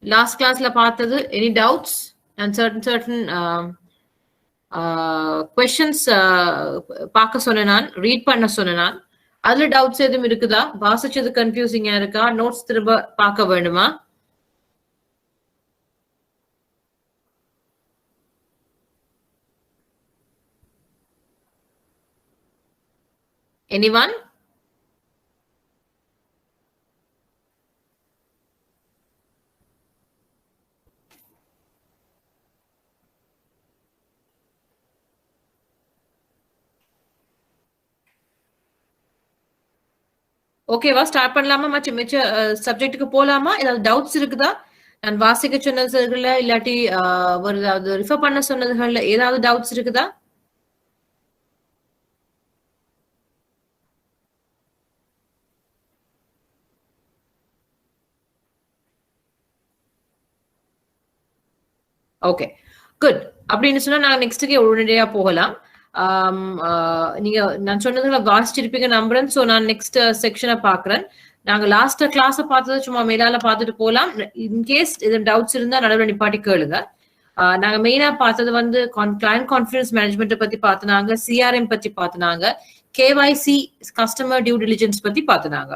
Last class la பார்த்தது any doubts and certain questions பார்க்க சொன்னேன் நான், ரீட் பண்ண சொன்னேன் நான். அதுல டவுட்ஸ் எதுவும் இருக்குதா? வாசிச்சது கன்ஃபியூசிங்கா இருக்கா? நோட்ஸ் திரும்ப பார்க்க வேண்டுமா? Anyone? ஓகேவா? ஸ்டார்ட் பண்ணலாமா? மிச்ச சப்ஜெக்ட்டுக்கு போலாமா? ஏதாவது டவுட்ஸ் இருக்குதா? நான் வாசிக்க சொன்னதுல இல்லாட்டி ஒரு ஏதாவது ரிஃபர் பண்ண சொன்னதுகள்ல ஏதாவது டவுட்ஸ் இருக்குதா? Okay, good. அப்படின்னு சொன்னா நாங்க நெக்ஸ்ட்டுக்கே உடனடியா போகலாம். நீங்க நான் சொன்னதுல வாசிச்சிருப்பீங்க நம்புறேன். சோ நான் நெக்ஸ்ட் செக்ஷனை பாக்குறேன். நாங்க லாஸ்ட் கிளாஸ் பார்த்தது சும்மா மேலால பார்த்துட்டு போலாம். இன்கேஸ் இது டவுட்ஸ் இருந்தா நடுவில் நிப்பாட்டி கேளுங்க. நாங்க மெயினா பார்த்தது வந்து கிளையன்ட் கான்ஃபிடன்ஸ் மேனேஜ்மெண்ட் பத்தி பார்த்துனாங்க, சிஆர்எம் பத்தி பார்த்துனாங்க, கேவைசி கஸ்டமர் டியூ டிலிஜென்ஸ் பத்தி பார்த்துனாங்க.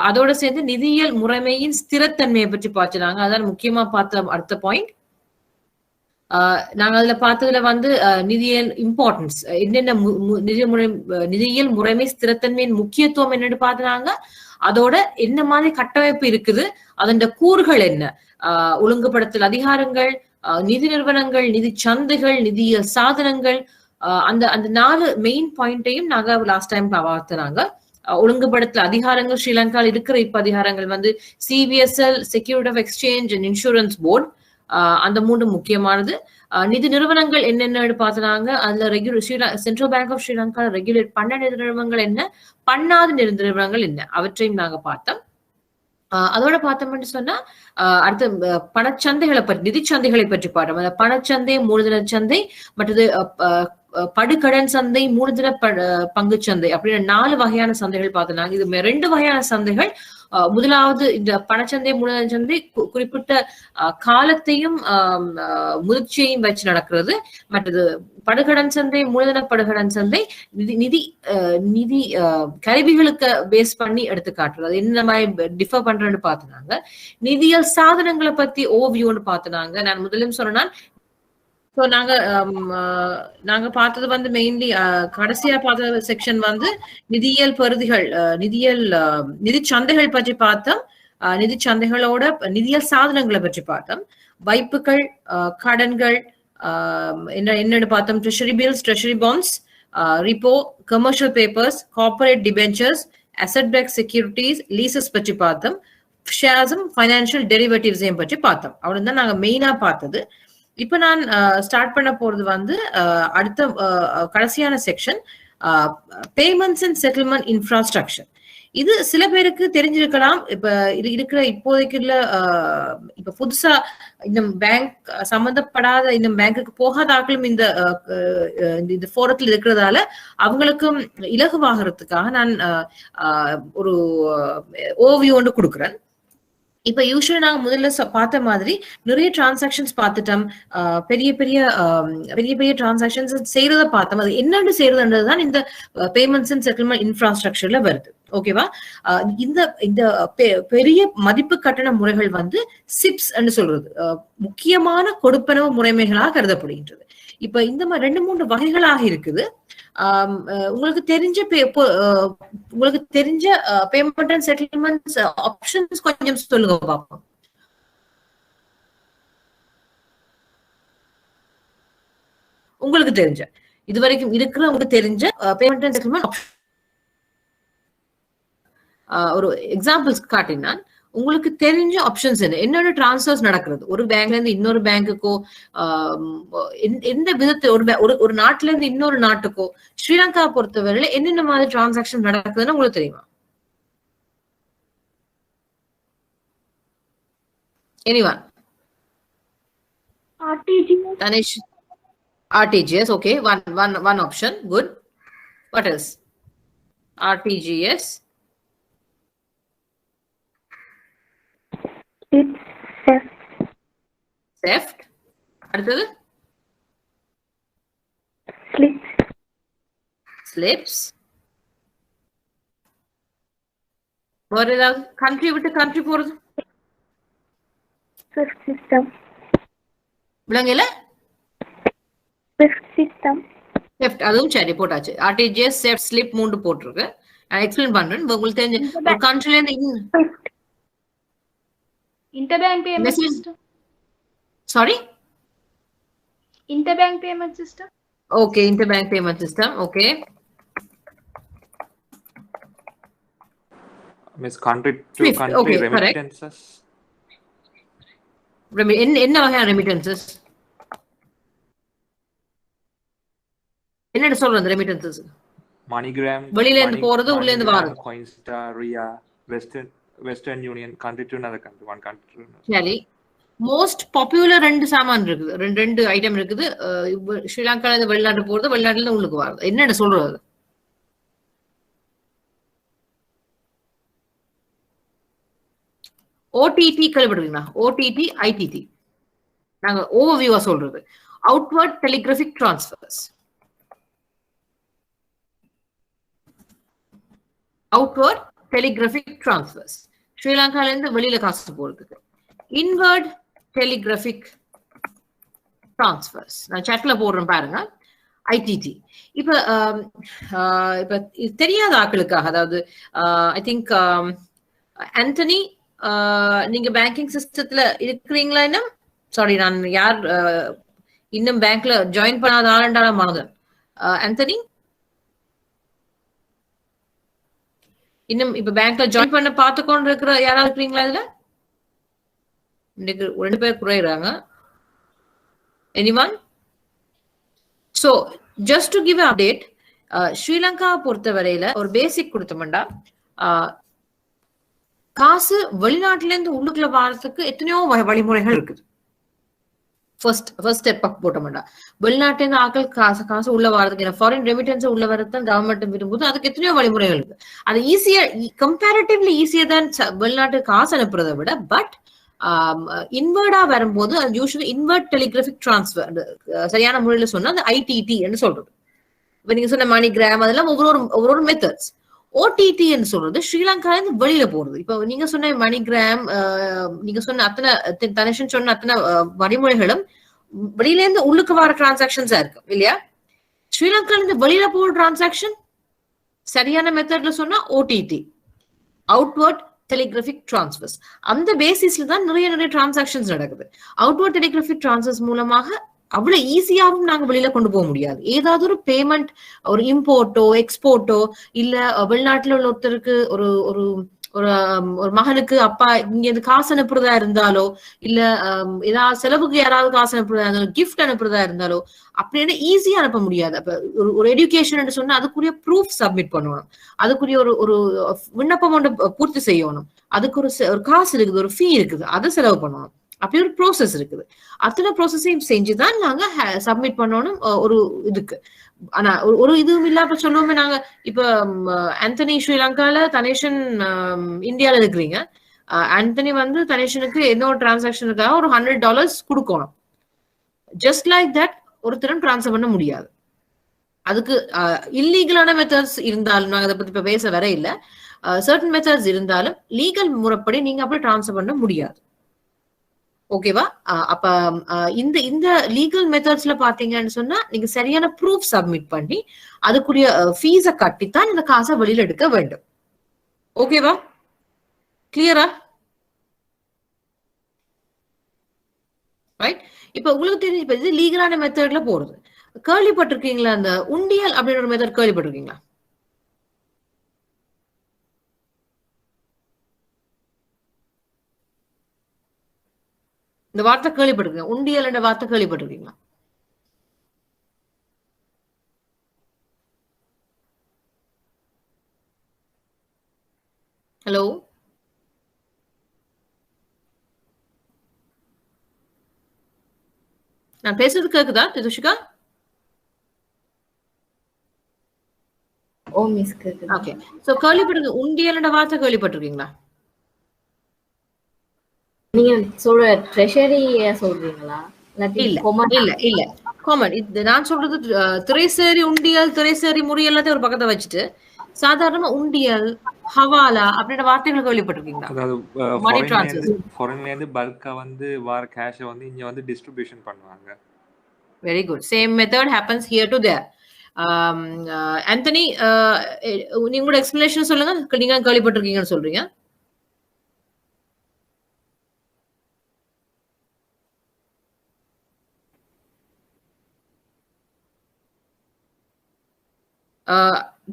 அதோட சேர்ந்து நிதியியல் முறைமையின் ஸ்திரத்தன்மையை பற்றி பார்த்துனாங்க. அதான் முக்கியமா பார்த்த அடுத்த பாயிண்ட். நாங்க அதுல பார்த்ததுல வந்து நிதியியல் இம்பார்ட்டன்ஸ் என்னென்ன நிதியியல் முறைமை ஸ்திரத்தன்மையின் முக்கியத்துவம் என்னன்னு பார்த்துனாங்க. அதோட என்ன மாதிரி கட்டமைப்பு இருக்குது, அதன் கூறுகள் என்ன, ஒழுங்குபடுத்தல் அதிகாரங்கள், நிதி நிறுவனங்கள், நிதி சந்தைகள், நிதியியல் சாதனங்கள், அந்த அந்த 4 மெயின் பாயிண்டையும் நாங்க லாஸ்ட் டைம் பார்த்துனாங்க. ஒழுங்குபடுத்தல் அதிகாரங்கள் ஸ்ரீலங்காவில் இருக்கிற இப்ப அதிகாரங்கள் வந்து CBSL, security of exchange and insurance board, அந்த 3 முக்கியமானது. நிதி நிறுவனங்கள் என்னென்ன பார்த்தனாங்க. அதுல central bank of Sri Lanka regulate பண்ண நிதி நிறுவனங்கள் என்ன, பண்ணாத நிதி நிறுவனங்கள் என்ன, அவற்றையும் நாங்க பார்த்தோம். அதோட பார்த்தோம்னு சொன்னா அடுத்த பணச்சந்தைகளை பற்றி, நிதி சந்தைகளை பற்றி பார்த்தோம். அந்த பணச்சந்தை, மூலதன சந்தை, மற்றது படுகடன் சந்தை, மூலதன பங்கு சந்தை அப்படின்னு 4 வகையான சந்தைகள் பார்த்தோம். இது 2 வகையான சந்தைகள். முதலாவது இந்த பணச்சந்தை, மூலதன சந்தை குறிப்பிட்ட காலத்தையும் முதிர்ச்சியையும் வச்சு நடக்கிறது. மற்றது படுகடன் சந்தை, மூலதன படுகடன் சந்தை நிதி நிதி கருவிகளுக்கு பேஸ் பண்ணி எடுத்து காட்டுறது. அது என்ன மாதிரி டிஃபர் பண்றேன்னு பார்த்துனாங்க. நிதியியல் சாதனங்களை பத்தி ஓவியோன்னு பார்த்துனாங்க. நான் முதலும் சொன்னா ஸோ நாங்க பார்த்தது வந்து மெயின்லி கடைசியா பார்த்த செக்ஷன் வந்து நிதியியல் பருதிகள், நிதி சந்தைகள் பற்றி பார்த்தோம். நிதி சந்தைகளோட நிதியியல் சாதனங்களை பற்றி பார்த்தோம். வைப்புகள், கடன்கள் என்னன்னு பார்த்தோம். Treasury bills, treasury bonds, repo, commercial papers, corporate debentures, asset backed securities, leases பற்றி பார்த்தோம். ஷேர்ஸும் ஃபைனான்சியல் டெரிவேட்டிவ்ஸையும் பற்றி பார்த்தோம். அவ்வளவுதான் நாங்க மெயினா பார்த்தது. இப்ப நான் ஸ்டார்ட் பண்ண போறது வந்து அடுத்த கடைசியான section, payments and settlement infrastructure. இது சில பேருக்கு தெரிஞ்சிருக்கலாம். இப்ப இருக்கிற இப்போதைக்கு இப்ப புதுசா இந்த பேங்க் சம்பந்தப்படாத, இந்த பேங்குக்கு போகாத ஆக்களும் இந்த போரத்தில் இருக்கிறதால அவங்களுக்கும் இலகுவாகிறதுக்காக நான் ஒரு ஓவியம் ஒன்று கொடுக்குறேன். இப்ப யூஸ்வலி நாங்க முதல்ல பார்த்த மாதிரி நிறைய டிரான்சாக்சன்ஸ் பார்த்துட்டோம். பெரிய பெரிய டிரான்சாக்சன்ஸ் செய்யறத பார்த்தோம். அது என்னன்னு செய்யறதுன்றதுதான் இந்த பேமெண்ட்ஸ் அண்ட் செட்டில்மெண்ட் இன்ஃப்ராஸ்ட்ரக்சர்ல வருது. ஓகேவா? இந்த பெரிய மதிப்பு கட்டண முறைகள் வந்து சிப்ஸ் சொல்றது முக்கியமான கொடுப்பனவு முறைமைகளாக கருதப்படுகின்றது. இப்ப இந்த மாதிரி 2-3 வகைகளாக இருக்குது. உங்களுக்கு தெரிஞ்ச பேமெண்ட் அண்ட் செட்டில்மெண்ட்ஸ் ஆப்ஷன்ஸ் கொஞ்சம் சொல்லுங்க பாப்போம். உங்களுக்கு தெரிஞ்ச இதுவரைக்கும் இருக்கிற உங்களுக்கு தெரிஞ்ச பேமெண்ட் அண்ட் செட்டில்மெண்ட் ஒரு எக்ஸாம்பிள்ஸ் காட்டினான். உங்களுக்கு தெரிஞ்ச ஆப்ஷன்ஸ் என்னென்ன டிரான்ஸ்ஃபர்ஸ் நடக்கிறது ஒரு பேங்க்ல இருந்து இன்னொரு பேங்குக்கோ, எந்த விதத்தை ஒரு நாட்டுல இருந்து இன்னொரு நாட்டுக்கோ, ஸ்ரீலங்கா பொறுத்தவரையில என்னென்ன மாதிரி டிரான்சாக்சன் நடக்குதுன்னு உங்களுக்கு தெரியுமா? Anyone? Tanish? RTGS, okay. One option. Good. What else? RTGS. It's theft. அடுத்தது ஸ்லிப்ஸ். வேற ஏதாவது கண்ட்ரி விட்டு கண்ட்ரி போறது? விலங்குல செஃப்ட் அதுவும் சரி போட்டாச்சு. ஆர்டிஜிஎஸ் செஃப்ட் ஸ்லிப் 3 போட்டிருக்கு. நான் எக்ஸ்பிளைன் பண்றேன். உங்களுக்கு தெரிஞ்ச ஒரு கண்ட்ரில இருந்து interbank payment system. Sorry, interbank payment system. Okay, interbank payment system. Okay miss, country to country remittances. என்ன வகையான ரெமிட்டன்சஸ்? என்ன சொல்றது ரெமிட்டன்சஸ்? MoneyGram, வெளியில இருந்து போறது, உள்ள இருந்து வர்றது. Coinstar, Ria, Western Union, country to another country, one country to another. சரி, மோஸ்ட் பாப்புலர் ரெண்டு சாமான் இருக்குது, ரெண்டு ஐட்டம் இருக்குது. ஸ்ரீலங்கால இருந்து வெளிநாட்டு போறது, வெளிநாட்டுல இருந்து உள்ளுக்கு வர்றது. என்னன்னு சொல்றது? ஓடிடி கேள்விப்பட்டிருக்கீங்களா? OTT, IDD. நாங்க ஓவர்வியூவா சொல்றது outward telegraphic transfers. Outward telegraphic transfers ஸ்ரீலங்கால இருந்து வெளியில காசு போறதுக்கு. இன்வர்ட் டெலிகிராஃபிக் டிரான்ஸ்ஃபர்ஸ் நான் சாட்ல போடுறேன் பாருங்க, ஐடிடி. இப்ப இப்ப தெரியாத ஆட்களுக்காக, அதாவது ஐ திங்க் ஆண்டனி, நீங்க பேங்கிங் சிஸ்டத்துல இருக்கிறீங்களா? இன்னும் சாரி, நான் யார் இன்னும் பேங்க்ல ஜாயின் பண்ணாத ஆளுண்டான மனதன். ஆண்டனி இன்னும் இப்ப பேங்க்ல ஜாயின் பண்ண பார்த்துக்கொண்டு இருக்கிற யாராவது இருக்கிறீங்களா? இதுல இன்னைக்கு 2 பேர் குறையிறாங்க. Anyone? So just to give update, Sri Lanka பொறுத்த வரையில ஒரு பேசிக் கொடுத்தோம்டா, காசு வெளிநாட்டுல இருந்து உள்ளுக்குள்ள வாரத்துக்கு எத்தனையோ வழிமுறைகள் இருக்குது. ஃபர்ஸ்ட் ஸ்டெப் போட்டோம்டா, வெளிநாட்டுல இருந்து ஆக்கள் காசு உள்ள வாரதுக்கு, ஃபாரின் ரெமிட்டன்ஸ் உள்ள வரதான் கவர்மெண்ட் விரும்புது. அதுக்கு எத்தனையோ வழிமுறைகள் இருக்கு. அது ஈஸியா, கம்பேரிட்டிவ்லி ஈஸியா தான் வெளிநாட்டு காசு அனுப்புறதை விட. பட் இன்வர்டா வரும்போது அது யூஸ்வலி இன்வர்ட் டெலிகிராஃபிக் டிரான்ஸ்ஃபர், சரியான முறையில சொன்னா அது ஐடிடி என்று சொல்றது. இப்ப நீங்க சொன்ன MoneyGram அதெல்லாம் ஒவ்வொரு மெத்தட்ஸ். ஓடிடி என்று சொல்றது ஸ்ரீலங்கால இருந்து வெளியில போறது. இப்ப நீங்க சொன்ன MoneyGram, நீங்க சொன்ன அத்தனை தனேஷன் சொன்ன அத்தனை வழிமுறைகளும் வெளியில இருந்து உள்ளுக்கு வர டிரான்சாக்ஷன்ஸா இருக்கு இல்லையா? ஸ்ரீலங்கால இருந்து வெளியில போற டிரான்சாக்ஷன் சரியான மெத்தட்ல சொன்னா ஓடிடி, அவுட்வர்ட் டெலிகிராஃபிக் டிரான்ஸ்ஃபர்ஸ். அந்த பேசிஸ்ல தான் நிறைய டிரான்சாக்ஷன்ஸ் நடக்குது. அவுட்வர்ட் டெலிகிராஃபிக் டிரான்ஸ்ஃபர்ஸ் மூலமாக அவ்வளவு ஈஸியாவும் நாங்க வெளியில கொண்டு போக முடியாது. ஏதாவது ஒரு பேமெண்ட், ஒரு இம்போர்ட்டோ எக்ஸ்போர்ட்டோ, இல்ல வெளிநாட்டுல உள்ள ஒருத்தருக்கு ஒரு ஒரு ஒரு மகனுக்கு அப்பா இங்க இருந்து காசு அனுப்புறதா இருந்தாலோ, இல்ல ஏதாவது செலவுக்கு யாராவது காசு அனுப்புறதா இருந்தாலும், கிஃப்ட் அனுப்புறதா இருந்தாலோ, அப்படின்னு ஈஸியா அனுப்ப முடியாது. அப்ப ஒரு எஜுகேஷன் சொன்னா அதுக்குரிய ப்ரூஃப் சப்மிட் பண்ணணும், அதுக்குரிய ஒரு விண்ணப்பம் ஒன்று பூர்த்தி செய்யணும், அதுக்கு ஒரு காசு இருக்குது, ஒரு ஃபீ இருக்குது, அதை செலவு பண்ணணும். அப்படி ஒரு ப்ரோசஸ் இருக்குது. அத்தனை ப்ரோசஸையும் செஞ்சுதான் நாங்க சப்மிட் பண்ணணும் ஒரு இதுக்கு. ஆனா ஒரு இதுவும் இல்லாம சொல்லுவோமே, நாங்க இப்ப ஆண்டனி ஸ்ரீலங்கால, தனேஷன் இந்தியால இருக்கிறீங்க. ஆண்டனி வந்து தனேஷனுக்கு எந்த ஒரு டிரான்சாக்ஷனுக்காக ஒரு $100 கொடுக்கணும். ஜஸ்ட் லைக் தட் ஒருத்தரும் டிரான்ஸ்ஃபர் பண்ண முடியாது. அதுக்கு இல்லீகலான மெத்தட்ஸ் இருந்தாலும், நாங்க அதை பத்தி இப்ப பேச வர இல்ல, சர்டன் மெத்தட்ஸ் இருந்தாலும் லீகல் முறைப்படி நீங்க அப்படி டிரான்ஸ்ஃபர் பண்ண முடியாது. ஓகேவா? அப்ப இந்த லீகல் மெத்தட்ஸ்ல பாத்தீங்கன்னு சொன்னா நீங்க சரியான ப்ரூஃப் சப்மிட் பண்ணி அதுக்குரிய ஃபீஸை கட்டித்தான் இந்த காசை வெளியில எடுக்க வேண்டும். ஓகேவா? கிளியரா? ரைட். இப்ப உங்களுக்கு தெரிஞ்சு இப்ப இது லீகலான மெத்தட்ல போறது. கேள்விப்பட்டிருக்கீங்களா அந்த உண்டியல் அப்படின்னு ஒரு மெத்தட் கேள்விப்பட்டிருக்கீங்களா? இந்த வார்த்தை கேள்விப்பட்டிருக்கீங்க? உண்டியல் என்ற வார்த்தை கேள்விப்பட்டிருக்கீங்களா? ஹலோ, நான் பேசுறது கேக்குதா திதுஷிகா? ஓ மிஸ் கேக்குது. ஓகே. சோ கேள்விப்பட்டிருக்கீங்க, உண்டியல் என்ற வார்த்தை கேள்விப்பட்டிருக்கீங்களா? நீங்க சொல்ற ட்ரெஷரி சொல்றீங்களா? இல்ல காமன். இது நான் சொல்றது திரைசேரி உண்டியல், திரைசேரி முறி எல்லாத்தையும் ஒரு பக்கத்தை வச்சுட்டு சாதாரணமா உண்டியல், ஹவாலா அப்படின்ற வார்த்தைகள் கேள்விப்பட்டிருக்கீங்களா? அதாவது மணி டிரான்ஸ்ஃபர். ஃபாரின்ல இருந்து பல்கா வந்து வார கேஷை வந்து இங்க வந்து டிஸ்ட்ரிபியூஷன் பண்ணுவாங்க. Very good. Same method happens here to there. Anthony, நீங்களோட எக்ஸ்பிளனேஷன் சொல்லுங்க. நீங்க கேள்விப்பட்டிருக்கீங்கன்னு சொல்றீங்க.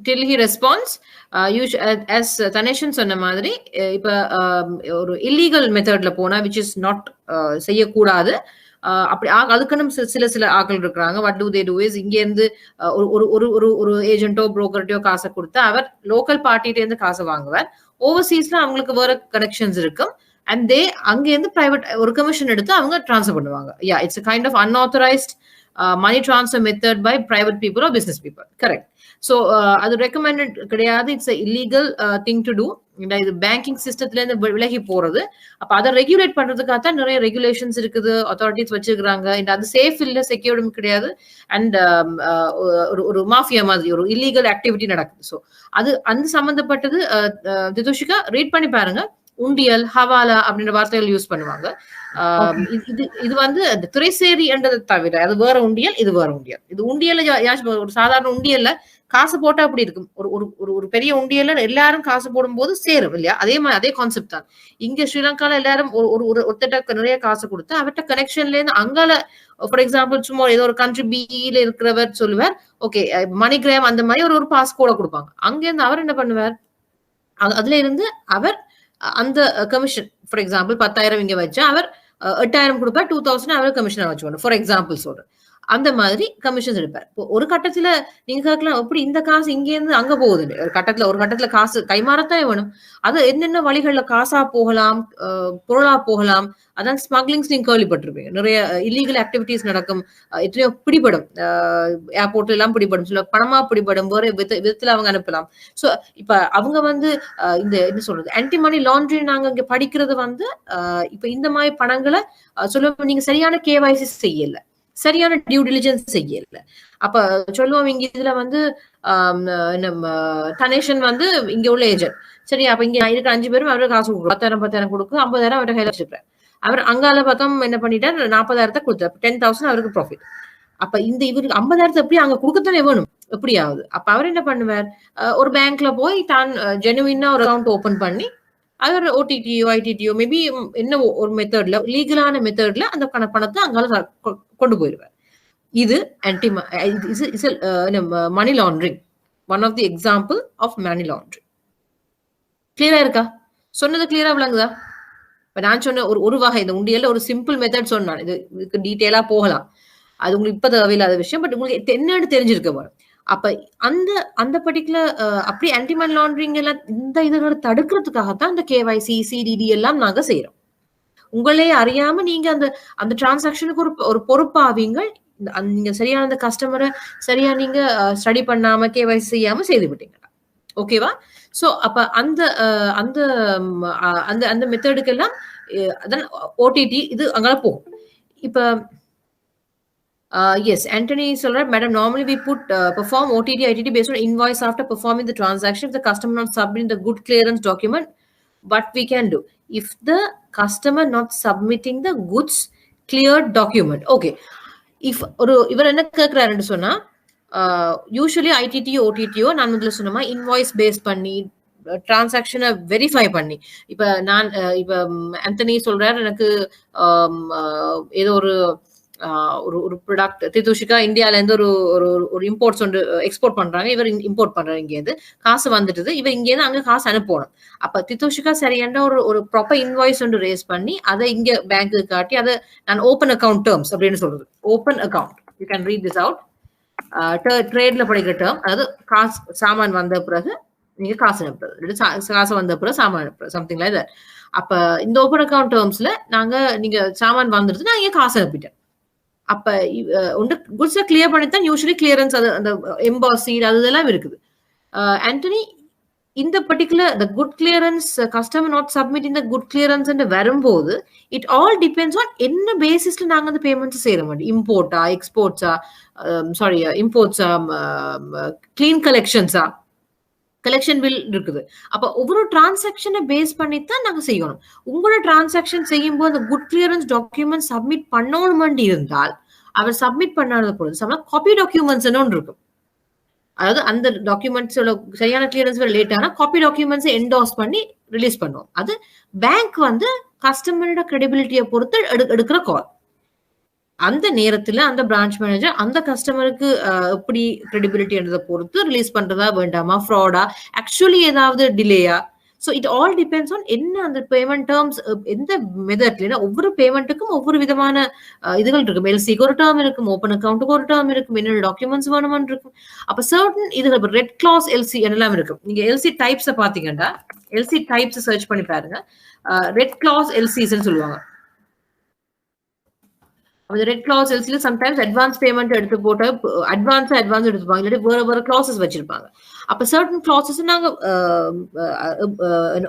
till he responds, as Taneshan சொன்ன மாதிரி இப்ப ஒரு இல்லீகல் மெத்தட்ல போனா which is not செய்யக்கூடாது. அப்படி அதுக்குன்னு சில ஆட்கள் இருக்கிறாங்க. what do they do is இங்க இருந்து ஒரு ஏஜென்ட்டோ புரோக்கர்ட்டோ காசை கொடுத்து அவர் லோக்கல் பார்ட்டிட்ட இருந்து காசை வாங்குவார். ஓவர்சீஸ்ல அவங்களுக்கு வேற கனெக்ஷன்ஸ் இருக்கும். அண்ட் தே அங்க இருந்து பிரைவேட் ஒரு கமிஷன் எடுத்து அவங்க டிரான்ஸ்ஃபர் பண்ணுவாங்க. Yeah, it's kind of unauthorised money transfer method by private people or business people. Correct. So அது ரெக்கமெண்டட் கிடையாது. It's illegal thing to do. இது பேங்கிங் சிஸ்டத்துல இருந்து விலகி போறது. அப்ப அதை ரெகுலேட் பண்றதுக்காகத்தான் நிறைய ரெகுலேஷன்ஸ் இருக்குது, அத்தாரிட்டிஸ் வச்சிருக்காங்க. அது சேஃப் இல்ல, செக்யூர்டும் கிடையாது. அண்ட் ஒரு மாஃபியா மாதிரி ஒரு இல்லீகல் ஆக்டிவிட்டி நடக்குது. ஸோ அது அந்த சம்பந்தப்பட்டது திதுஷிகா ரீட் பண்ணி பாருங்க. உண்டியல், ஹவாலா அப்படின்ற வார்த்தைகள் யூஸ் பண்ணுவாங்க. இது வந்து திரைசேரி என்றதை தவிர அது வேற உண்டியல், இது வேற உண்டியல். இது உண்டியல்ல ஒரு சாதாரண உண்டியல்ல காசு போட்டா அப்படி இருக்கும். ஒரு பெரிய உண்டியல்ல எல்லாரும் காசு போடும்போது சேரும் இல்லையா? அதே மாதிரி அதே கான்செப்ட் தான் இங்க ஸ்ரீலங்கால. எல்லாரும் ஒருத்தட்ட நிறைய காசு கொடுத்து அவர்கிட்ட கனெக்ஷன்ல இருந்து அங்கால, ஃபார் எக்ஸாம்பிள் சும்மா ஏதோ ஒரு கண்ட்ரி பில இருக்கிறவர் சொல்லுவார், ஓகே மணிகிராம் அந்த மாதிரி ஒரு பாஸ்கோட கொடுப்பாங்க. அங்க இருந்து அவர் என்ன பண்ணுவார், அதுல இருந்து அவர் அந்த கமிஷன், ஃபார் எக்ஸாம்பிள் 10,000 இங்க வச்சா அவர் 8,000 கொடுப்பார், 2,000 அவர் கமிஷன் வச்சுக்கணும், ஃபார் எக்ஸாம்பிள் சொல்றேன். அந்த மாதிரி கமிஷன்ஸ் எடுப்பார். ஒரு கட்டத்துல நீங்க கேட்கலாம், எப்படி இந்த காசு இங்க இருந்து அங்க போகுது? ஒரு கட்டத்துல காசு கைமாறத்தான் வேணும். அது என்னென்ன வழிகள்ல காசா போகலாம், பொருளா போகலாம். அதான் ஸ்மக்லிங்ஸ் நீங்க கேள்விப்பட்டிருப்பீங்க. நிறைய இல்லீகல் ஆக்டிவிட்டிஸ் நடக்கும். எத்தனையோ பிடிபடும், ஏர்போர்ட்ல எல்லாம் பிடிபடும், சில பணமா பிடிபடும், வேற விதத்துல அவங்க அனுப்பலாம். சோ இப்ப அவங்க வந்து இந்த என்ன சொல்றது, ஆன்டி மணி லாண்ட்ரி நாங்க இங்க படிக்கிறது வந்து இப்ப இந்த மாதிரி பணங்களை சொல்லுவோம், நீங்க சரியான கேவைசி செய்யல, சரியான டியூ டிலிஜென்ஸ் செய்யல. அப்ப சொல்லுவோம் இங்க இதுல வந்து நம்ம தனேஷன் வந்து இங்க உள்ள ஏஜென்ட், சரி அப்ப இங்க இருக்க 5 பேரும் அவருக்கு காசு கொடுக்கும், 10,000 கொடுக்கு, 50,000 அவர்கிட்ட கையில வச்சிருக்காரு. அவர் அங்கால பக்கம் என்ன பண்ணிட்டார், 40,000 கொடுத்தார், 10,000 அவருக்கு ப்ராஃபிட். அப்ப இந்த இவருக்கு 50,000 எப்படி அங்க கொடுக்கத்தானே வேணும் எப்படியாவது. அப்ப அவர் என்ன பண்ணுவார், ஒரு பேங்க்ல போய் தான் ஜெனுவினா ஒரு அக்கௌண்ட் ஓபன் பண்ணி அது ஒரு ஓடிடியோ ஐடிடியோ மேபி என்ன ஒரு மெத்தட்ல, லீகலான மெத்தட்ல அந்த பணத்தை அங்கால கொண்டு போயிடுவார். இது money laundering, one of the example of money laundering. கிளியரா இருக்கா? சொன்னது கிளியரா விளங்குதா? இப்ப நான் சொன்ன ஒரு வகை, இந்த உண்டியல்ல ஒரு சிம்பிள் மெத்தட் சொன்னான். இதுக்கு டீட்டெயிலா போகலாம், அது உங்களுக்கு இப்ப தேவையில்லாத விஷயம். பட் உங்களுக்கு என்னன்னு தெரிஞ்சிருக்க வேணும். அப்ப அந்த பர்டிகுலர் அப்படி ஆன்டி மணி லாண்ட்ரிங் எல்லாம் இந்த இதுகளை தடுக்கிறதுக்காகத்தான் இந்த கேவைசி சிடிடி எல்லாம் நாங்க செய்யறோம். உங்களே அறியாம நீங்க அந்த டிரான்சாக்ஷனுக்கு ஒரு பொறுப்பாவீங்க. நீங்க சரியான அந்த கஸ்டமரை சரியா நீங்க ஸ்டடி பண்ணாம கேவைசி செய்யாம செய்து விட்டீங்க. ஓகேவா? சோ அப்ப அந்த அந்த அந்த அந்த மெத்தடுக்கெல்லாம் அதான் ஓடிடி இது அங்கே போகும். இப்ப yes, Anthony சொல்ற, madam, normally we put perform OTT ITT based on invoice after performing the transaction. If the customer not submitting the good clearance document, what we can do? If the customer not submitting the goods cleared document, okay. If இவர் என்ன கேட்கிறாருன்னு சொன்னா, usually ஐடிடியோ ஓடிடியோ நான் முதல்ல சொன்னமா invoice base பண்ணி டிரான்சாக்ஷனை verify பண்ணி, இப்ப நான் இப்ப ஆந்தனி சொல்றாரு எனக்கு ஏதோ ஒரு ப்ராடக்ட் திதுஷிகா இந்தியால இருந்து ஒரு இம்போர்ட்ஸ் ஒன்று எக்ஸ்போர்ட் பண்றாங்க, இவர் இம்போர்ட் பண்றாரு, இங்க இருந்து காசு வந்துட்டு இவர் இங்க இருந்து அங்க காசு அனுப்பணும். அப்ப திதுஷிகா சரியான ஒரு ப்ராப்பர் இன்வாய்ஸ் ஒன்று ரேஸ் பண்ணி அதை இங்க பேங்க்கு காட்டி அதை நான் ஓப்பன் அக்கௌண்ட் டேர்ம்ஸ் அப்படின்னு சொல்றது. Open account, you can read this out. ட்ரேட்ல படிக்கிற டேர்ம், அதாவது காசு சாமான் வந்த பிறகு நீங்க காசு அனுப்புறது, காசு வந்த பிறகு சாமான் அனுப்புறது, சம்திங் லைக் தட். அப்ப இந்த ஓப்பன் அக்கௌண்ட் டேர்ம்ஸ்ல நீங்க சாமான் வந்துருது, நான் இங்க காசு அனுப்பிட்டேன். அப்ப குட்ஸை கிளியர் பண்ணித்தான் யூஸ்வலி கிளியரன்ஸ், அது அந்த எம்பாஸ் சீட் அது இதெல்லாம் இருக்குது. ஆண்டனி இந்த particular the good clearance customer not submitting the good clearance and வரும்போது it all depends on என்ன பேசிஸ்ல நாங்க அந்த பேமெண்ட்ஸ் செய்யற மாதிரி இம்போர்ட்டா எக்ஸ்போர்ட்ஸா சாரி இம்போர்ட்ஸா கிளீன் கலெக்ஷன்ஸா கலெக்ஷன் பில் இருக்குது. அப்ப ஒவ்வொரு டிரான்சாக்ஷனை பேஸ் பண்ணி தான் நாங்க செய்யணும். உங்களோட டிரான்சாக்ஷன் செய்யும் போது அந்த குட் கிளியரன்ஸ் டாக்குமெண்ட் சப்மிட் பண்ணணும் இருந்தால் அவர் சப்மிட் பண்ணாத பொழுது காப்பி டாக்குமெண்ட்ஸ் ஒன்று இருக்கும். அதாவது அந்த டாக்குமெண்ட்ஸோட சரியான கிளியரன்ஸ் லேட் ஆனா காப்பி டாக்குமெண்ட்ஸ் என்டாஸ் பண்ணி ரிலீஸ் பண்ணுவோம். அது பேங்க் வந்து கஸ்டமரோட கிரெடிபிலிட்டியை பொறுத்து எடுக்கிற கால். அந்த நேரத்துல அந்த பிரான்ச் மேனேஜர் அந்த கஸ்டமருக்கு எப்படி கிரெடிபிலிட்டின்றதை பொறுத்து ரிலீஸ் பண்றதா வேண்டாமா, ஃப்ராடா, ஆக்சுவலி ஏதாவது டிலேயா. So it all depends on என்ன அந்த பேமெண்ட் டேர்ம்ஸ் எந்த மெத்தட்ல. ஒவ்வொரு பேமெண்ட்டுக்கும் ஒவ்வொரு விதமான இதுகள் இருக்கும். எல்சிக்கு ஒரு டேர்ம் இருக்கும், ஓப்பன் அக்கௌண்ட்டுக்கு ஒரு டேர்ம் இருக்கும், என்னென்ன டாக்குமெண்ட்ஸ் வேணுமான்னு இருக்கும். அப்ப சர்டன் இதுல ரெட் கிளாஸ் எல்சி என்னெல்லாம் இருக்கும். நீங்க எல்சி டைப்ஸை பாத்தீங்கன்னா எல்சி டைப்ஸ் சர்ச் பண்ணி பாருங்க. ரெட் கிளாஸ் எல்சிஸ்ன்னு சொல்லுவாங்க. அந்த ரெட் கிளாஸ் எல்சில சம்டைம்ஸ் அட்வான்ஸ் பேமெண்ட் எடுத்து போட்டு அட்வான்ஸ் எடுத்துப்பாங்க, இல்லாட்டி வேற கிளாஸஸ் வச்சிருப்பாங்க. அப்ப சர்டன் கிளாஸஸ் நாங்க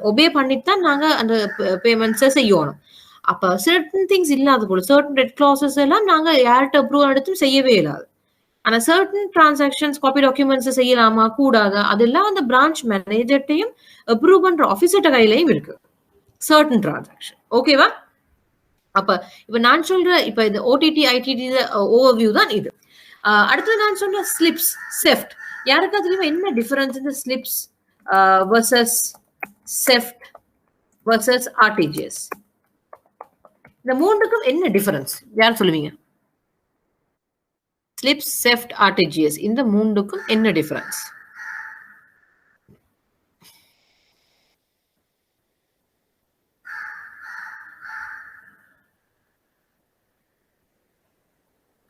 ஒபே பண்ணிட்டு தான் நாங்க அந்த பேமெண்ட்ஸை செய்யணும். அப்ப சர்டன் திங்ஸ் இல்லாத போல சர்டன் ரெட் கிளாஸஸ் எல்லாம் நாங்க யார்கிட்ட அப்ரூவ் எடுத்தும் செய்யவே இல்லாது. ஆனா சர்டன் டிரான்சாக்ஷன்ஸ் காப்பி டாக்குமெண்ட்ஸ் செய்யலாமா கூடாதா அதெல்லாம் அந்த பிரான்ச் மேனேஜர்ட்டையும் அப்ரூவ் பண்ற ஆஃபீஸர்ட்ட கையிலையும் இருக்கு சர்டன் டிரான்சாக்ஷன். ஓகேவா? அப்ப இப்ப நான் சொல்ற இப்ப இந்த ஓடிடி ஐடிடி ஓவர்வியூ தான் இது. அடுத்து நான் சொல்ற ஸ்லிப்ஸ் செஃப்ட். யாருக்கா தெரியுமா என்ன டிஃபரன்ஸ் இந்த slips versus theft versus RTGS? இந்த மூணுக்கும் என்ன டிஃபரன்ஸ் யார் சொல்லுவீங்க? ஸ்லிப்ஸ், செஃப்ட், ஆர்டிஜிஎஸ் இந்த மூணுக்கும் என்ன டிஃபரன்ஸ்?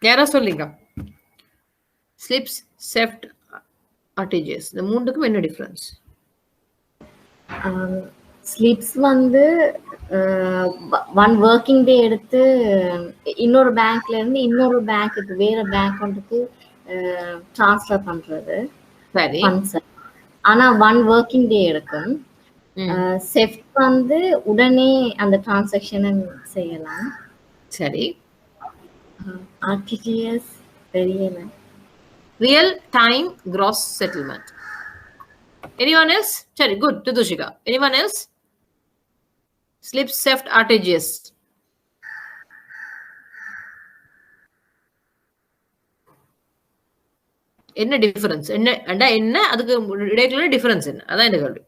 யாரா சொல்லுங்க. ஸ்லிப்ஸ், செஃப்ட், ஆர்டிஜிஎஸ் இந்த மூணுக்கும் என்ன டிஃபரன்ஸ்? ஸ்லிப்ஸ் வந்து ஒன் ஒர்க்கிங் டே எடுத்து இன்னொரு பேங்க்ல இருந்து இன்னொரு பேங்க்குக்கு வேற பேங்க் அக்கௌண்ட்டுக்கு ட்ரான்ஸ்ஃபர் பண்றது. சரி. ஆனா ஒன் ஒர்க்கிங் டே எடுக்கும். செஃப்ட் வந்து உடனே அந்த டிரான்சாக்ஷனை செய்யலாம். சரி. RTGS தெரியல. Real time gross settlement. Anyone else? Sorry, good. Tudushika. Anyone else? Slips, SEFT, RTGS. என்ன டிஃபரன்ஸ்? என்ன அதுக்கு இடையில டிஃபரன்ஸ் என்ன? அதான் இந்த கேள்வி.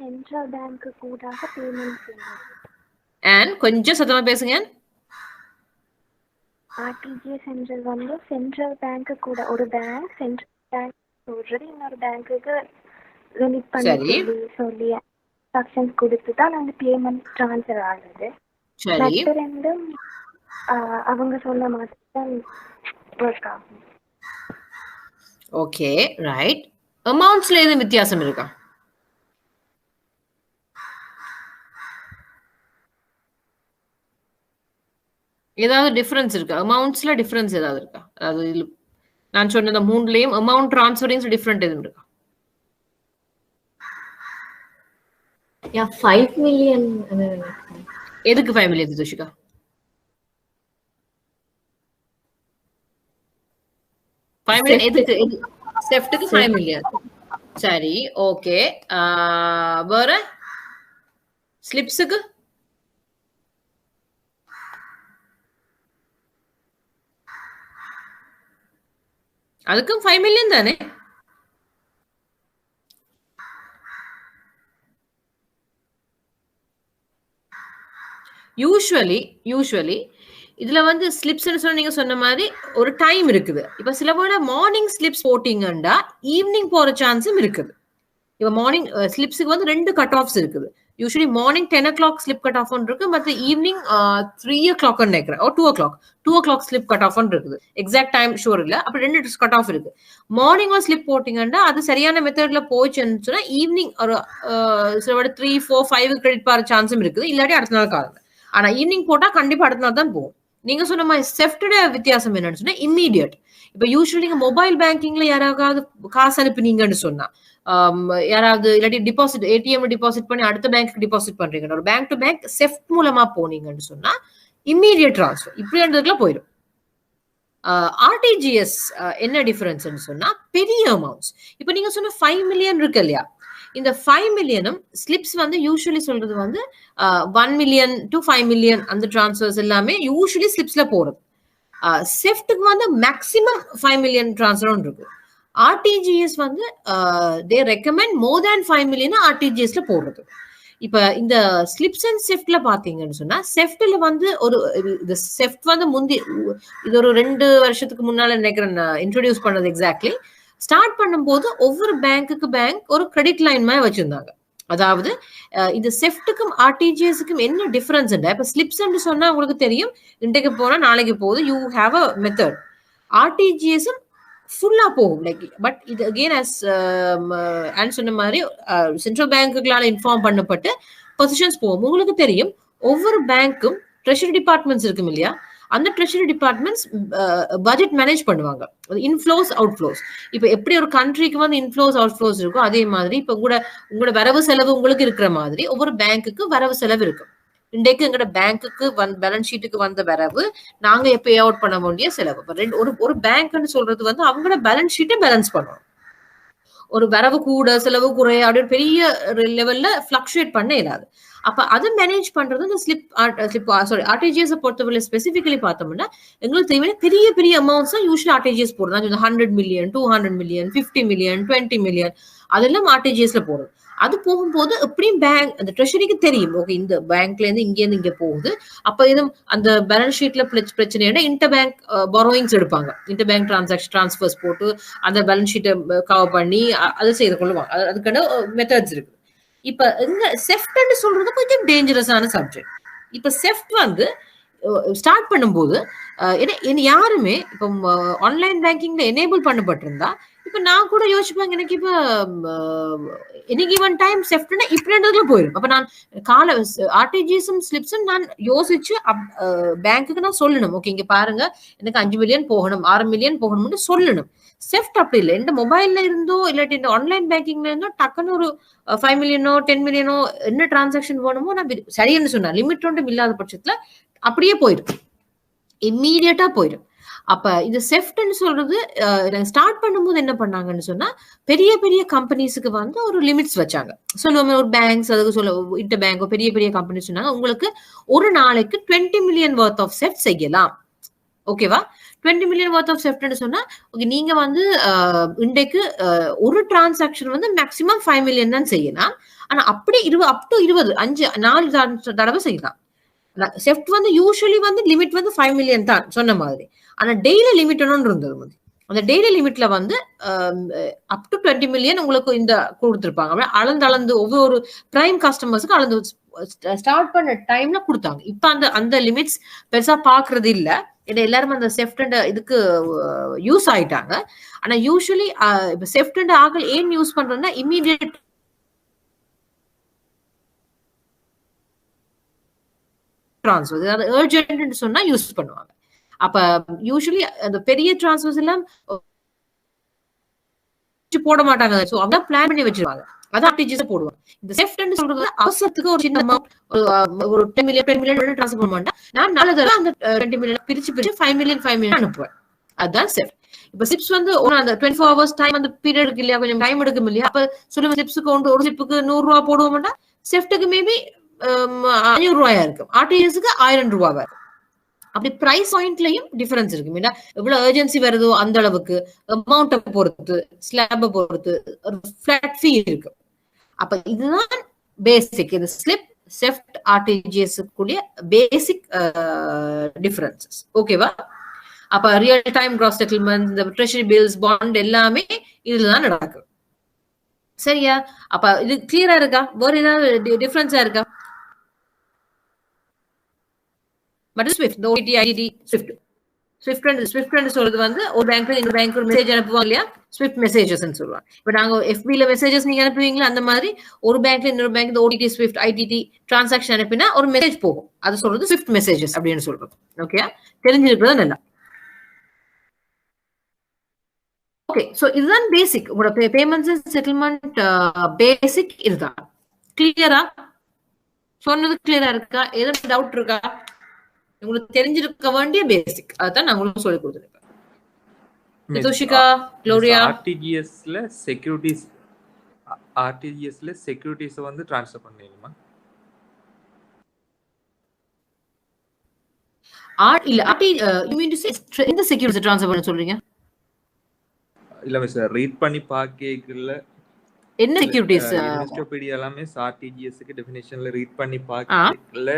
சென்ட்ரல் பேங்க் கூடாக பேமெண்ட் செய்யணும். and கொஞ்சம் சத்தமா பேசுங்க. ஆர்டிஜிஎஸ் சென்ட்ரல் வந்து சென்ட்ரல் பேங்க் கூட ஒரு பேங்க் சென்ட்ரல் பேங்க் சொல்றது இன்னொரு பேங்க்குக்கு ரிலீஸ் பண்ணி சொல்லி இன்ஸ்ட்ரக்ஷன்ஸ் கொடுத்து தான் அந்த பேமெண்ட் ட்ரான்ஸ்ஃபர் ஆகுது. மற்ற ரெண்டும் அவங்க சொன்ன மாதிரி தான் ஒர்க் ஆகும். Okay, right. அமௌண்ட்ஸ்ல எதுவும் வித்தியாசம் இருக்கா? ஏதாவது டிஃபரன்ஸ் இருக்கா? அமௌண்ட்ஸ்ல டிஃபரன்ஸ் ஏதாவது இருக்கா? அதாவது நான் சொன்ன மூணுலயும் அமௌண்ட் ட்ரான்ஸ்ஃபரிங்ஸ் டிஃபரெண்ட் எதுவும் இருக்கா? 5 million. எதுக்கு 5 million துஷிகா? எதுக்கு? செஃப்ட்டுக்கு 5 million. சரி, ஓகே. வேற ஸ்லிப்ஸுக்கு? அதுக்கும் 5 million தானே? யூஸ்வலி இதுல வந்து ஸ்லிப்ஸ் நீங்க சொன்ன மாதிரி ஒரு டைம் இருக்குது. இப்ப சில பேர் மார்னிங் ஸ்லிப்ஸ் போட்டீங்கன்னா ஈவினிங் போற சான்ஸும் இருக்குது. இப்ப மார்னிங் ஸ்லிப்ஸுக்கு வந்து 2 கட் ஆஃப்ஸ் இருக்குது. Usually morning 10 o'clock slip cut off இருக்கு, மற்ற ஈவினிங் 3 o'clock நினைக்கிறேன், 2 o'clock ஸ்லிப் கட் ஆஃப் இருக்குது. எக்ஸாக்ட் டைம் ஷூர் இல்ல. அப்ப 2 கட் ஆஃப் இருக்கு. மார்னிங் ஸ்லிப் போட்டீங்கன்னா அது சரியான மெத்தட்ல போச்சுன்னு சொன்னா ஈவினிங் ஒரு சில 3, 4, 5 கிரெடிட் பாரு சான்ஸும் இருக்குது. இல்லாட்டி அடுத்த நாள் காலம். ஆனா ஈவினிங் போட்டா கண்டிப்பா அடுத்த நாள் தான் போகும். நீங்க சொன்ன மாதிரி செஃப்டோட வித்தியாசம் என்னன்னு சொன்னா இம்மீடியட். இப்ப யூஸ்வலி நீங்க மொபைல் பேங்கிங்ல யாராவது காசு அனுப்புனீங்கன்னு சொன்னா யாராவது இல்லாட்டி டிபாசிட் ஏடிஎம் டிபாசிட் பண்ணி அடுத்த பேங்க்கு டிபாசிட் பண்றீங்க, ஒரு பேங்க் டு பேங்க் செஃப்ட் மூலமா போனீங்கன்னு சொன்னா இம்மீடியட் டிரான்ஸ்ஃபர் இப்படின்றதுக்குள்ள போயிடும். ஆர்டிஜிஎஸ் என்ன டிஃபரன்ஸ்ன்னு சொன்னா பெரிய அமௌண்ட்ஸ். இப்ப நீங்க சொன்ன 5 மில்லியன் இருக்கு இல்லையா, இந்த 5 மில்லியனும் ஸ்லிப்ஸ் வந்து யூஸ்வலி சொல்றது வந்து 1 மில்லியன் டு 5 மில்லியன் அந்த டிரான்ஸ்ஃபர்ஸ் எல்லாமே யூஸ்வலி ஸ்லிப்ஸ்ல போறது. செஃப்ட்டுக்கு வந்து மேக்ஸிமம் 5 மில்லியன் டிரான்ஸ்ஃபர் இருக்கு. ஆர்டிஜிஎஸ் வந்து தே ரெக்கமெண்ட் மோர் தேன் 5 மில்லியன் ஆர்டிஜிஎஸ்ல போடுறது. இப்ப இந்த ஸ்லிப்ஸ் அண்ட் செஃப்ட்ல பாத்தீங்கன்னு சொன்னா செஃப்ட்ல வந்து ஒரு செஃப்ட் வந்து முந்தி இது ஒரு 2 வருஷத்துக்கு முன்னால நினைக்கிறேன் இன்ட்ரோடியூஸ் பண்ணது. எக்ஸாக்ட்லி ஸ்டார்ட் பண்ணும்போது ஒவ்வொரு பேங்க்குக்கு பேங்க் ஒரு கிரெடிட் லைன் மாதிரி வச்சிருந்தாங்க. அதாவது இது செஃப்ட்டுக்கும் ஆர்டிஜிஎஸ்க்கும் என்ன டிஃபரன்ஸ்? இப்ப ஸ்லிப்ஸ் சொன்னா உங்களுக்கு தெரியும், இன்றைக்கு போனா நாளைக்கு போகுது, யூ ஹாவ் அ மெத்தட். ஆர்டிஜிஎஸும் ஃபுல்லா போகும் லைக். பட் இது அகெயின் சொன்ன மாதிரி சென்ட்ரல் பேங்குகளால இன்ஃபார்ம் பண்ணப்பட்டு பொசிஷன்ஸ் போகும். உங்களுக்கு தெரியும் ஒவ்வொரு பேங்க்கும் ட்ரெஷரி டிபார்ட்மெண்ட்ஸ் இருக்கும் இல்லையா, அந்த ட்ரெஷரி டிபார்ட்மெண்ட்ஸ் பட்ஜெட் மேனேஜ் பண்ணுவாங்க, இன்ஃப்ளோஸ் அவுட்ஃப்ளோஸ். இப்ப எப்படி ஒரு கண்ட்ரிக்கு வந்து இன்ஃப்ளோஸ் அவுட்ஃப்ளோஸ் இருக்கும், அதே மாதிரி இப்ப உங்களோட வரவு செலவு உங்களுக்கு இருக்கிற மாதிரி ஒவ்வொரு பேங்க்குக்கு வரவு செலவு இருக்கும். இன்றைக்கு எங்கட பேங்க்குக்கு பேலன்ஸ் ஷீட்டுக்கு வந்த வரவு நாங்க பே அவுட் பண்ண வேண்டிய செலவு. ஒரு பேங்க்னு சொல்றது வந்து அவங்களோட பேலன்ஸ் ஷீட்டை பேலன்ஸ் பண்ணுவோம். ஒரு வரவு கூட செலவு குறைய அப்படி பெரிய லெவல்ல பிளக்சுவேட் பண்ண இயலாது. அப்ப அதை மேனேஜ் பண்றது இந்த ஆர்டிஜிஎஸ் பொறுத்தவரை ஸ்பெசிபிகலி பார்த்தோம்னா எங்களுக்கு தெரியும் பெரிய பெரிய அமௌண்ட்ஸ் தான் யூஸ்வலி ஆர்டிஜிஎஸ் போடுறது. 100 மில்லியன் 200 மில்லியன் 50 மில்லியன் 20 மில்லியன் அதெல்லாம் ஆர்டிஜிஎஸ்ல போடுறது. அது போகும்போது எப்படியும் பேங்க் அந்த ட்ரெஷரிக்கு தெரியும், ஓகே இந்த பேங்க்ல இருந்து இங்க போகுது. அப்ப இதுவும் அந்த பேலன்ஸ் ஷீட்ல பிரச்சனை இன்டர் பேங்க் பாரோயிங்ஸ் எடுப்பாங்க, இன்டர் பேங்க் டிரான்ஸ்ஃபர்ஸ் போட்டு அந்த பேலன்ஸ் ஷீட்டை கவர் பண்ணி அதை செய்து கொள்ளுவாங்க. அதுக்கான மெத்தட்ஸ் இருக்கு. இப்ப இந்த செஃப்ட் சொல்றது கொஞ்சம் டேஞ்சரஸான சப்ஜெக்ட். இப்ப செஃப்ட் வந்து ஸ்டார்ட் பண்ணும்போது யாருமே இப்போ ஆன்லைன் பேங்கிங்ல எனேபிள் பண்ணப்பட்டிருந்தா இப்ப நான் கூட யோசிப்பாங்க, எனக்கு இப்ப எனி கிவன் டைம் செஃப்ட்னா இப்படின்றதுல போயிடும். அப்ப நான் ஆர்டிஜிஎஸும் ஸ்லிப்ஸும் நான் யோசிச்சு பேங்க்குக்கு நான் சொல்லணும், ஓகே இங்க பாருங்க எனக்கு 5 மில்லியன் போகணும் 6 மில்லியன் போகணும்னு சொல்லணும். செஃப்ட் அப்படி இல்லை, இந்த மொபைல்ல இருந்தோ இல்லாட்டி இந்த ஆன்லைன் பேங்கிங்ல இருந்தோ டக்குன்னு ஒரு 5 மில்லியனோ 10 மில்லியனோ என்ன டிரான்சாக்ஷன் வேணுமோ நான் சரின்னு சொன்னா லிமிட் ஒன்றும் இல்லாத பட்சத்துல அப்படியே போயிடும், இம்மீடியட்டா போயிடும். அப்ப இது செஃப்ட்னு சொல்றது ஸ்டார்ட் பண்ணும்போது என்ன பண்ணாங்கன்னு சொன்னா பெரிய பெரிய கம்பெனிஸுக்கு வந்து ஒரு லிமிட்ஸ் வச்சாங்க. சொல்லுவோம் ஒரு பேங்க்ஸ் அதுக்கு இன்டர் பேங்க் பெரிய பெரிய கம்பெனி சொன்னாங்க உங்களுக்கு ஒரு நாளைக்கு 20 மில்லியன் வர்த் ஆஃப் செஃப்ட் செய்யலாம். ஓகேவா, 20 மில்லியன் வர்த் ஆஃப் செஃப்ட்னு சொன்னா ஓகே நீங்க வந்து இன்றைக்கு ஒரு டிரான்சாக்ஷன் வந்து மேக்சிமம் 5 மில்லியன் தான் செய்யலாம். ஆனா அப்படி அப் டு 4 தடவை செய்யலாம். செஃப்ட் வந்து யூஸ்வலி வந்து லிமிட் வந்து 5 மில்லியன் தான் சொன்ன மாதிரி. ஆனா டெய்லி லிமிட் ஒன்று இருந்தது. அந்த டெய்லி லிமிட்ல வந்து அப் டு 20 மில்லியன் உங்களுக்கு இந்த கொடுத்துருப்பாங்க. அளந்து ஒவ்வொரு பிரைம் கஸ்டமர்ஸுக்கு அளந்து ஸ்டார்ட் பண்ண டைம்ல கொடுத்தாங்க. இப்ப அந்த லிமிட்ஸ் பெருசா பாக்குறது இல்ல, ஏன்னா எல்லாரும் அந்த செஃப்ட் இதுக்கு யூஸ் ஆயிட்டாங்க. ஆனா யூஸ்வலி இப்ப செஃப்ட் ஆகல் ஏன் யூஸ் பண்றதுன்னா இமீடியட் டிரான்ஸ்ஃபர், அதாவது அர்ஜென்ட் சொன்னா யூஸ் பண்ணுவாங்க. அப்ப யூஸ்வலி அந்த பெரிய டிரான்ஸ்ஃபர்ஸ் எல்லாம் போட மாட்டாங்க, சோ அதான் பிளான் பண்ணி வச்சிருவாங்க, அதான் ஆர்டிஜிஎஸ் போடுவாங்க. இந்த செஃப்ட் சொல்றது அவசரத்துக்கு ஒரு சின்ன அமௌண்ட் ஒரு 10 மில்லியன் ட்ரான்ஸ்ஃபர் பண்ண மாட்டேன், நான் 4 தடவை அந்த 20 மில்லியன் பிரிச்சு 5 மில்லியன் அனுப்புவேன். அதுதான் செஃப்ட். இப்ப சிப்ஸ் வந்து அந்த 24 hours டைம் அந்த பீரியட் இருக்கு இல்லையா, கொஞ்சம் டைம் எடுக்கும் இல்லையா, அப்ப சொல்லுங்க சிப்ஸுக்கு ஒரு சிப்புக்கு 100 ரூபாய் போடுவோம் மாட்டா, செஃப்ட்டுக்கு மேபி 500 ரூபாயா இருக்கும், ஆர்டிஜிஎஸ்க்கு 1000 ரூபாவா இருக்கும். அப்படி பிரைஸ் பாயிண்ட்லயும் டிஃபரன்ஸ் இருக்கு. எவ்வளவு அர்ஜென்சி வருதோ அந்த அளவுக்கு அமௌண்ட்டை பொறுத்து ஸ்லாபை பொறுத்து ஒரு ஃபிளாட் ஃபீ இருக்கு. அப்ப இதுதான் பேசிக், இது ஸ்லிப் செஃப்ட் ஆர்டிஜிஎஸ் கூடிய பேசிக் டிஃபரன்சஸ். ஓகேவா, அப்ப ரியல் டைம் கிராஸ் செட்டில்மெண்ட், இந்த ட்ரெஷரி பில்ஸ் பாண்ட் எல்லாமே இதுலதான் நடக்கும். சரியா, அப்ப இது கிளியரா இருக்கா? வேற ஏதாவது டிஃபரன்ஸா இருக்கா? ஸ்விஃப்ட், இந்த OTT, IDD, ஸ்விஃப்ட் ஸ்விஃப்ட் சொல்றது வந்து ஒரு பேங்க்ல இன்னொரு பேங்க் ஒரு மெசேஜ் அனுப்புவாங்க இல்லையா, ஸ்விஃப்ட் மெசேஜஸ் சொல்லுவாங்க. இப்ப நாங்க FBல மெசேஜஸ் நீங்க அனுப்புவீங்களா, அந்த மாதிரி ஒரு பேங்க்ல இன்னொரு பேங்க் இந்த OTT ஸ்விஃப்ட் ITT டிரான்சாக்ஷன் அனுப்பினா ஒரு மெசேஜ் போகும், அது சொல்றது ஸ்விஃப்ட் மெசேஜஸ் அப்படின்னு சொல்றது. ஓகே, தெரிஞ்சிருக்கிறது நல்லா. ஓகே, சோ இதுதான் பேசிக். உங்களோட பேமெண்ட்ஸ் அண்ட் செட்டில்மெண்ட் பேசிக் இதுதான். கிளியரா சொன்னது? கிளியரா இருக்கா? ஏதாவது டவுட் இருக்கா? உங்களுக்கு தெரிஞ்சிருக்க வேண்டிய பேசிக் அதான் நான் உங்களுக்கு சொல்லி கொடுத்துருக்கேன். நிதோஷிகா, குளோரியா, ஆர்டிஜிஎஸ்ல செக்யூரிட்டிஸ் வந்து ட்ரான்ஸ்ஃபர் பண்ணீங்களா? இல்ல you mean to say இந்த செக்யூரிட்டி ட்ரான்ஸ்ஃபர் பண்ண சொல்றீங்க? இல்ல மிஸ், ரீட் பண்ணி பாக்கேக்குள்ள என்ன செக்யூரிட்டிஸ் இன்வெஸ்டோபீடியா எல்லாமே ஆர்டிஜிஎஸ் க்கு டெஃபினிஷன்ல ரீட் பண்ணி பாக்கேக்குள்ள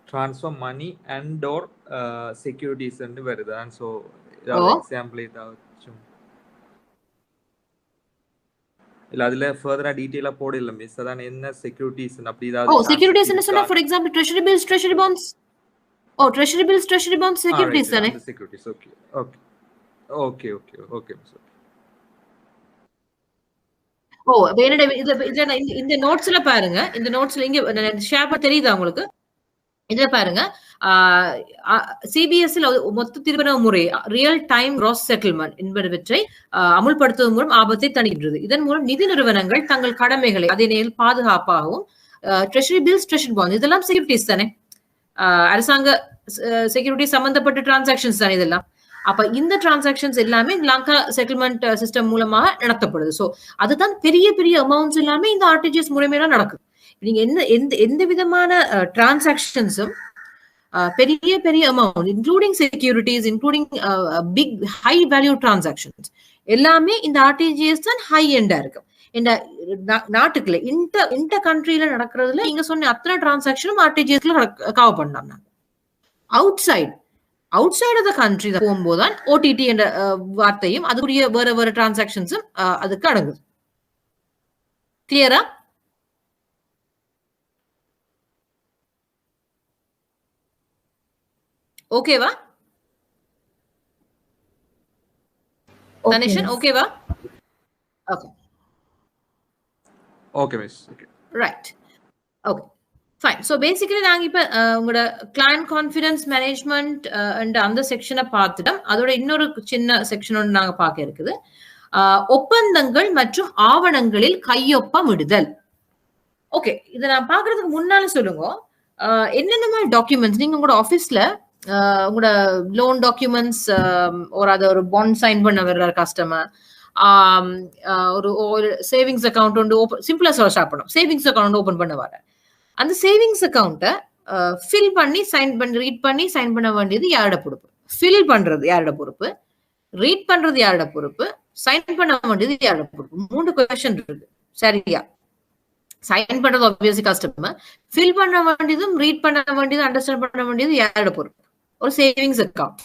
transfer money and or securities ன்னு வருது. சோ ஏதாவது எக்ஸாம்பிள் ஏதாவது இல்ல அதுல ஃபர்தரா டீடைலா போடல மிஸ். அதான் என்ன செக்யூரிட்டிஸ் அப்படி ஏதாவது செக்யூரிட்டிஸ் என்ன சொன்னா, for example treasury bills, treasury bonds. Treasury bills, treasury bonds securities தானே? செக்யூரிட்டிஸ். Okay miss. இந்த நோட்ஸ்ல பாருங்க, இந்த நோட்ஸ்ல இங்க ஷேர் தெரியுதா உங்களுக்கு? இதுல பாருங்க, சிபிஎஸ்இ மொத்த திருமண முறை ரியல் டைம் கிராஸ் செட்டில்மெண்ட் என்பவற்றை அமுல்படுத்துவதன் மூலம் ஆபத்தை தணிக்கின்றது. இதன் மூலம் நிதி நிறுவனங்கள் தங்கள் கடமைகளை அதே நேரில் பாதுகாப்பாகவும், ட்ரெஷரி பில்ஸ், ட்ரெஷரி பாண்ட் இதெல்லாம் செக்யூரிட்டிஸ் தானே, அரசாங்க செக்யூரிட்டி சம்பந்தப்பட்ட டிரான்சாக்ஷன்ஸ் தானே இதெல்லாம். அப்ப இந்த டிரான்சாக்ஷன்ஸ் எல்லாமே லங்கா செட்டில்மெண்ட் சிஸ்டம் மூலமாக நடத்தப்படுது. சோ அதுதான் பெரிய பெரிய அமௌண்ட்ஸ் எல்லாமே இந்த ஆர்டிஜிஎஸ் முறைமையில நடக்குது. நீங்க எந்த விதமான டிரான்சாக்ஷன்ஸும் பெரிய பெரிய amount including securities, including big high value transactions எல்லாமே இந்த ஆர்டிஜிஎஸ் தான் ஹை எண்டா இருக்கு. இந்த நாட்டுக்குள்ள இன்டர் கண்ட்ரில நடக்கிறதுல நீங்க சொன்ன அத்தனை டிரான்சாக்ஷனும் ஆர்டிஜிஎஸ்ல கவர் பண்ணலாம். அவுட்சைட் ஆஃப் த கண்ட்ரி போகும்போதுதான் OTT என்ற வார்த்தையும் அதுக்குரிய வேற டிரான்சாக்ஷன்ஸும் அதுக்கு அடங்குது. கிளியரா? ஓகேவா தனிஷன்? ஓகேவா? Okay miss. Right, okay, fine. So basically நாங்கள் இப்போ உங்களோட கிளையண்ட் கான்ஃபிடன்ஸ் மேனேஜ்மெண்ட் அந்த செக்ஷனை பார்த்துட்டோம். அதோட இன்னொரு சின்ன செக்ஷன் ஒன்று நாங்கள் பார்க்க இருக்குது, ஒப்பந்தங்கள் மற்றும் ஆவணங்களில் கையொப்பமிடுதல். ஓகே, இதை நான் பார்க்கறதுக்கு முன்னால சொல்லுங்க, என்னென்ன மாதிரி டாக்குமெண்ட்ஸ் நீங்க உங்களோட ஆஃபீஸ்ல உங்களோட லோன் டாக்குமெண்ட்ஸ் ஒரு பாண்ட் சைன் பண்ண வர்ற கஸ்டமர், ஒரு சேவிங்ஸ் அக்கௌண்ட் ஒன்று சிம்பிளா ஸ்டார்ட் பண்ணோம், சேவிங்ஸ் அக்கௌண்ட் ஓபன் பண்ண வர அந்த சேவிங்ஸ் அக்கௌண்ட்டை ஃபில் பண்ணி சைன் பண்ணி ரீட் பண்ணி சைன் பண்ண வேண்டியது யாரோட பொறுப்பு? ஃபில் பண்றது யாரோட பொறுப்பு? ரீட் பண்றது யாரோட பொறுப்பு? சைன் பண்ண வேண்டியது யாரோட பொறுப்பு? 3 கொஸ்டின் இருக்கு. சரியா? சைன் பண்றது ஆப்வியஸ்லி கஸ்டமர், ஃபில் பண்ண வேண்டியதும் ரீட் பண்ண வேண்டியதும் அண்டர்ஸ்டாண்ட் பண்ண வேண்டியது யாரோட பொறுப்பு? ஒரு savings account,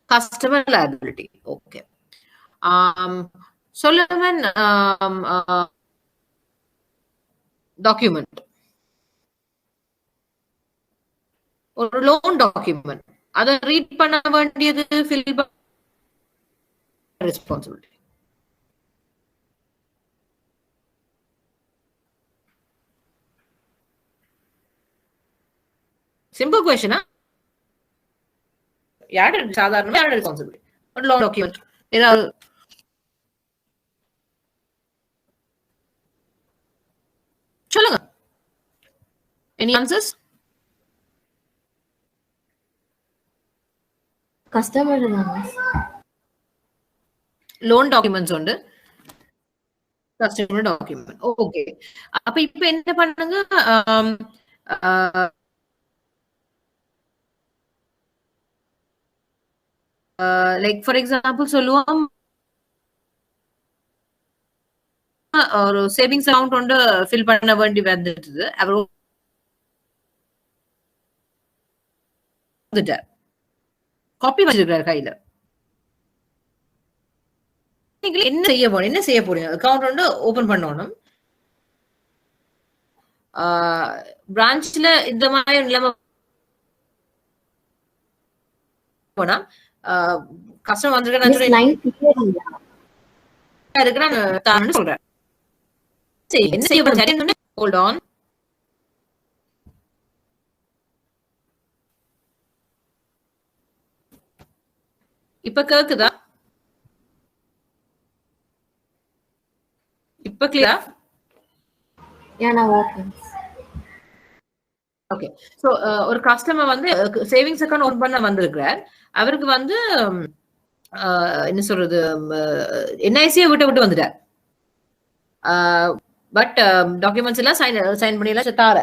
customer liability. Okay, சொல்லுவேன் டாக்குமெண்ட், ஒரு லோன் டாக்குமெண்ட், அதை ரீட் பண்ண வேண்டியது ஃபில் பண்ண ரெஸ்பான்சிபிலிட்டி. Simple question. யாரோட சாதாரணமா யாரோட ரெஸ்பான்சிபிலிட்டி? ஒரு லோன் டாக்குமெண்ட் ஏதாவது சொல்லுங்க. Any answers? Customer loan documents உண்டு, கஸ்டமர் டாக்குமெண்ட். ஓகே, அப்ப இப்ப என்ன பண்ணுங்க, லைக் ஃபார் எக்ஸாம்பிள் சொல்லுவோம், ஒரு சேவிங்ஸ் அக்கௌண்ட் ஒன்று ஃபில் பண்ண வேண்டி வந்துட்டு அவர் காப்பி வச்சிருக்காரு கையில. என்ன செய்ய போறீங்க? அக்கௌண்ட் ஒன்று ஓபன் பண்ணணும். பிரான்ச்ல இந்த மாதிரி நிலைமை போனா கஸ்டமர் வந்திருக்க மிஸ் லைன் கிளியர் இல்ல. நான் சொல்றேன். சரி, என்ன செய்ய போறேன்? Hold on. இப்ப கேக்குதா? இப்ப கிளியரா? ஏன்னா ஓகே. ஓகே. சோ ஒரு கஸ்டமர் வந்து சேவிங்ஸ் அக்கவுண்ட் ஓபன் பண்ண வந்திருக்கிறார். அவருக்கு வந்து என்ன சொல்றது, என்ஐசியை விட்டு வந்துட்டார். பட் டாக்குமெண்ட்ஸ் எல்லாம் சைன் பண்ணி எல்லாம் தார.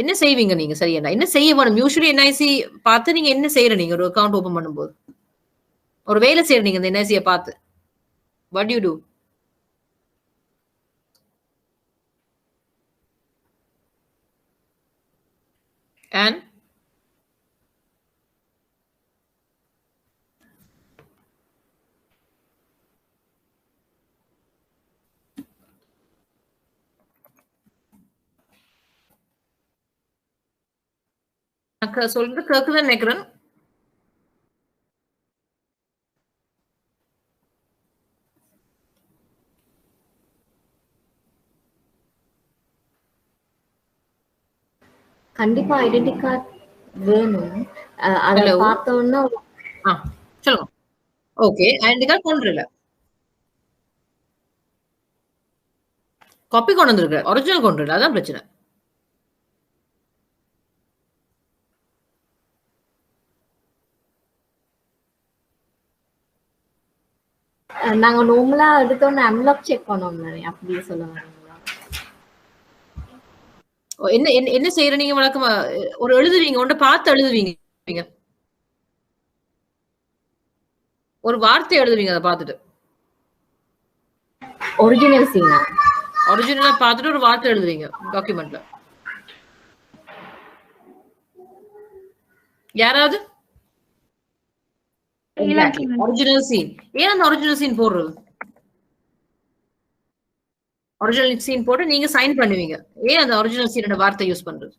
என்ன செய்வீங்க நீங்க? சரி, என்ன செய்ய வேணும்? யூஸ்வலி என்ஐசி பார்த்து நீங்க என்ன செய்யற? நீங்க ஒரு அக்கவுண்ட் ஓபன் பண்ணும்போது ஒரு வேலை செய்யற நீங்க இந்த என்ஐசியை பார்த்து, what do you do? And சொல்றது கேக்குதுன்னு நினைக்கிறேன். கண்டிப்பா ஐடென்டி கார்டு வேணும். அத பார்த்தோம்னா சொல்லுங்க. ஓகே, ஐடென்டி கார்டு கொண்டு இல்ல, காப்பி கொண்டு வந்திருக்க, ஒரிஜினல் கொண்டு இல்ல, அதான் பிரச்சனை. நாங்க நார்மலா எடுத்தோம்னா அன்லாக் செக் பண்ணோம்ல, அப்படியே சொல்லுவாங்க. என்ன செய்யற நீங்க? வழக்கமா ஒரு எழுதுவீங்க, ஒன்றை பார்த்து எழுதுவீங்க, ஒரு வார்த்தை எழுதுவீங்க, அதை பார்த்துட்டு ஒரிஜினல் சீனா ஒரிஜினலா பார்த்துட்டு ஒரு வார்த்தை எழுதுவீங்க டாக்குமெண்ட்ல. யாராவது ஒரிஜினல் சீன், ஏன் அந்த ஒரிஜினல் சீன் போடுறது? ஒரிஜினல் சீன் போட்டு நீங்க சைன் பண்ணுவீங்க, ஏன் அந்த ஒரிஜினல் சீனோட வார்த்தை யூஸ் பண்றது?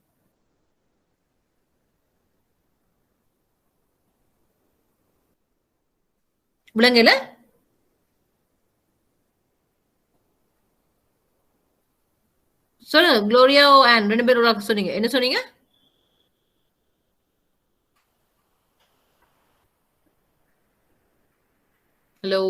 விலங்குல சொல்லுங்க. குளோரியா அண்ட் ரெண்டு பேரும் சொன்னீங்க, என்ன சொன்னீங்க? ஹலோ,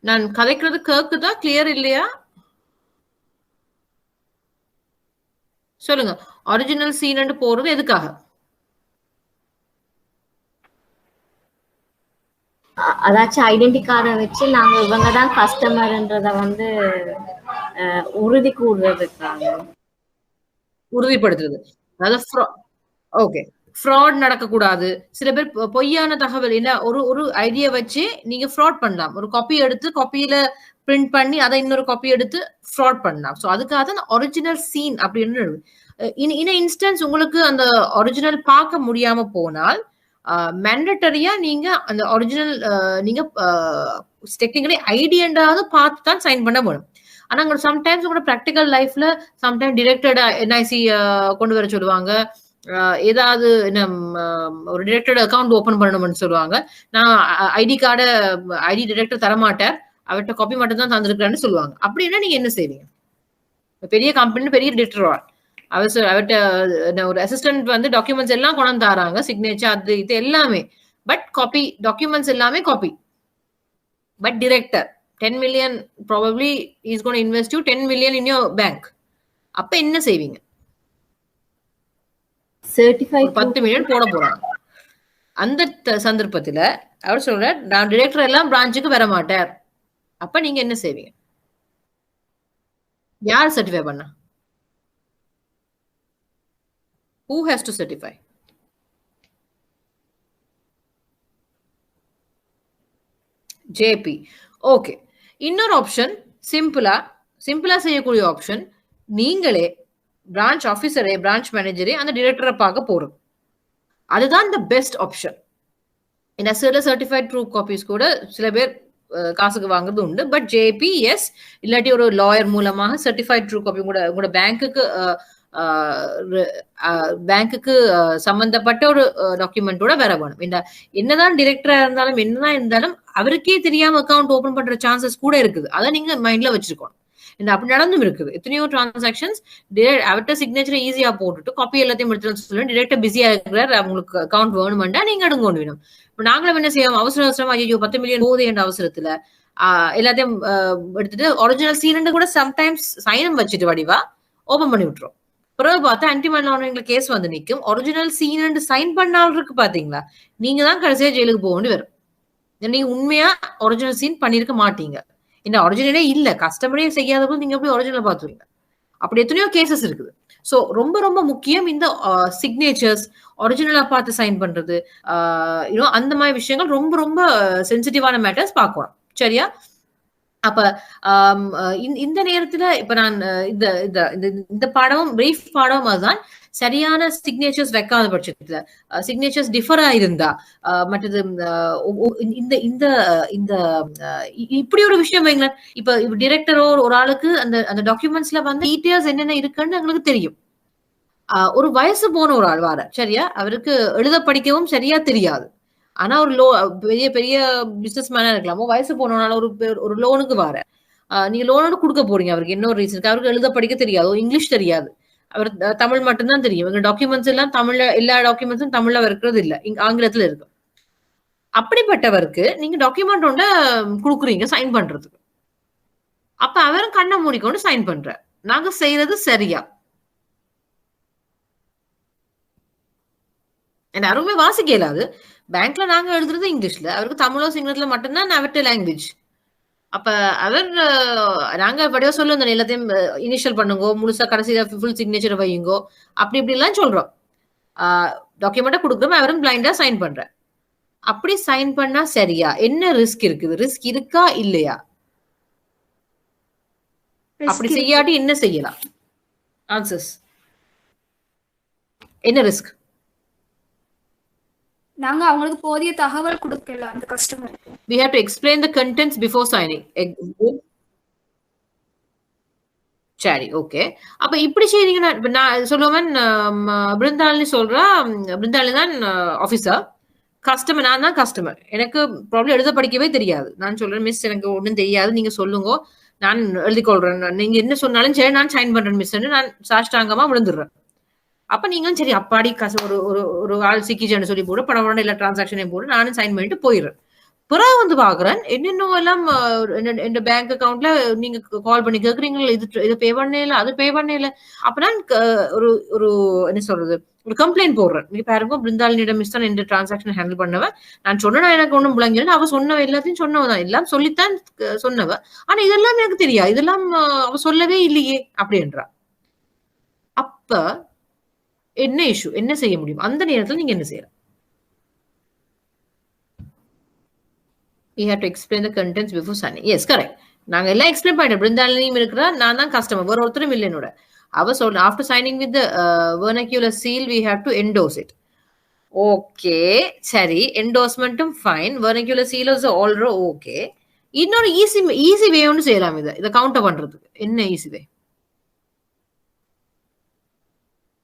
நான் கதைக்கிறது கேக்குதா? கிளியர் இல்லையா? சொல்லுங்க. ஒரிஜினல் சீன் போறது எதுக்காக? அதாச்சும் ஐடென்டி கார்டை வச்சு நாங்க இவங்க தான் கஸ்டமர்ன்றத வந்து உறுதி கூறுறதுக்காக, உறுதிப்படுத்துறது. அதாவது ஓகே, ஃப்ராட் நடக்கக்கூடாது. சில பேர் பொய்யான தகவல், என்ன ஒரு ஐடியா வச்சு நீங்க ஃப்ராட் பண்ணலாம். ஒரு காப்பி எடுத்து காப்பியில பிரிண்ட் பண்ணி அதை இன்னொரு காப்பி எடுத்து ஃப்ராட் பண்ணலாம். ஸோ அதுக்காக தான் ஒரிஜினல் சீன் அப்படின்னு. இன் இன்ஸ்டன்ஸ் உங்களுக்கு அந்த ஒரிஜினல் பார்க்க முடியாம போனால் மேண்டட்டரியா நீங்க அந்த ஒரிஜினல் நீங்க டெக்னிக்கலி ஐடியாண்டாவது பார்த்து தான் சைன் பண்ண முடியும். ஆனா உங்களோட சம்டைம்ஸ் உங்களோட ப்ராக்டிக்கல் லைஃப்ல சம்டைம் டிரெக்டட் என்ஐசி கொண்டு வர சொல்லுவாங்க. ஏதாவது ஒரு டிரெக்டட் அக்கௌண்ட் ஓபன் பண்ணணும்னு சொல்லுவாங்க. நான் ஐடி டிரெக்டர் தரமாட்டேன், அவர்கிட்ட காப்பி மட்டும் தான் தந்திருக்கிறேன்னு சொல்லுவாங்க. அப்படின்னா நீங்க என்ன செய்வீங்க? பெரிய கம்பெனி, பெரிய டிரெக்டர், அவர்கிட்ட ஒரு அசிஸ்டன்ட் வந்து டாக்குமெண்ட்ஸ் எல்லாம் கொண்டு தராங்க, சிக்னேச்சர் அது இது எல்லாமே, பட் காப்பி டாக்குமெண்ட்ஸ் எல்லாமே copy. But director 10 million probably is going to invest you 10 million in your bank. அப்ப என்ன செய்வீங்க? சர்டிஃபைட் 10 million போட போறாங்க. அந்த சந்தர்ப்பத்துல அவர் சொல்ற, நான் டிரெக்டர் எல்லாம் பிரான்ச்சுக்கு வர மாட்டார். அப்ப நீங்க என்ன செய்வீங்க? யார் சர்டிஃபை பண்ணா? Who has to certify? JP. Okay, இன்னொரு ஆப்ஷன், சிம்பிளா செய்யக்கூடிய ஆப்ஷன், நீங்களே பிரான்ச் ஆபீசரே, பிரான்ச் மேனேஜரே அந்த டிரெக்டரை பார்க்க போறோம். அதுதான் இந்த பெஸ்ட் ஆப்ஷன். இந்த சில சர்டிஃபைட் ப்ரூஃப் காப்பீஸ் கூட சில பேர் காசுக்கு வாங்குறது உண்டு. பட் ஜேபி எஸ், இல்லாட்டி ஒரு லாயர் மூலமாக சர்டிஃபைட் ட்ரூ காப்பி உங்களோட பேங்க்குக்கு சம்பந்தப்பட்ட ஒரு டாக்குமெண்டோட வேற வேணும். என்னதான் டிரெக்டரா இருந்தாலும் என்னதான் இருந்தாலும் அவருக்கே தெரியாம அக்கௌண்ட் ஓபன் பண்ற சான்சஸ் கூட இருக்குது. அதை நீங்க மைண்ட்ல வச்சிருக்கணும். அப்படி நடந்தும் இருக்குது. எத்தனையோ டிரான்சாக்ஷன்ஸ் அவர்கிட்ட சிக்னேச்சர் ஈஸியா போட்டுட்டு காப்பி எல்லாத்தையும் எடுத்து சொல்லுங்க, டிரெக்டா பிஸியா இருக்கிறார், அவங்களுக்கு அக்கௌண்ட் வேணுமெண்டா நீங்க எடுங்க கொண்டு வேணும். நாங்களும் என்ன செய்வோம், அவசரமா ஐயோ 10 மில்லியன் போகுது என்ற அவசரத்துல எல்லாத்தையும் எடுத்துட்டு ஒரிஜினல் சீலண்ட் கூட சம்டைம்ஸ் சைனம் வச்சுட்டு வடிவா ஓபன் பண்ணி விட்டுரும். பிறகு பார்த்தா ஆன்டி மணி லாண்டரிங்ல கேஸ் வந்து நிற்கும். ஒரிஜினல் சீலண்ட் சைன் பண்ணாலும் இருக்கு பாத்தீங்களா, நீங்க தான் கடைசியா ஜெயிலுக்கு போக வேண்டி வரும். நீங்க உண்மையா ஒரிஜினல் சீன் பண்ணிருக்க மாட்டீங்க. இந்த ஒரிஜினலே இல்ல, கஸ்டமரே செய்யாத போது நீங்க எப்படி ஒரிஜினல் பாத்துவீங்க? அப்படி எத்தனையோ கேசஸ் இருக்குது. சோ ரொம்ப ரொம்ப முக்கியம் இந்த சிக்னேச்சர்ஸ், ஒரிஜினலா பார்த்து சைன் பண்றது, அந்த மாதிரி விஷயங்கள் ரொம்ப ரொம்ப சென்சிட்டிவான மேட்டர்ஸ் பார்க்கணும். சரியா? அப்ப இந்த நேரத்துல இப்ப நான் இந்த பாடமும் பிரீஃப் பாடமும் அதுதான், சரியான சிக்னேச்சர்ஸ் வைக்காத பட்சத்துல, சிக்னேச்சர்ஸ் டிஃபரா இருந்தா, மற்றது இந்த இப்படி ஒரு விஷயம் வைங்களேன். இப்ப டிரெக்டரோ ஒரு ஆளுக்கு அந்த டாக்குமெண்ட்ஸ்ல வந்து டீடைல்ஸ் என்னென்ன இருக்குன்னு எங்களுக்கு தெரியும். ஒரு வயசு போன ஒரு ஆள் வார, சரியா, அவருக்கு எழுத படிக்கவும் சரியா தெரியாது. ஆனா ஒரு பெரிய பெரிய பிசினஸ் மேனா இருக்கலாமோ, வயசு போனனால ஒரு லோனுக்கு வார, நீங்க லோனோட கொடுக்க போறீங்க. அவருக்கு என்ன ஒரு ரீசன், அவருக்கு எழுத படிக்க தெரியாது, இங்கிலீஷ் தெரியாது, அவர் தமிழ் மட்டும்தான் தெரியும். எங்க டாக்குமெண்ட்ஸ் எல்லாம் தமிழ்ல, எல்லா டாக்குமெண்ட்ஸும் தமிழ்ல இருக்கிறது இல்ல, ஆங்கிலத்துல இருக்கு. அப்படிப்பட்டவருக்கு நீங்க டாக்குமெண்ட் ஒண்ண கொடுக்குறீங்க சைன் பண்றதுக்கு. அப்ப அவரும் கண்ணை மூடிக்கொண்டு சைன் பண்ற, நாங்க செய்யறது சரியா? யாருமே வாசிக்க இயலாது. பேங்க்ல நாங்க எழுதுறது இங்கிலீஷ்ல, அவருக்கு தமிழோ சிங்களத்துல மட்டும்தான் அவர்கிட்ட லாங்குவேஜ். அப்ப அவர் நாங்க படியா சொல்லுவோம், எல்லாத்தையும் இனிஷியல் பண்ணுங்கோ, முழுசா கடைசியில ஃபுல் சிக்னேச்சர் வையுங்கோ, அப்படி இப்படி எல்லாம் சொல்றோம். டாக்குமெண்ட்டை கொடுக்குறோம், அவரும் பிளைண்டா சைன் பண்ற. அப்படி சைன் பண்ணா சரியா? என்ன ரிஸ்க் இருக்குது? ரிஸ்க் இருக்கா இல்லையா? அப்படி செய்யாட்டி என்ன செய்யலாம்? ஆன்சர்ஸ் என்ன ரிஸ்க்? நாங்க அவங்களுக்கு போதிய தகவல் கொடுக்கல அந்த கஸ்டமருக்கு. We have to explain the contents before signing. சரி, ஓகே. அப்ப இப்படி செய்தீங்கன்னா, நான் சொல்லுவேன், பிருந்தாளினி சொல்றா, பிருந்தாளினி தான் ஆபீசர், கஸ்டமர் நான் தான் கஸ்டமர், எனக்கு ப்ராப்ளம் எழுத படிக்கவே தெரியாது. நான் சொல்றேன், மிஸ் எனக்கு ஒன்றும் தெரியாது, நீங்க சொல்லுங்க, நான் எழுதி கொள்றேன், நீங்க என்ன சொன்னாலும் சரி நான் சைன் பண்றேன் மிஸ், நான் சாஷ்டாங்கமா விழுந்துடுறேன். அப்ப நீங்களும் சரி அப்பாடி ஒரு ஆள் சிக்கிச்சேன்னு சொல்லி போட்டு படம் எல்லா டிரான்சாக்ஷனையும் போட்டு நானும் சைன் பண்ணிட்டு போயிடுறேன். பிறகு வந்து பாக்குறேன் என்னென்னும் எல்லாம் என் பேங்க் அக்கௌண்ட்ல நீங்க கால் பண்ணி கேக்குறீங்களா, இது பே பண்ணல, அது பே பண்ணல. அப்ப நான் ஒரு என்ன சொல்றது, ஒரு கம்ப்ளைண்ட் போடுறேன். நீங்க பாருங்க, பிருந்தாளினிடம் மிஸ் தான் இந்த டிரான்சாக்ஷன் ஹேண்டில் பண்ணவன், நான் சொன்னா எனக்கு ஒண்ணும் முழங்கல, அவ சொன்னவ எல்லாத்தையும் சொன்னவதான், எல்லாம் சொல்லித்தான் சொன்னவ, ஆனா இதெல்லாம் எனக்கு தெரியாது, இதெல்லாம் அவ சொல்லவே இல்லையே அப்படின்றா. அப்ப என்ன இஷ்யூ, என்ன செய்ய முடியும்? அந்த நேரத்தில் நீங்க என்ன செய்யலாம்? We have to explain the contents before signing. Yes, correct. நாங்க எல்லாம் எக்ஸ்பிளைன் பண்ணிட்டோம். பிருந்தாளினியும் இருக்கிறா, நான் தான் கஸ்டமர், வேற ஒருத்தரும் இல்லை என்னோட. அவ சொல்ற after signing with the vernacular seal we have to endorse it. Okay, சரி, என்டோர்ஸ்மெண்ட்டும் fine, vernacular seal is also okay. இன்னொரு ஈஸி வே ஒன்று செய்யலாம். இதை கவுண்டர் பண்றதுக்கு என்ன easy way?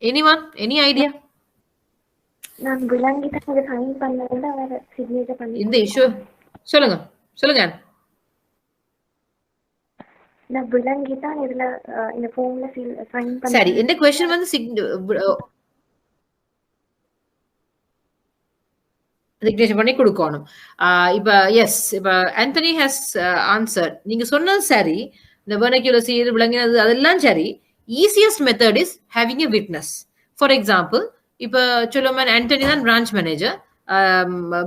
Anyone? Any idea? நான் விளங்கி தான் இத சைன் பண்ணறேன், அவர சிக்னேச்சர் பண்ணி இந்த இஷ்யூ சொல்லுங்க. நான் விளங்கி தான் இதுல இந்த ஃபார்ம்ல சைன் பண்ண. சரி, இந்த क्वेश्चन வந்து சிக்னேச்சர் பண்ணி கொடுக்கணும். இப்ப எஸ், இப்ப ஆந்தனி ஹஸ் ஆன்சர்ட். நீங்க சொன்னது சரி, இந்த vernacular seal விளங்கினது அதெல்லாம் சரி. Easiest method is having a witness. For example, இப்ப சொல்லுவோம் ஆண்டனி தான் பிரான்ச் மேனேஜர்,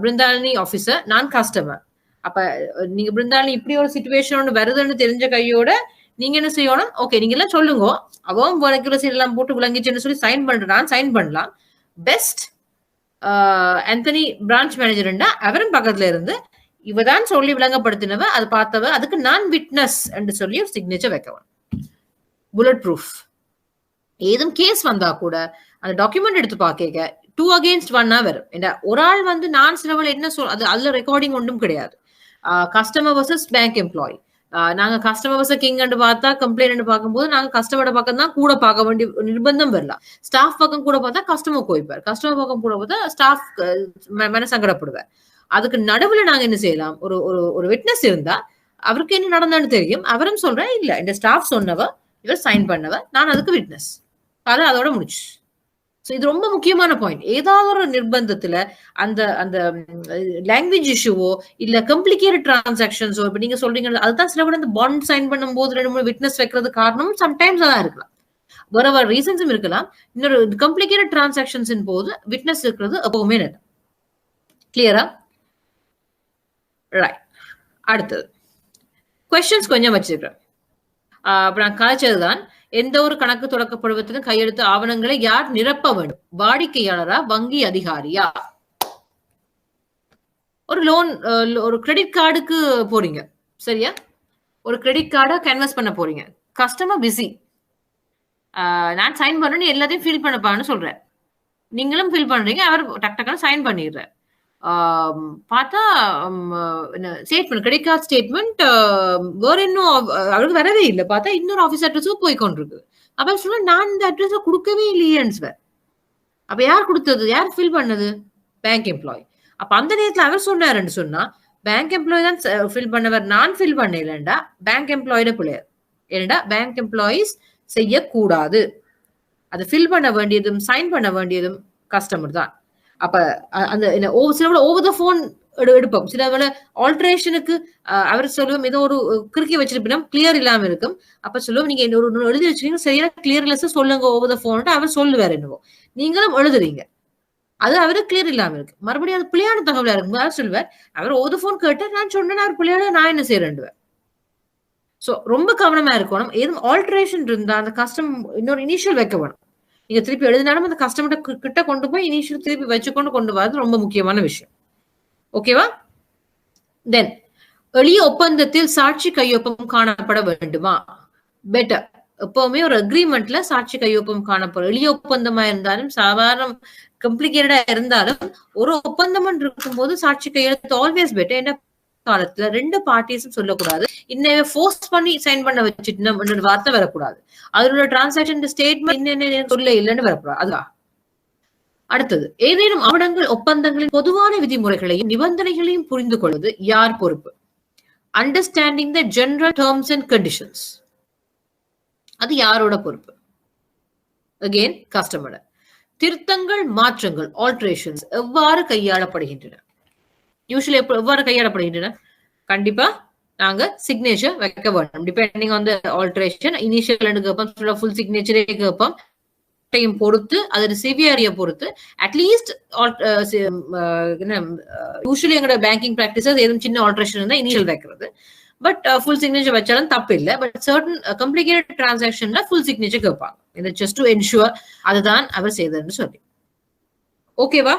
பிருந்தாளினி ஆபீசர், நான் கஸ்டமர். அப்ப நீங்க பிருந்தாளினி இப்படி ஒரு சிச்சுவேஷன் ஒன்று வருதுன்னு தெரிஞ்ச கையோட நீங்க என்ன செய்யணும், ஓகே நீங்க எல்லாம் சொல்லுங்க, அவன் vernacular seal எல்லாம் போட்டு விளங்கிச்சுன்னு சொல்லி சைன் பண்றான், சைன் பண்ணலாம். பெஸ்ட் ஆந்தனி பிரான்ச் மேனேஜர்னா அவரும் பக்கத்துல இருந்து இவதான் சொல்லி விளங்கப்படுத்தினவ, அது பார்த்தவ, அதுக்கு நான் விட்னஸ் என்று சொல்லி ஒரு சிக்னேச்சர் வைக்கவன். Bullet proof. ஏதும் கேஸ் வந்தா கூட அந்த டாக்குமெண்ட் எடுத்து பார்க்க 2 against 1 வரும். ஒரு ஆள் வந்து நான் சிலவள் என்ன சொல், அது அதுல ரெக்கார்டிங் ஒன்றும் கிடையாது. Customer versus bank employee. நாங்க கஸ்டமர் வர்சஸ் கிங் பார்த்தா கம்ப்ளைண்ட் பார்க்கும்போது நாங்க கஸ்டமரோட பக்கம் தான் கூட பார்க்க வேண்டிய நிர்பந்தம் வரலாம். ஸ்டாஃப் பக்கம் கூட பார்த்தா கஸ்டமர் கோய்ப்பார், கஸ்டமர் பக்கம் கூட பார்த்தா ஸ்டாஃப் மன சங்கடப்படுவார். அதுக்கு நடுவுல நாங்க என்ன செய்யலாம், ஒரு ஒரு விட்னஸ் இருந்தா அவருக்கு என்ன நடந்தான்னு தெரியும், அவரும் சொல்றேன் இல்ல இந்த ஸ்டாஃப் சொன்னவ இவர் சைன் பண்ணவ, நான் அதுக்கு விட்னஸ், அது அதோட முடிச்சு. இது ரொம்ப முக்கியமான பாயிண்ட். ஏதாவது ஒரு நிர்பந்தத்துல அந்த அந்த லாங்குவேஜ் இஷ்யூவோ இல்ல கம்ப்ளிகேட்டட் டிரான்சாக்ஷன்ஸோ, இப்ப நீங்க சொல்றீங்க அதுதான் சில கூட இந்த பாண்ட் சைன் பண்ணும் போது 2-3 விட்னஸ் வைக்கிறது காரணம் சம்டைம்ஸ் அதான் இருக்கலாம், வேற ரீசன்ஸும் இருக்கலாம். இன்னொரு கம்ப்ளிகேட்டட் டிரான்சாக்ஷன்ஸின் போது விட்னஸ் இருக்கிறது எப்பவுமே நல்லது. கிளியரா? ரைட். அடுத்தது கொஸ்டின்ஸ் கொஞ்சம் வச்சிருக்கிறேன். அப்ப நான் காய்ச்சதுதான், எந்த ஒரு கணக்கு தொடக்கப்படுவதற்கு கையெழுத்து ஆவணங்களை யார் நிரப்ப வேண்டும்? வாடிக்கையாளரா, வங்கி அதிகாரியா? ஒரு லோன், ஒரு கிரெடிட் கார்டுக்கு போறீங்க, சரியா? ஒரு கிரெடிட் கார்டை கேன்வாஸ் பண்ண போறீங்க, கஸ்டமர் பிஸி, நான் சைன் பண்ணணும் எல்லாத்தையும் ஃபில் பண்ணப்பான்னு சொல்றேன், நீங்களும் ஃபில் பண்றீங்க, அவர் டக் டக்குன்னு சைன் பண்ணிடுறேன். பார்த்தா ஸ்டேட்மெண்ட், கிரெடிட் கார்டு ஸ்டேட்மெண்ட் வேற இன்னும் அவருக்கு வரவே இல்லை. பார்த்தா இன்னொரு ஆஃபீஸ் அட்ரஸும் போய் கொண்டிருக்கு. அப்ப சொல்ல நான் இந்த அட்ரஸை கொடுக்கவே இல்லையேன்னு சார். அப்ப யார் கொடுத்தது, யார் ஃபில் பண்ணது? Bank employee. அப்ப அந்த நேரத்தில் அவர் சொன்னாருன்னு சொன்னா பேங்க் எம்ப்ளாயி தான் ஃபில் பண்ணவர், நான் ஃபில் பண்ண இல்லைண்டா பேங்க் எம்ப்ளாயோட பிள்ளையர். ஏன்னா பேங்க் எம்ப்ளாயிஸ் செய்யக்கூடாது, அதை ஃபில் பண்ண வேண்டியதும் சைன் பண்ண வேண்டியதும் கஸ்டமர் தான். அப்ப அந்த சில ஓவர் த போன் எடுப்போம், சில வேலை ஆல்ட்ரேஷனுக்கு அவர் சொல்லுவோம் ஏதோ ஒரு கிறுக்கி வச்சிருப்போம், கிளியர் இல்லாம இருக்கும். அப்ப சொல்லுவோம் நீங்க ஒரு எழுதி வச்சிருக்கீங்க சரியான கிளியர்லெஸ் சொல்லுங்க ஓவர் த போன், அவர் சொல்லுவார் என்னவோ, நீங்களும் எழுதுறீங்க, அது அவரு கிளியர் இல்லாம இருக்கு, மறுபடியும் அது பிள்ளையான தகவலா இருக்கும். அவர் சொல்லுவார் அவர் ஓவர் த போன் கேட்டு நான் சொன்னேன் அவர் பிள்ளையோட நான் என்ன செய்யறேன். சோ ரொம்ப கவனமா இருக்கணும். எதுவும் ஆல்ட்ரேஷன் இருந்தா அந்த கஸ்டம் இன்னொரு இனிஷியல் வைக்க வேணும். நீங்க திருப்பி எழுதினாலும் அந்த கஸ்டமர் கிட்ட கொண்டு போய் இனிஷியல் திருப்பி வச்சுக்கொண்டு கொண்டு வரது ரொம்ப முக்கியமான விஷயம். ஓகேவா? தென் எளிய ஒப்பந்தத்தில் சாட்சி கையொப்பம் காணப்பட வேண்டுமா? பெட்டர். எப்பவுமே ஒரு அக்ரிமெண்ட்ல சாட்சி கையொப்பம் காணப்படும். எளிய ஒப்பந்தமா இருந்தாலும் சாதாரண கம்ப்ளிகேட்டடா இருந்தாலும் ஒரு ஒப்பந்தம் இருக்கும் போது சாட்சி கையெழுத்து ஆல்வேஸ் பெட்டர். என்ன காலத்துல ரெண்டு பார்ட்டிஸும் சொல்லக்கூடாது இன்னும் ஃபோர்ஸ் பண்ணி சைன் பண்ண வச்சுட்டு வார்த்தை வரக்கூடாது, அதோட டிரான்சாக்ஷன் ஸ்டேட்மெண்ட் என்ன சொல்ல இல்லைன்னு வரக்கூடாது. அதுதான். அடுத்தது, ஏதேனும் ஆவணங்கள் ஒப்பந்தங்களின் பொதுவான விதிமுறைகளையும் நிபந்தனைகளையும் புரிந்து கொள்வது யார் பொறுப்பு? Understanding the general terms and conditions, அது யாரோட பொறுப்பு? Again customer. திருத்தங்கள், மாற்றங்கள், ஆல்ட்ரேஷன்ஸ் எவ்வாறு கையாளப்படுகின்றன? யூசுவலி எவ்வாறு கையாளப்படுகின்றன? கண்டிப்பா நாங்க சிக்னேச்சர் வைக்க வேண்டும். Depending on the alteration, initial கேட்போம், ஃபுல் சிக்னேச்சரே கேட்போம், பொறுத்து அதோட சிவியரியை பொறுத்து அட்லீஸ்ட் யூசுவலி எங்களோட பேங்கிங் பிராக்டிசஸ் எதுவும் சின்ன ஆல்ட்ரேஷன் இருந்தா இனிஷியல் வைக்கிறது, பட் ஃபுல் சிக்னேச்சர் வச்சாலும் தப்பு இல்லை. பட் சர்டன் கம்ப்ளிகேட்டட் டிரான்சாக்ஷன்ல ஃபுல் சிக்னேச்சர் கேட்பாங்க, இது ஜஸ்ட் டு என்ஷூர் அதுதான் அவர் செய்ததுன்னு சொல்லி. ஓகேவா?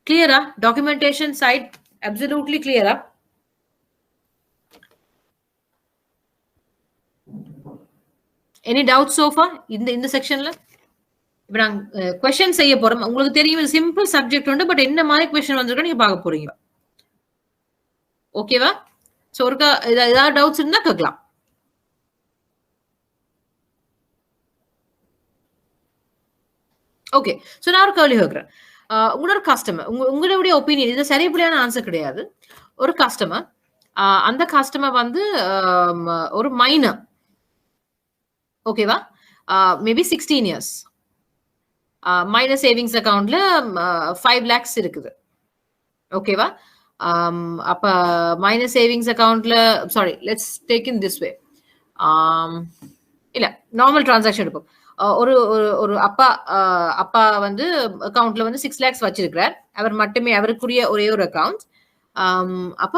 கிளியரா? டாக்குமெண்டேஷன் சைட் அப்சல்யூட்லி கிளியரா? எனி டவுட் சோஃபா இந்த செக்ஷன்ல? இப்ப நாங்க क्वेश्चन செய்ய போறோம். உங்களுக்கு தெரியும் இது சிம்பிள் சப்ஜெக்ட் உண்டு, பட் என்ன மாதிரி क्वेश्चन வந்திருக்கா நீங்க பார்க்க போறீங்க. ஓகேவா? சோ ஒருக்கா ஏதாவது டவுட்ஸ் இருந்தா கேட்கலாம். ஓகே, சோ நான் ஒரு கேள்வி கேட்கிறேன். உங்களோட கஸ்டமர், உங்களுடைய ஒப்பீனியன், இது சரிப்படியான ஆன்சர் கிடையாது. ஒரு கஸ்டமர், அந்த கஸ்டமர் வந்து ஒரு மைனர், ஓகேவா? மேபி 16 years, மைனர் சேவிங்ஸ் அக்கவுண்ட்ல 5 lakhs இருக்குது, ஓகேவா? அப்ப மைனர் சேவிங்ஸ் அக்கவுண்ட்ல, sorry let's take in this way, இல்ல நார்மல் டிரான்சாக்ஷன் எடுப்போம். ஒரு ஒரு அப்பா வந்து அக்கவுண்ட்ல வந்து 6 lakhs வச்சிருக்கிறார், அவர் மட்டுமே, அவருக்குரிய ஒரே ஒரு அக்கவுண்ட். அப்ப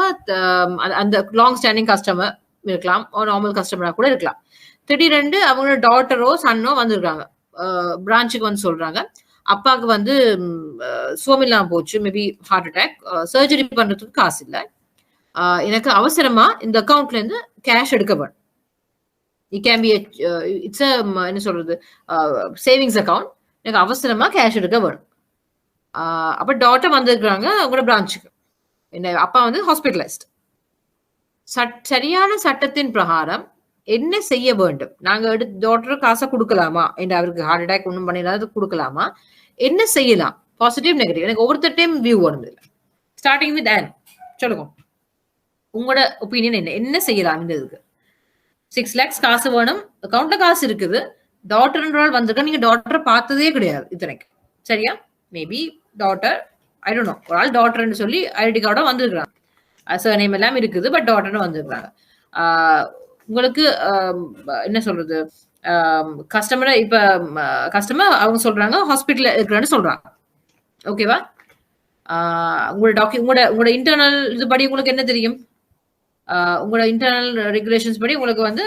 அந்த லாங் ஸ்டாண்டிங் கஸ்டமர் இருக்கலாம், நார்மல் கஸ்டமரா கூட இருக்கலாம். திடீரென்று அவங்களோட டாட்டரோ சன்னோ வந்திருக்காங்க, பிரான்ச்சுக்கு வந்து சொல்றாங்க அப்பாவுக்கு வந்து சுவமில்லாம போச்சு, மேபி ஹார்ட் அட்டாக், சர்ஜரி பண்றதுக்கு காசு இல்லை, எனக்கு அவசரமா இந்த அக்கவுண்ட்ல இருந்து கேஷ் எடுக்க வேணும். இட் கேன் பி இட்ஸ் என்ன சொல்றது, சேவிங்ஸ் அக்கவுண்ட், எனக்கு அவசரமா கேஷ் எடுக்க வேணும். அப்ப டாட்டர் வந்திருக்கிறாங்க அவங்களோட பிரான்ச்சுக்கு, என்ன அப்பா வந்து ஹாஸ்பிட்டலைஸ்ட். சரியான சட்டத்தின் பிரகாரம் என்ன செய்ய வேண்டும்? நாங்க டாக்டர் காசை கொடுக்கலாமா? என்று அவருக்கு ஹார்ட் அட்டாக் ஒன்றும் பண்ணிடாது கொடுக்கலாமா? என்ன செய்யலாம்? பாசிட்டிவ் நெகட்டிவ் எனக்கு ஒவ்வொருத்தையும் வியூ வருது. ஸ்டார்டிங் வித் ஆன் சொல்லுங்க, உங்களோட ஒப்பீனியன் என்ன செய்யலாம்? இந்த இதுக்கு 6 lakhs காசு வேணும், அக்கௌண்ட்ல காசு இருக்குது, டாக்டர் வந்திருக்க, நீங்க டாக்டரை பார்த்ததே கிடையாது இத்தனைக்கு, சரியா? Maybe doctor I don't know, ஒரு ஆள் டாக்டர்னு சொல்லி ஐடென்டி கார்டோட வந்திருக்கிறாங்க, சர்நேம் எல்லாம் இருக்குது, பட் டாக்டர்னு வந்திருக்கிறாங்க. உங்களுக்கு என்ன சொல்றது, கஸ்டமரை இப்ப கஸ்டமர் அவங்க சொல்றாங்க ஹாஸ்பிட்டல்ல இருக்கிறேன்னு சொல்றாங்க, ஓகேவா? உங்களோட இன்டர்னல் இதுபடி உங்களுக்கு என்ன தெரியும்? உங்களோட இன்டர்னல் ரெகுலேஷன்ஸ் படி உங்களுக்கு வந்து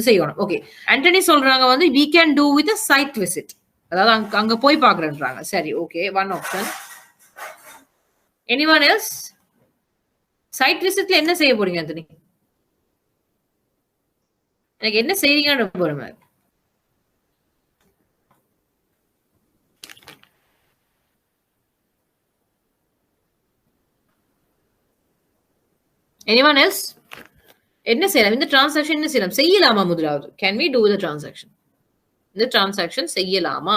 செய்யணும். ஓகே, ஆண்டனி சொல்றாங்க வந்து we can do with a site visit, அதாவது அங்க போய் பாக்குறேன்றாங்க. சரி, okay, one option. Anyone else? Site விசிட்ல என்ன செய்ய போறீங்க ஆண்டனி? எனக்கு என்ன செய்றீங்கன்னு போறேன். Anyone else? என்ன செய்யலாம்? இந்த டிரான்சாக்ஷன் என்ன செய்யலாம்? செய்யலாமா? முதலாவது, can we do the transaction? இந்த டிரான்சாக்ஷன் செய்யலாமா?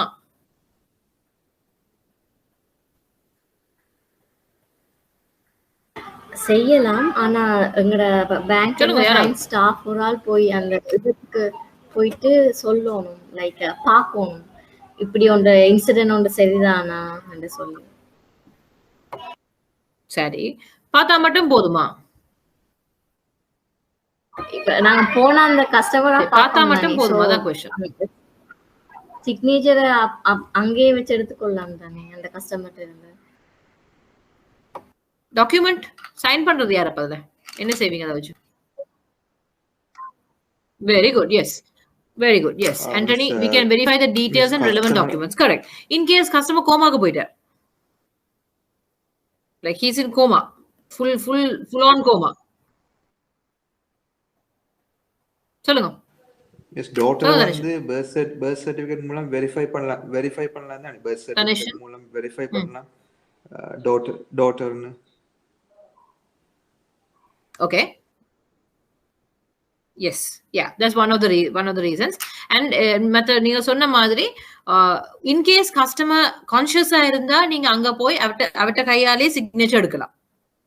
செய்யலாம். ஆனா எங்கட பேங்க் ஸ்டாஃப் ஒரு ஆள் போய் அந்த இதுக்கு போயிட்டு சொல்லணும், லைக் பார்க்கணும் இப்படி ஒன்று இன்சிடென்ட் ஒன்று சரிதானா என்று சொல்லி. சரி, பார்த்தா மட்டும் போதுமா? இப்ப நாங்க போன அந்த கஸ்டமரா பார்த்தா மட்டும் போதுமா? அதான் क्वेश्चन. சிக்னேச்சர் அங்கேயே வச்சு எடுத்துக்கொள்ளலாம் தானே அந்த கஸ்டமர்ட்ட இருந்து? டாக்குமெண்ட் சைன் பண்றது யார்? அப்ப அதுல என்ன செய்வீங்க? அதை வச்சு very good, yes, very good, yes, Anthony, we can verify the details and relevant documents, correct. In case customer coma ku poitar, like he's in coma, full on coma, சொல்லுங்க. S, doctor வந்து birth certificate மூலம் verify பண்ணலாம் தானே? Birth certificate மூலம் verify பண்ணலாம் டாக்டர்னு. Okay, yes, yeah, that's one of the reasons. And method நீங்க சொன்ன மாதிரி in case customer conscious ஆ இருந்தா நீங்க அங்க போய் அவட்ட கையாலே சிக்னேச்சர் எடுக்கலாம்.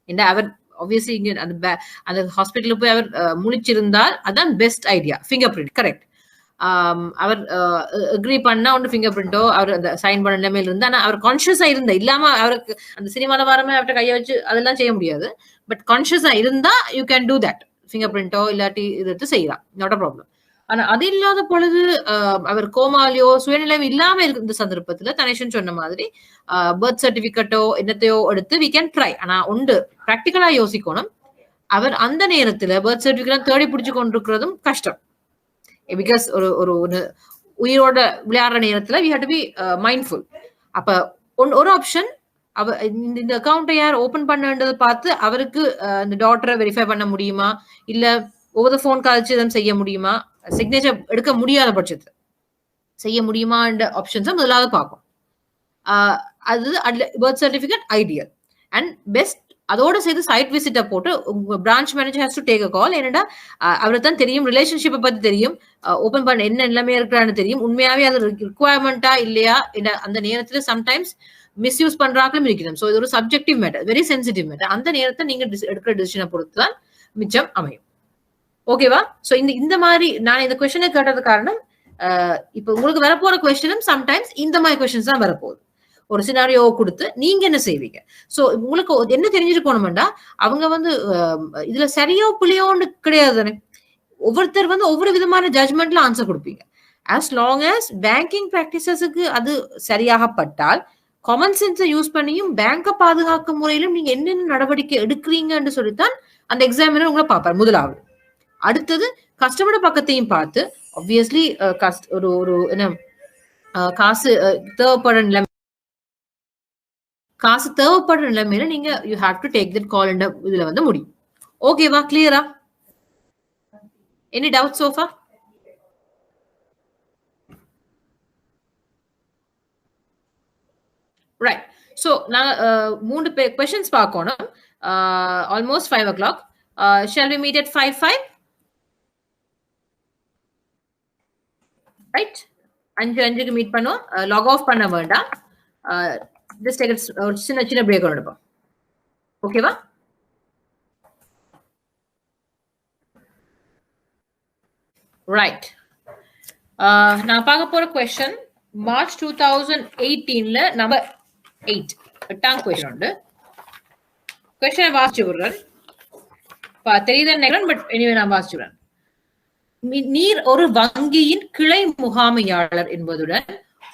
இந்த அவர் obviously இங்க அந்த ஹாஸ்பிட்டல்ல போய் அவர் முழிச்சிருந்தால் அதான் best idea. Finger print, correct. அவர் அக்ரி பண்ணா ஒன்று ஃபிங்கர் பிரிண்டோ அவர் அந்த சைன் பண்ண நிலைமையில இருந்தா, ஆனா அவர் கான்சியஸா இருந்தா, இல்லாம அவருக்கு அந்த சினிமால வரமே அவர்கிட்ட கையை வச்சு அதெல்லாம் செய்ய முடியாது, பட் கான்சியஸா இருந்தா you can do that. Finger பிரிண்டோ இல்லாட்டி இது எடுத்து செய்யலாம், நாட் அ ப்ராப்ளம். ஆனா அது இல்லாத பொழுது அவர் கோமாலியோ சுயநிலையம் இல்லாம இந்த சந்தர்ப்பத்துல தனேஷன் சொன்ன மாதிரி பர்த் சர்டிபிகேட்டோ என்னத்தையோ எடுத்து வி கேன் ட்ரை. ஆனா ஒன்று பிராக்டிக்கலா யோசிக்கணும், அவர் அந்த நேரத்துல பர்த் சர்டிபிகேட் தேடி பிடிச்சு கொண்டிருக்கிறதும் கஷ்டம். பிகாஸ் ஒரு உயிரோட விளையாடுற நேரத்துல we have to be mindful. அப்ப ஒரு ஆப்ஷன், இந்த அக்கௌண்ட்டை யார் ஓபன் பண்ணன்றதை பார்த்து அவருக்கு இந்த டாக்டரை வெரிஃபை பண்ண முடியுமா, இல்ல ஒவ்வொரு போன் கால்ச்சு எதுவும் செய்ய முடியுமா, சிக்னேச்சர் எடுக்க முடியாத பட்சத்துல செய்ய முடியுமான்ற ஆப்ஷன்ஸை முதலாவது பார்க்கும். அது birth certificate ideal and best. அதோட சேர்த்து சைட் விசிட்டை போட்டு branch manager has to take a call. என்னடா அவருக்கு தான் தெரியும், ரிலேஷன்ஷிப்பை பத்தி தெரியும், ஓபன் பண்ண என்ன எல்லாமே இருக்கிறான்னு தெரியும், உண்மையாவே அது ரிக்வயர்மெண்டா இல்லையா, அந்த நேரத்துல சம்டைம்ஸ் மிஸ்யூஸ் பண்றாங்களும் இருக்கணும். ஸோ இது ஒரு subjective matter, very sensitive matter. அந்த நேரத்தை நீங்க எடுக்கிற டிசிஷனை பொறுத்து தான் மிச்சம் அமையும். ஓகேவா? ஸோ இந்த மாதிரி நான் இந்த கொஸ்டினை கேட்டது காரணம், இப்போ உங்களுக்கு வரப்போற கொஸ்டினும் சம்டைம்ஸ் இந்த மாதிரி கொஸ்டின்ஸ் தான் வரப்போகுது. ஒரு சினாரியோ கொடுத்து நீங்க என்ன செய்வீங்க? ஸோ உங்களுக்கு என்ன தெரிஞ்சிருக்கணும்டா, அவங்க வந்து இதுல சரியோ புள்ளியோன்னு கிடையாது தானே. ஒவ்வொருத்தர் வந்து ஒவ்வொரு விதமான ஜட்மெண்ட்ல ஆன்சர் கொடுப்பீங்க. ஆஸ் லாங் ஆஸ் பேங்கிங் பிராக்டிசஸுக்கு அது சரியாகப்பட்டால், காமன் சென்ஸை யூஸ் பண்ணியும் பேங்கை பாதுகாக்கும் முறையிலும் நீங்க என்னென்ன நடவடிக்கை எடுக்கிறீங்கன்னு சொல்லித்தான் அந்த எக்ஸாமினர் உங்களை பார்ப்பார் முதலாவது. அடுத்தது கஸ்டமரோட பக்கத்தையும் பார்த்து, ஆப்வியஸ்லி ஒரு என்ன காசு தேவைப்படுற நிலைமையில நீங்க you have to take that call என்ற இதுல வந்து முடியும். ஓகேவா? கிளியரா? Any doubt sofa? Right. So நான் 3 கொஸ்டின்ஸ் பார்க்கணும். Almost 5 o'clock. Shall we meet at 5:05? Right? 5:05 meet பண்ணோம். லாக் ஆஃப் பண்ண வேண்டாம். ஜஸ்ட் டேக் ஒரு சின்ன பிரேக் எடுப்போம். ஓகேவா? ரைட். நான் பார்க்க போற கொஸ்டின் மார்ச் 2018 நம்பர் 8 8ஆம் கொஸ்டின் உண்டு. கொஸ்டினை வாசிச்சு விடுறேன். தெரியுது நினைக்கிறேன், பட் எனிவே நான் வாசிச்சுறேன். நீர் ஒரு வங்கியின் கிளை முகாமையாளர் என்பதுடன்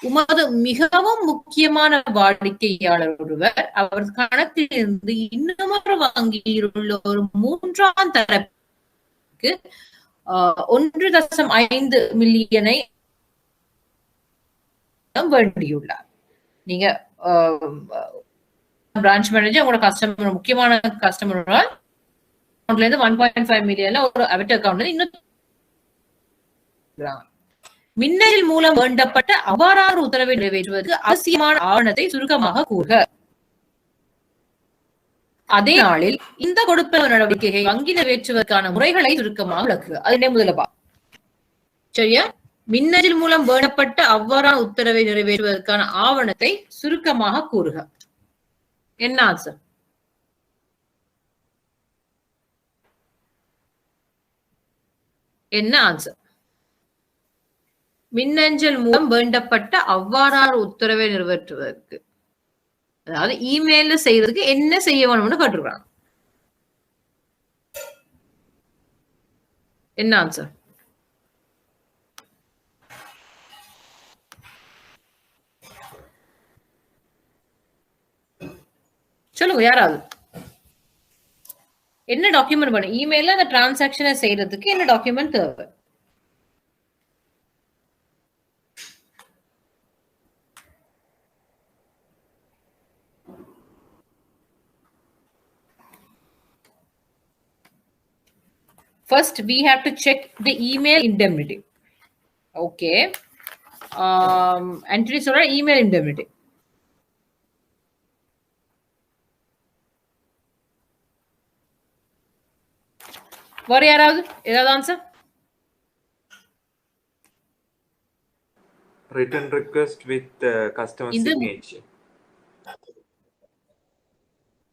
உமது மிகவும் முக்கியமான வாடிக்கையாளர் ஒருவர் அவர் கணக்கில் இருந்து இன்னமொரு வங்கியில் உள்ள ஒரு 3ஆம் தரப்புக்கு 1.5 மில்லியனை வேண்டியுள்ளார். நீங்க பிரான்ச் மேனேஜர் உங்களோட கஸ்டமர் முக்கியமான கஸ்டமர் 1.5 மில்லியன்ல ஒரு அவெட் அக்கவுண்ட் இன்னும் மின்னஞ்சல் மூலம் வேண்டப்பட்ட அவ்வாறான உத்தரவை நிறைவேற்றுவதற்கு அவசியமான ஆவணத்தை சுருக்கமாக கூறுக. அதே நாளில் இந்த கொடுப்பனவு நடவடிக்கையை வங்கி நிறைவேற்றுவதற்கான முறைகளை சுருக்கமாக விளக்குக. அது முதல்ல சரியா? மின்னஞ்சல் மூலம் வேண்டப்பட்ட அவ்வாறான உத்தரவை நிறைவேற்றுவதற்கான ஆவணத்தை சுருக்கமாக கூறுக. என்ன ஆன்சர்? என்ன ஆன்சர்? மின்னஞ்சல் மூலம் வேண்டப்பட்ட அவ்வாறான உத்தரவை நிறைவேற்றுவதற்கு, அதாவது இமெயில்ல செய்யறதுக்கு என்ன செய்ய வேணும்னு கேட்டிருக்காங்க. என்ன ஆன்சர்? சொல்லுங்க யாராவது. என்ன டாக்குமெண்ட் வேணும்? இமெயில்ல அந்த டிரான்சாக்சனை செய்யறதுக்கு என்ன டாக்குமெண்ட் தேவை? First, we have to check the email indemnity. Okay. Entry சொல்ற email indemnity. வேற யாராவது ஏதாவது answer? Written request with customer signature.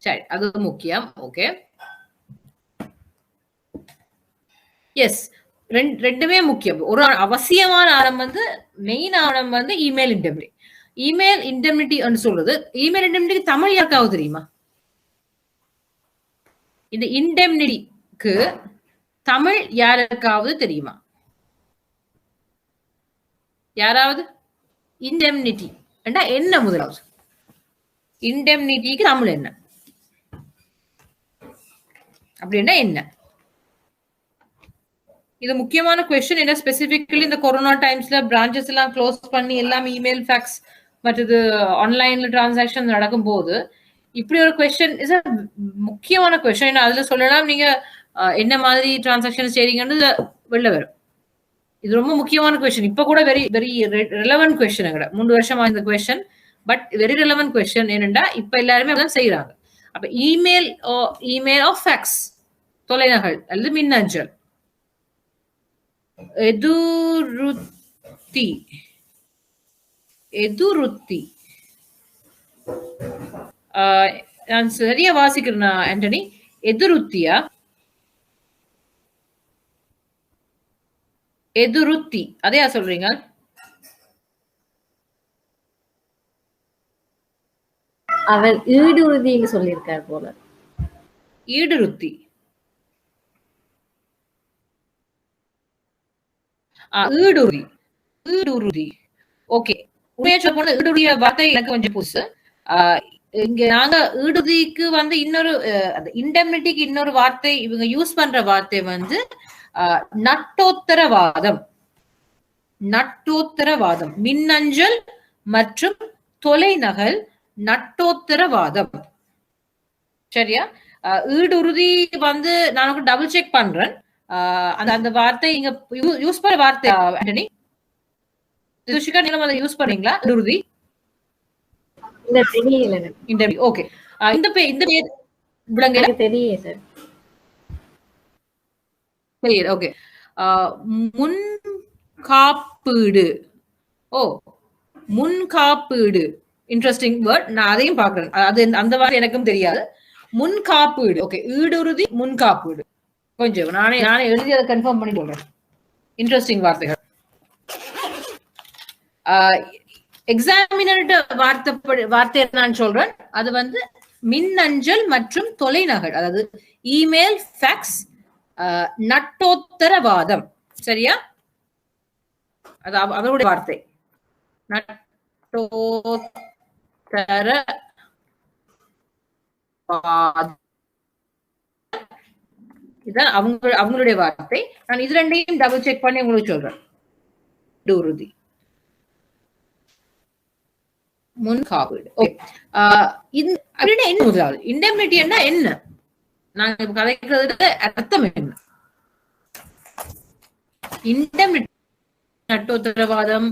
சரி, அது முக்கியம். ஓகே. எஸ், ரெண்டுமே முக்கியம். ஒரு அவசியமான ஆவணம் மெயின் ஆவணம் இமெயில் இன்டெமினிட்டி. இமெயில் இன்டெமினிட்டி சொல்றது, இமெயில் இன்டெமினிட்டி தமிழ் யாருக்காவது தெரியுமா? இந்த இன்டெமினிட்டிக்கு தமிழ் யாருக்காவது தெரியுமா? யாராவது? இன்டெமினிட்டி என்ன முதலாவது? இன்டெமினிட்டிக்கு தமிழ் என்ன? அப்படின்னா என்ன? இது முக்கியமான क्वेश्चन. என்ன ஸ்பெசிபிக்கலி இந்த கொரோனா டைம்ஸ்ல பிரான்ச்சஸ் எல்லாம் க்ளோஸ் பண்ணி எல்லாம் இமெயில் ஃபேக்ஸ் மற்றது ஆன்லைன்ல டிரான்சாக்ஷன் நடக்கும் போது இப்படி ஒரு क्वेश्चन இஸ் a முக்கியமான क्वेश्चन. அதுல சொல்லலாம் நீங்க என்ன மாதிரி டிரான்சாக்ஷன் செய்றீங்கன்னு வெளில வரும். இது ரொம்ப முக்கியமான क्वेश्चन. இப்ப கூட வெரி வெரி ரெலவென்ட் क्वेश्चन. 3 வருஷமா இந்த question, but very relevant question. என்னன்னா இப்ப எல்லாருமே அதான் செய்யறாங்க. அப்ப இமெயில் ஆஃப் ஃபேக்ஸ், தொலைநகல் அல்லது மின்னஞ்சல். எதுருத்தி நான் சரியா வாசிக்கிறேன் ஆண்டனி. எதுருத்தியா? எதுருத்தி அதையா சொல்றீங்க? அவர் ஈடுறுதின்னு சொல்லியிருக்கார் போல. ஈடுருத்தி, ஈடுறுதி. ஓகே, உண்மையா சொல்ல போனா ஈடுறுதிய வார்த்தை எனக்கு கொஞ்சம் புதுசு. இங்க நாங்க ஈடுறுதிக்கு இன்னொரு இன்டெமினிட்டிக்கு இன்னொரு வார்த்தை இவங்க யூஸ் பண்ற வார்த்தை நட்டோத்தரவாதம். நட்டோத்தரவாதம், மின்னஞ்சல் மற்றும் தொலைநகல் நட்டோத்தரவாதம். சரியா? ஈடுறுதி நான் டபுள் செக் பண்றேன். அந்த வார்த்தை இங்க யூஸ் பண்ண வார்த்தை ஆண்டனி துஷிகா, நீங்க அதை யூஸ் பண்ணீங்களா? ஈடுறுதி இல்ல, தெரியல. ஓகே, இந்த பேர் விளங்க தெரியல சார். clear. Okay. முன் காப்பீடு. முன் காப்பீடு இன்ட்ரெஸ்டிங் வேர்ட். நான் அதையும் பாக்குறேன். அது அந்த வார்த்தை எனக்கும் தெரியாது. முன் காப்பீடு. ஓகே, ஈடுறுதி முன் காப்பீடு. கொஞ்சம் நானே எழுதி அதை கன்ஃபார்ம் பண்ணி சொல்றேன். இன்ட்ரெஸ்டிங் வார்த்தைகள். எக்ஸாமினர்ட வார்த்தை நான் சொல்றேன். அது வந்து மின்னஞ்சல் மற்றும் தொலைநகல், அதாவது இமெயில், ஃபேக்ஸ், நட்டோத்தரவாதம். சரியா? அது அவருடைய வார்த்தை. இதான் அவங்களுடைய வார்த்தை. நான் இது ரெண்டையும் டபுள் செக் பண்ணி உங்களுக்கு சொல்றேன். உறுதி முன் காப்பீடு. அப்படின்னா என்ன? முதலாவது இண்டெம்னிட்டி என்ன? நாங்க கதைக்கிறது அர்த்தம் என்ன? இண்டெம்னிட்டி, நட்டோத்தரவாதம்,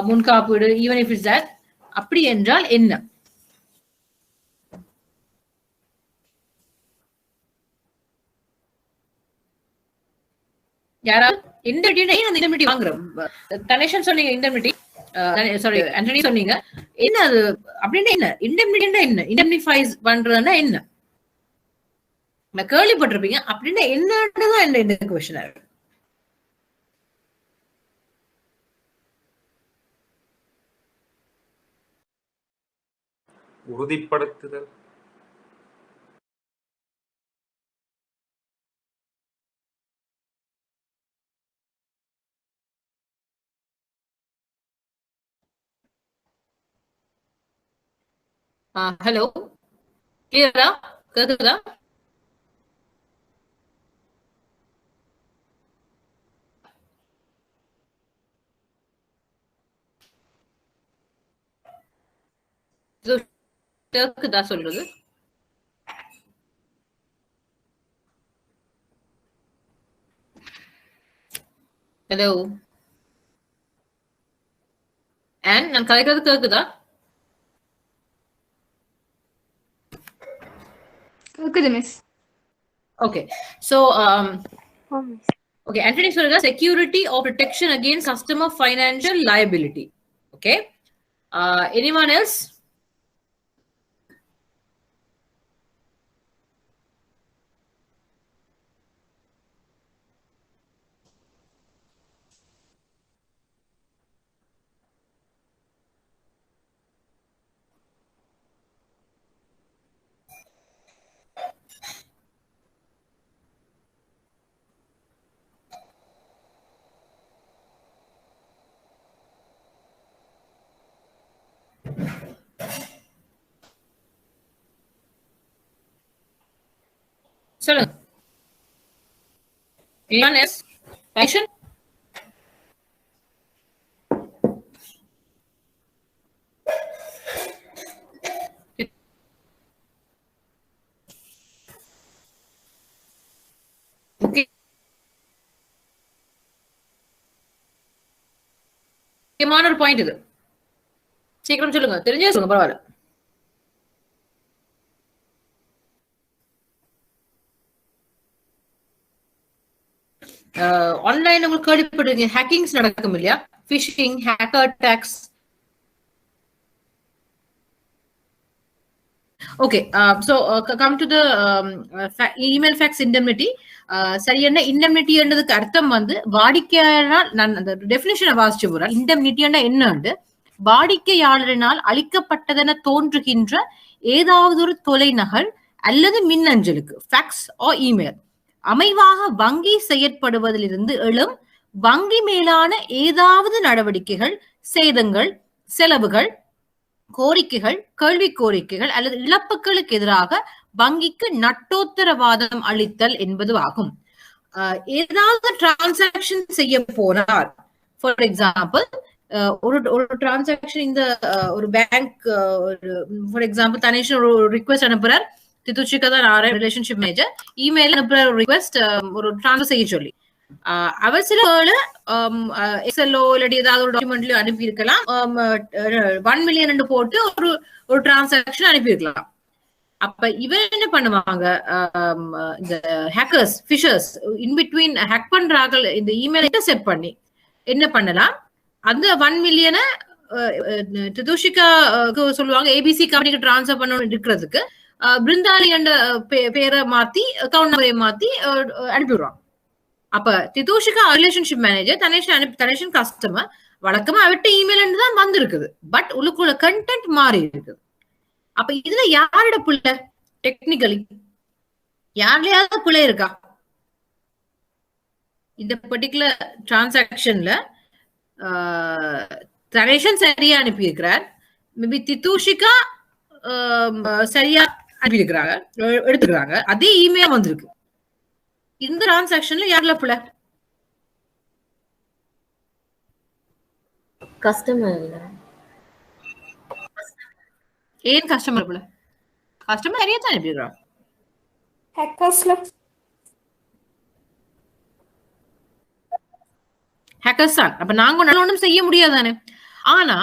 முன்காப்பீடு, ஈவன் இஃப் இட்ஸ் தட், அப்படி என்றால் என்ன? யாராவது இண்டெம்னிட்டி வாங்குறோம். தனேஷன் சொன்னீங்க இண்டெம்னிட்டி, சாரி ஆண்டனி சொன்னீங்க. என்ன அது? அப்படின்னா என்ன? இண்டெம்னிட்டி என்ன? இண்டெம்னிஃபைஸ் பண்றதுன்னா என்ன? நான் கேள்விப்பட்டிருப்பீங்க. அப்படின்னா என்னதான் என்ன கொஸ்டின் ஆகும். உறுதிப்படுத்துதல். ஹலோ, கிளியரா? கேக்குதா? கேக்குதா சொல்றது? ஹலோ, அண்ட் நான் கதைக்கிறது கேக்குதா? கேக்குது miss. Okay, so okay, Anthony சொல்லுங்க. Security or protection against customer financial liability. Okay, anyone else? சொல்லுங்க. Anyone else? Passion? Okay. முக்கியமான ஒரு பாயிண்ட் இது. சீக்கிரம் சொல்லுங்க. தெரிஞ்சே சொல்லுங்க, பரவாயில்ல. ஆன்லைன் உங்களுக்கு கேள்விப்பட்டிருக்கீங்க, ஹேக்கிங்ஸ் நடக்கும் இல்லையா? Phishing, hacker attacks. Okay, so come to the email fax indemnity. சரியான இண்டெம்னிட்டி என்றதுக்கு அர்த்தம் வந்து வாடிக்கையாளர், நான் அந்த டெஃபினிஷனை வாசிச்சு போறேன். இண்டெம்னிட்டி என்னன்னு, வாடிக்கையாளரினால் அளிக்கப்பட்டதென தோன்றுகின்ற ஏதாவது ஒரு தொலைநகல் அல்லது மின்னஞ்சலுக்கு, ஃபேக்ஸ் ஆ இமெயில், அமைவாக வங்கி செயற்படுவதிலிருந்து எழும் வங்கி மேலான ஏதாவது நடவடிக்கைகள், சேதங்கள், செலவுகள், கோரிக்கைகள், கேள்வி கோரிக்கைகள் அல்லது இழப்புகளுக்கு எதிராக வங்கிக்கு நட்டோத்தரவாதம் அளித்தல் என்பது ஆகும். ஏதாவது டிரான்சாக்சன் செய்ய போனால், ஃபார் எக்ஸாம்பிள் ஒரு டிரான்சாக்சன், இந்த ஒரு பேங்க், ஃபார் எக்ஸாம்பிள் தனேஷன் ஒரு ரிக்வெஸ்ட் அனுப்புறார், தித்துச்சிக்கா தான் ரிலேஷன்ஷிப் மேனேஜர், இமெயில் அனுப்புற ஒரு ரிக்வெஸ்ட், ஒரு டிரான்ஸ்ஃபர் செய்ய சொல்லி, அவர் சில எக்ஸெல்லோ இல்லாட்டி ஏதாவது ஒரு டாக்குமெண்ட்லயோ அனுப்பி இருக்கலாம். 1 மில்லியன் போட்டு ஒரு டிரான்சாக்சன் அனுப்பி இருக்கலாம். அப்ப இவன் என்ன பண்ணுவாங்க, இந்த hackers Fisher's in between hack பண்றாங்க, இந்த இமெயில் இன்டர்செப்ட் பண்ணி என்ன பண்ணலாம், அந்த 1 மில்லியனை திதூஷிகா சொல்லுவாங்க ஏபிசி கம்பெனிக்கு டிரான்ஸ்ஃபர் பண்ணணும் இருக்கிறதுக்கு பிருந்தாளி என்ற பேரை மாத்தி அக்கௌண்ட் நம்பரை மாத்தி அனுப்பிடுறாங்க. அப்ப திதூஷிகா ரிலேஷன்ஷிப் மேனேஜர், தனேஷன் கஸ்டமர், வழக்கமா அவர்கிட்ட இமெயில் தான் வந்திருக்குது, பட் உள்ளுக்குள்ள கண்டென்ட் மாறி இருக்குது. அப்ப இதுல யாரோட பிள்ளை? டெக்னிக்கலி யார்லயாவது பிள்ளை இருக்கா? இந்த பர்டிகுலர் டிரான்சாக்ஷன்ல தனேஷன் சரியா அனுப்பி இருக்கிறார், மேபி திதூஷிகா சரியா அனுப்பி இருக்கிறாங்க, எடுத்துக்கிறாங்க, அதே இமெயில் வந்திருக்கு. இந்த டிரான்சாக்ஷன்ல யார்ல பிள்ளை? கஸ்டமர் இல்ல. ஏன் கஸ்டமர் பிள்ளை? கஸ்டமர் சரியா தான் அனுப்பிடுறாங்க. ஹேக்கர்ஸ் தான். அப்ப நாங்க நல்ல ஒன்றும் செய்ய முடியாதானே. ஆனா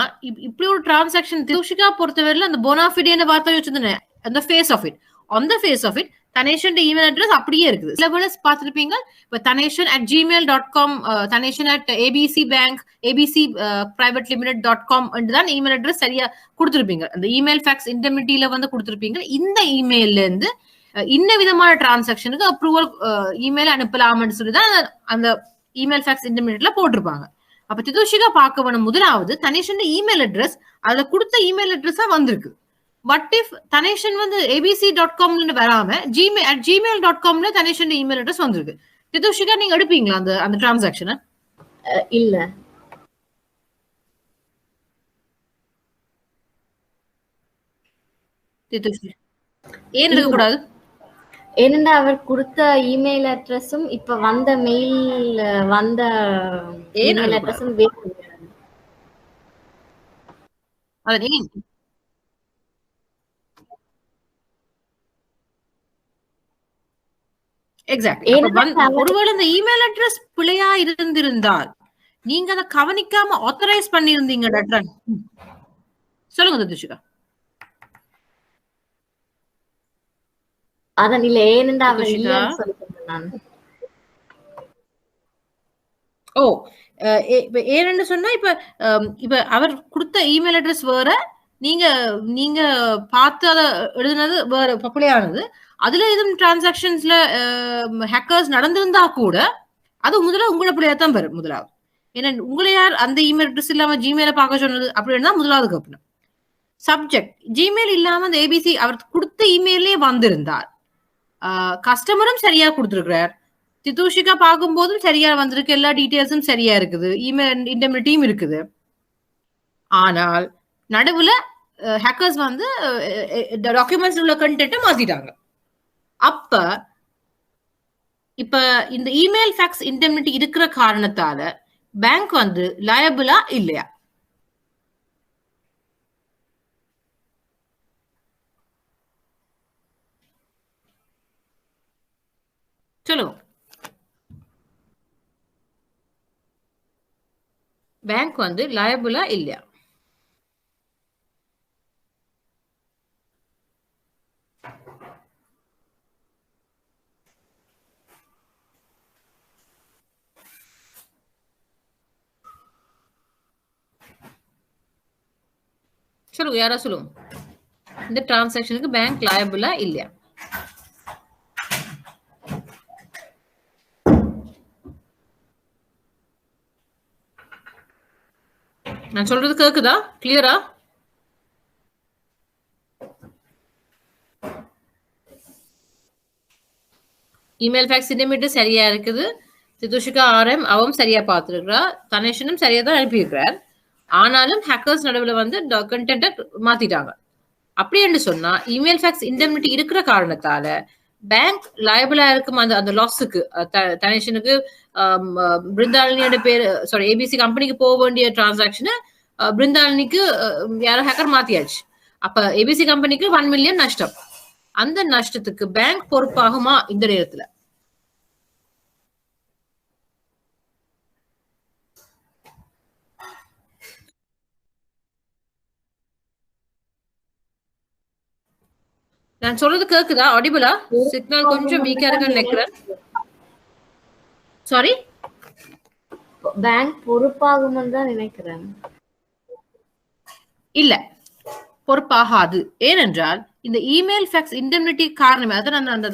இப்படி ஒரு டிரான்சாக்ஷன் திதூஷிகா பொறுத்தவரையில அந்த போனாஃபிடேன்னு வார்த்தை வச்சிருந்தேன், அந்த face of it, on the face of it Thaneshan email address அப்படியே இருக்குது. சில வேலை பார்த்துருப்பீங்க, இப்போ tanation@gmail.com, tanation@abc bank abc private limited.com தான் இமெயில் அட்ரஸ் சரியா கொடுத்துருப்பீங்க. அந்த இமெயில் ஃபேக்ஸ் இன்டர்மிட்டியில வந்து கொடுத்துருப்பீங்க. இந்த இமெயில்ல இருந்து இன்ன விதமான டிரான்சாக்ஷனுக்கு அப்ரூவல் இமெயில் அனுப்பலாம்னு சொல்லி தான் அந்த இமெயில் ஃபேக்ஸ் இன்டர்மிட்டியில போட்டிருப்பாங்க. அப்ப திதூஷிகா பார்க்க வேணும், முதலாவது தனேஷன் இமெயில் அட்ரஸ் அதுல கொடுத்த இமெயில் அட்ரஸா வந்திருக்கு. பட் இஃப் தனேஷன் வந்து abc.com வராம gmail.com தனேஷன் இமெயில் அட்ரஸ் வந்திருக்கு. திதூஷிகா நீங்க எடுப்பீங்களா அந்த டிரான்சாக்ஷனை? இல்ல. திதூஷிகா ஏன் எடுக்க கூடாது? ஏனென்றா அவர் கொடுத்த இமெயில் அட்ரஸும் இப்ப வந்த மெயில் வந்த இமெயில் அட்ரஸும் வேறு. அது எக்ஸாக்ட்லி. ஒருவேளை இந்த இமெயில் அட்ரஸ் பிழையா இருந்திருந்தால் நீங்க அதை கவனிக்காம ஆத்தரைஸ் பண்ணிருந்தீங்க. சொல்லுங்க திதூஷிகா. அதான் இல்ல, ஏனென்றா அவர் இல்லன்னு சொல்லிட்டேன் நான். ஓ, ஏன்னு சொன்னா இப்ப அவர் கொடுத்த இமெயில் அட்ரஸ் வேற, நீங்க பார்த்து அதை எழுதுனது வேற பிழையானது. அதுல எதுவும் டிரான்சாக்ஷன்ஸ்ல ஹேக்கர்ஸ் நடந்திருந்தா கூட அது முதல்ல உங்களோட பிள்ளையா தான் வரும் முதலாவது. ஏன்னா உங்களை யார் அந்த இமெயில் அட்ரஸ் இல்லாம ஜிமெயில பார்க்க சொன்னது அப்படின்னா முதலாவது கப்பணும். சப்ஜெக்ட் ஜிமெயில் இல்லாம அந்த ஏபிசி அவர் கொடுத்த இமெயிலே வந்திருந்தார், கஸ்டமரும் சரியா கொடுத்துருக்கிறார், திதூஷிகா பார்க்கும் போதும் சரியா வந்திருக்கு, எல்லா டீட்டெயில்ஸும் சரியா இருக்குது, இமெயில் இன்டர்மிட்டியும் இருக்குது. ஆனால் நடுவுல ஹேக்கர்ஸ் வந்து டாக்குமெண்ட்ஸ் உள்ள கண்டென்ட்டை மாத்திட்டாங்க. அப்ப இப்ப இந்த இமெயில் ஃபேக்ஸ் இன்டர்மிட்டி இருக்கிற காரணத்தால பேங்க் வந்து லயபிளா இல்லையா? சொல்லுங்க. பேங்க் வந்து லயபிளா இல்லையா? சொல்லுங்க, யாரா சொல்லுங்க. இந்த டிரான்சாக்ஷனுக்கு பேங்க் லயபிளா இல்லையா? நான் சொல்றது கேக்குதா? கிளியரா? இமெயில் ஃபேக்ஸ் இன்டர்மிட் சரியா இருக்குது, திதூஷிகா RM அவவும் சரியா பார்த்துருக்கிறா, தனேஷனும் சரியா தான் அனுப்பியிருக்கிறார். ஆனாலும் ஹேக்கர்ஸ் நடுவில் வந்து கண்டென்ட்டை மாத்திட்டாங்க. அப்படின்னு சொன்னா இமெயில் ஃபேக்ஸ் இன்டர்மிட்டி இருக்கிற காரணத்தால பேங்க் லயபிளா இருக்கும் அந்த லாஸுக்கு. தனேஷனுக்கு பிருந்தாளினியோட பேர் ஏபிசி கம்பெனிக்கு போக வேண்டிய டிரான்சாக்ஷனை பிருந்தாளினிக்கு யாரோ ஹேக்கர் மாத்தியாச்சு. அப்ப ஏபிசி கம்பெனிக்கு 1 மில்லியன் நஷ்டம். அந்த நஷ்டத்துக்கு பேங்க் பொறுப்பாகுமா இந்த நேரத்துல? நான் சொல்றது கேக்குதா? ஆடிபிளா? சிக்னல் கொஞ்சம் வீக்கா இருக்குன்னு நினைக்கிறேன். சாரி, பேங்க் பொறுப்பாகும்னு தான் நினைக்கிறேன். இல்ல, பொறுப்பாகாது. ஏனென்றால் இந்த இமெயில் ஃபேக்ஸ் இண்டெம்னிட்டி காரணமே, அதை நான் அந்த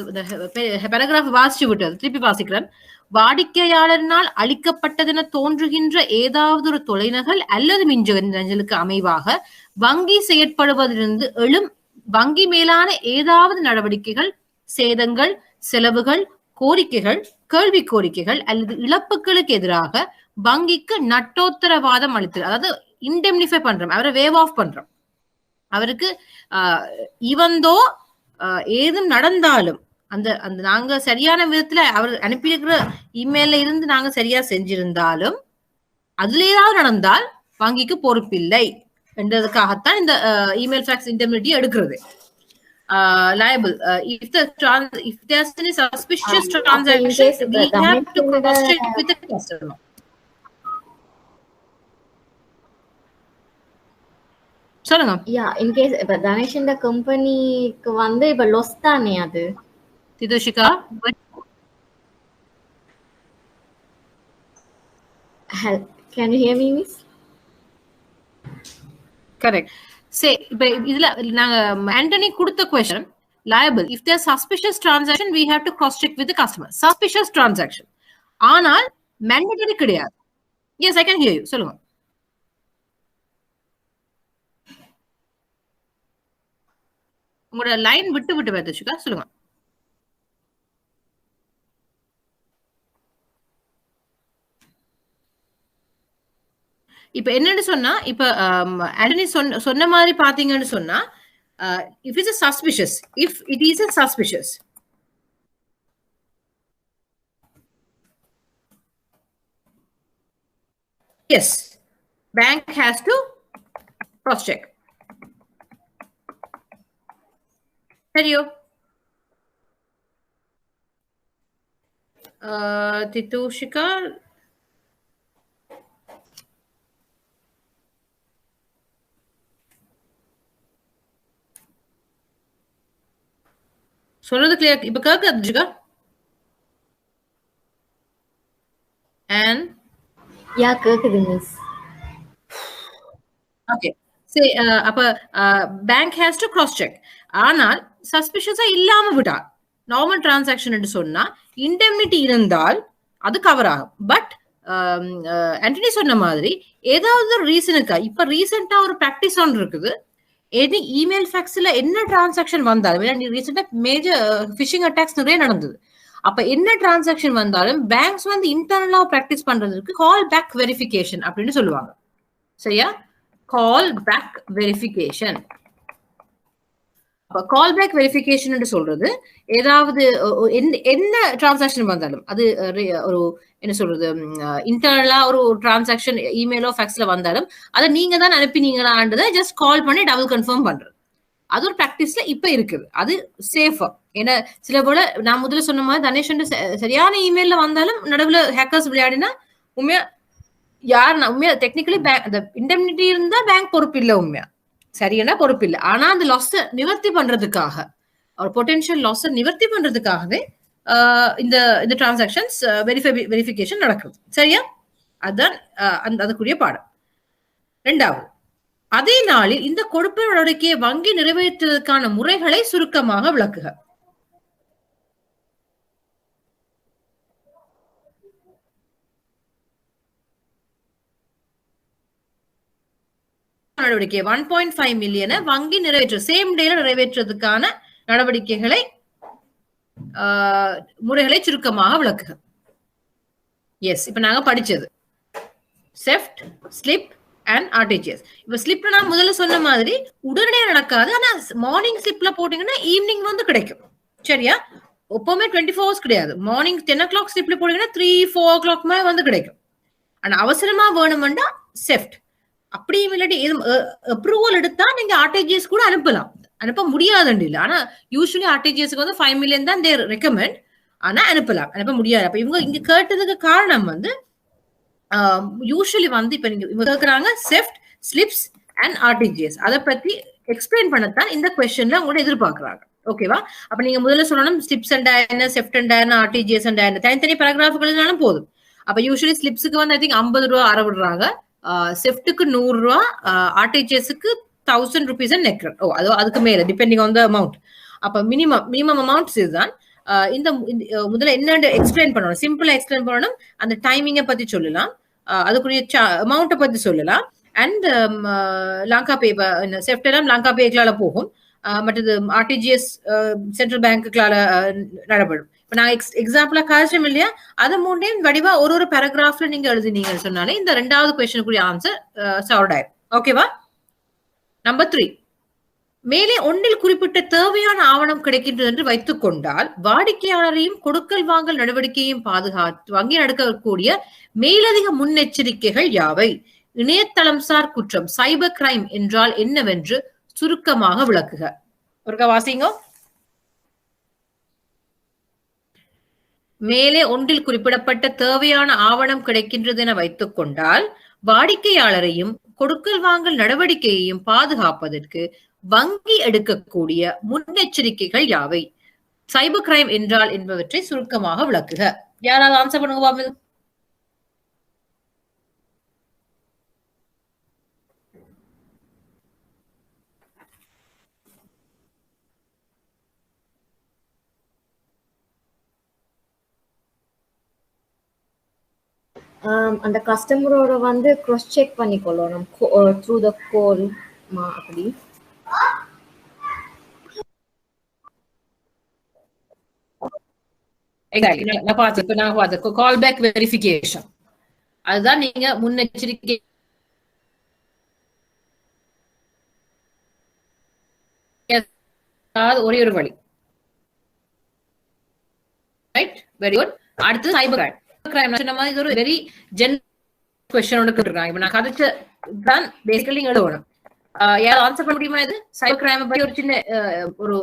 பேராகிராஃப் வாசிச்சு விட்டது, திருப்பி வாசிக்கிறேன். வாடிக்கையாளரினால் அளிக்கப்பட்டதென தோன்றுகின்ற ஏதாவது ஒரு தொலைநகல் அல்லது மின்னஞ்சலுக்கு அமைவாக வங்கி செயற்படுவதிலிருந்து எழும் வங்கி மேலான ஏதாவது நடவடிக்கைகள், சேதங்கள், செலவுகள், கோரிக்கைகள், கேள்வி கோரிக்கைகள் அல்லது இழப்புகளுக்கு எதிராக வங்கிக்கு நட்டோத்தரவாதம் அளித்தல், அதாவது இண்டெம்னிஃபை பண்றோம், அவரை வேவ் ஆஃப் பண்றோம். அவருக்கு ஈவந்தோ ஏதும் நடந்தாலும் அந்த அந்த நாங்க சரியான விதத்துல அவர் அனுப்பியிருக்கிற இமெயில இருந்து நாங்க சரியா செஞ்சிருந்தாலும் அதுல ஏதாவது நடந்தால் வங்கிக்கு பொறுப்பில்லை என்றதுக்காகத்தான் இந்த இமெயில் ஃபேக்ஸ் இண்டெம்னிட்டி எடுக்கிறது. Liable if there's any suspicious transaction, we have to cross check with the customer. சொல்லுங்க. in case இப்ப தனேஷ் கம்பெனிக்கு வந்து இப்ப லாஸ் தானே அது திதோஷிகா? Can you hear me, miss? Correct. Say, இப்ப இதுல நாங்க ஆண்டனி கொடுத்த question, liable if there's suspicious transaction, we have to cross check with the customer. Suspicious transaction ஆனால் mandatory கிடையாது. Yes, I can hear you. சொல்லுங்க. உங்களோட லைன் விட்டு விட்டு வருதுச்சுக்கா, சொல்லுங்க. இப்ப என்னன்னு சொன்னா, இப்ப ஆண்டனி சொன்ன மாதிரி பாத்தீங்கன்னு சொன்னா, if it's a suspicious, if it is a suspicious, yes, bank has to cross check. சரியோ? திதோஷிகா, சொல்றது கிளியர் இப்ப கேக்குதுக்கா? and கேக்குது மிஸ். ஓகே, சரி. அப்ப bank has to cross check. ஆனால் சஸ்பிஷியஸா இல்லாம விட்டா நார்மல் டிரான்சாக்ஷன் என்று சொன்னா இண்டெம்னிட்டி இருந்தால் அது கவர் ஆகும். பட் ஆண்டனி சொன்ன மாதிரி ஏதாவது ஒரு ரீசனுக்கா, இப்ப ரீசெண்டா ஒரு பிராக்டிஸ் ஒன்று இருக்குது, எனி இமெயில் ஃபேக்ஸ்ல என்ன டிரான்சாக்ஷன் வந்தாலும், ரீசெண்டா மேஜர் ஃபிஷிங் அட்டாக்ஸ் நிறைய நடந்தது. அப்ப என்ன டிரான்சாக்ஷன் வந்தாலும் பேங்க்ஸ் வந்து இன்டர்னலா பிராக்டிஸ் பண்றதுக்கு கால் பேக் வெரிஃபிகேஷன் அப்படின்னு சொல்லுவாங்க. சரியா? Call back verification. Call back verification சொல்றது ஏதாவது என்ன டிரான்சாக்ஷன் வந்தாலும், அது ஒரு என்ன சொல்றது, இன்டர்னலா ஒரு டிரான்சாக்ஷன் இமெயிலோ ஃபேக்ஸ்ல வந்தாலும் அதை நீங்க தான் அனுப்பினீங்களான்றதை ஜஸ்ட் கால் பண்ணி டபுள் கன்ஃபார்ம் பண்றது. அது ஒரு பிராக்டிஸ்ல இப்ப இருக்குது. அது சேஃபா. ஏன்னா சில போல நான் முதல்ல சொன்ன மாதிரி தனேஷ் சரியான இமெயில்ல வந்தாலும் நடுவுல ஹேக்கர்ஸ் விளையாடினா உண்மையா யார் உண்மையா டெக்னிக்கலி அந்த இண்டெம்னிட்டி இருந்தா பேங்க் பொறுப்பு இல்லை, உண்மையா சரியான பொறுப்பு இல்லை. ஆனா அந்த லாஸ் நிவர்த்தி பண்றதுக்காக, ஒரு பொட்டென்ஷியல் லாஸ் நிவர்த்தி பண்றதுக்காகவே இந்த டிரான்சாக்ஷன்ஸ் வெரிஃபிகேஷன் நடக்குது. சரியா? அதுதான் அதுக்குரிய பாடம். இரண்டாவது, அதே நாளில் இந்த கொடுப்பு நடவடிக்கையை வங்கி நிறைவேற்றுவதற்கான முறைகளை சுருக்கமாக விளக்குக. நடவடிக்கை 1.5 மில்லியனை வங்கி சேம் டேல நிறைவேற்றுவதற்கான நடவடிக்கைகளை முறைகளை சுருக்கமாக விளக்குக. எஸ், இப்ப நாங்க படிச்சது செஃப்ட், ஸ்லிப் அண்ட் ஆர்டிஜிஎஸ். இப்ப ஸ்லிப்ல நான் முதல்ல சொன்ன மாதிரி உடனடியா நடக்காது. ஆனா மார்னிங் ஸ்லிப்ல போட்டீங்கன்னா ஈவினிங் வந்து கிடைக்கும். சரியா? எப்பவுமே 24 hours கிடையாது. மார்னிங் 10 o'clock ஸ்லிப்ல போட்டீங்கன்னா 3-4 o'clock வந்து கிடைக்கும். ஆனா அவசரமா வேணும்னா செஃப்ட், அப்படியும் இல்லாட்டி அப்ரூவல் எடுத்தா நீங்க ஆர்டிஜிஎஸ் கூட அனுப்பலாம். அனுப்ப முடியாதுன்னு இல்லை. ஆனா யூஸ்வலி ஆர்டிஜிஎஸ்க்கு வந்து 5 million தான் தே ரெக்கமெண்ட். ஆனா அனுப்பலாம், அனுப்ப முடியாது. அப்ப இவங்க இங்க கேட்டதுக்கு காரணம் வந்து யூஸ்வலி வந்து இப்ப நீங்க இவங்க கேட்கறாங்க செஃப்ட், ஸ்லிப்ஸ் அண்ட் ஆர்டிஜிஎஸ். அதை பத்தி எக்ஸ்பிளைன் பண்ணத்தான் இந்த கொஸ்டின்ல உங்களோட எதிர்பார்க்கறாங்க. ஓகேவா? அப்ப நீங்க முதல்ல சொல்லணும் ஸ்லிப்ஸ் அண்ட் என்ன, செஃப்ட் அண்ட் என்ன, ஆர்டிஜிஎஸ் அண்ட் என்ன, தனித்தனி பேராகிராஃப் எழுதினாலும் போதும். அப்ப யூஸ்வலி ஸ்லிப்ஸுக்கு வந்து ஐ திங்க் 50 ரூபா அற விடுறாங்க, செஃப்ட்டுக்கு 100 ரூபா, ஆர்டிஜிஎஸ்க்கு 1000 rupees அண்ட் நெக்ரன். அதுக்கு மேல டிபெண்டிங் ஆன் த அமௌண்ட். அப்ப மினிமம் அமௌண்ட்ஸ் இதுதான். இந்த முதல்ல என்னன்னு எக்ஸ்பிளைன் பண்ணணும், சிம்பிளா எக்ஸ்பிளைன் பண்ணணும். அந்த டைமிங்கை பத்தி சொல்லலாம், அதுக்குரிய அமௌண்ட்டை பத்தி சொல்லலாம். அண்ட் லங்கா பே, செஃப்ட் எல்லாம் லங்கா பேக்களால போகும், மற்றது ஆர்டிஜிஎஸ் சென்ட்ரல் பேங்க்குகளால நடப்படும். இப்ப நான் எக்ஸாம்பிளா காய்ச்சம் இல்லையா, அதை மூண்டையும் வடிவா ஒரு பேராகிராஃப்ல நீங்க எழுதினீங்கன்னு சொன்னாலே இந்த 2வது கொஸ்டினுக்குரிய ஆன்சர் சால்வ் ஆயிடும். ஓகேவா? நம்பர் 3, மேலே ஒன்றில் குறிப்பிட்ட தேவையான ஆவணம் கிடைக்கின்றது என்று வைத்துக் கொண்டால் வாடிக்கையாளரையும் கொடுக்கல் வாங்கல் நடவடிக்கையையும் பாதுகாத்து வங்கி நடக்கக்கூடிய மேலதிக முன்னெச்சரிக்கைகள் யாவை? இணையதளம் சார் குற்றம் சைபர் கிரைம் என்றால் என்னவென்று சுருக்கமாக விளக்குக. ஒருக்கா வாசிங்க. மேலே ஒன்றில் குறிப்பிடப்பட்ட தேவையான ஆவணம் கிடைக்கின்றது என வைத்துக் கொண்டால் வாடிக்கையாளரையும் கொடுக்கல் வாங்கல் நடவடிக்கையையும் பாதுகாப்பதற்கு வங்கி எடுக்கக்கூடிய முன்னெச்சரிக்கைகள் யாவை? சைபர் கிரைம் என்றால் என்பவற்றை சுருக்கமாக விளக்குக. யாராவது ஆன்சர் பண்ணுங்க பாபு. அந்த கஸ்டமரோட வந்து cross check பண்ணிக்கொள்ளணும் through the call அப்படி. எக்ஸாக்ட்லி, நான் பார்த்து கால் பேக் வெரிஃபிகேஷன், அதுதான் நீங்க முன்னெச்சரிக்கை ஒரே ஒரு வழி. Right, very good. அடுத்து சைபர் கிரைம். சொன்ன மாதிரி இது ஒரு வெரி ஜெனரல் क्वेश्चन ஒன்று கேட்டிருக்காங்க. இப்ப நான் கதைச்ச தான் பேசிக்கலி நீங்க எழுதணும். யாராவது ஆன்சர் பண்ண முடியுமா? இது சைபர் கிரைம் பத்தி ஒரு சின்ன ஒரு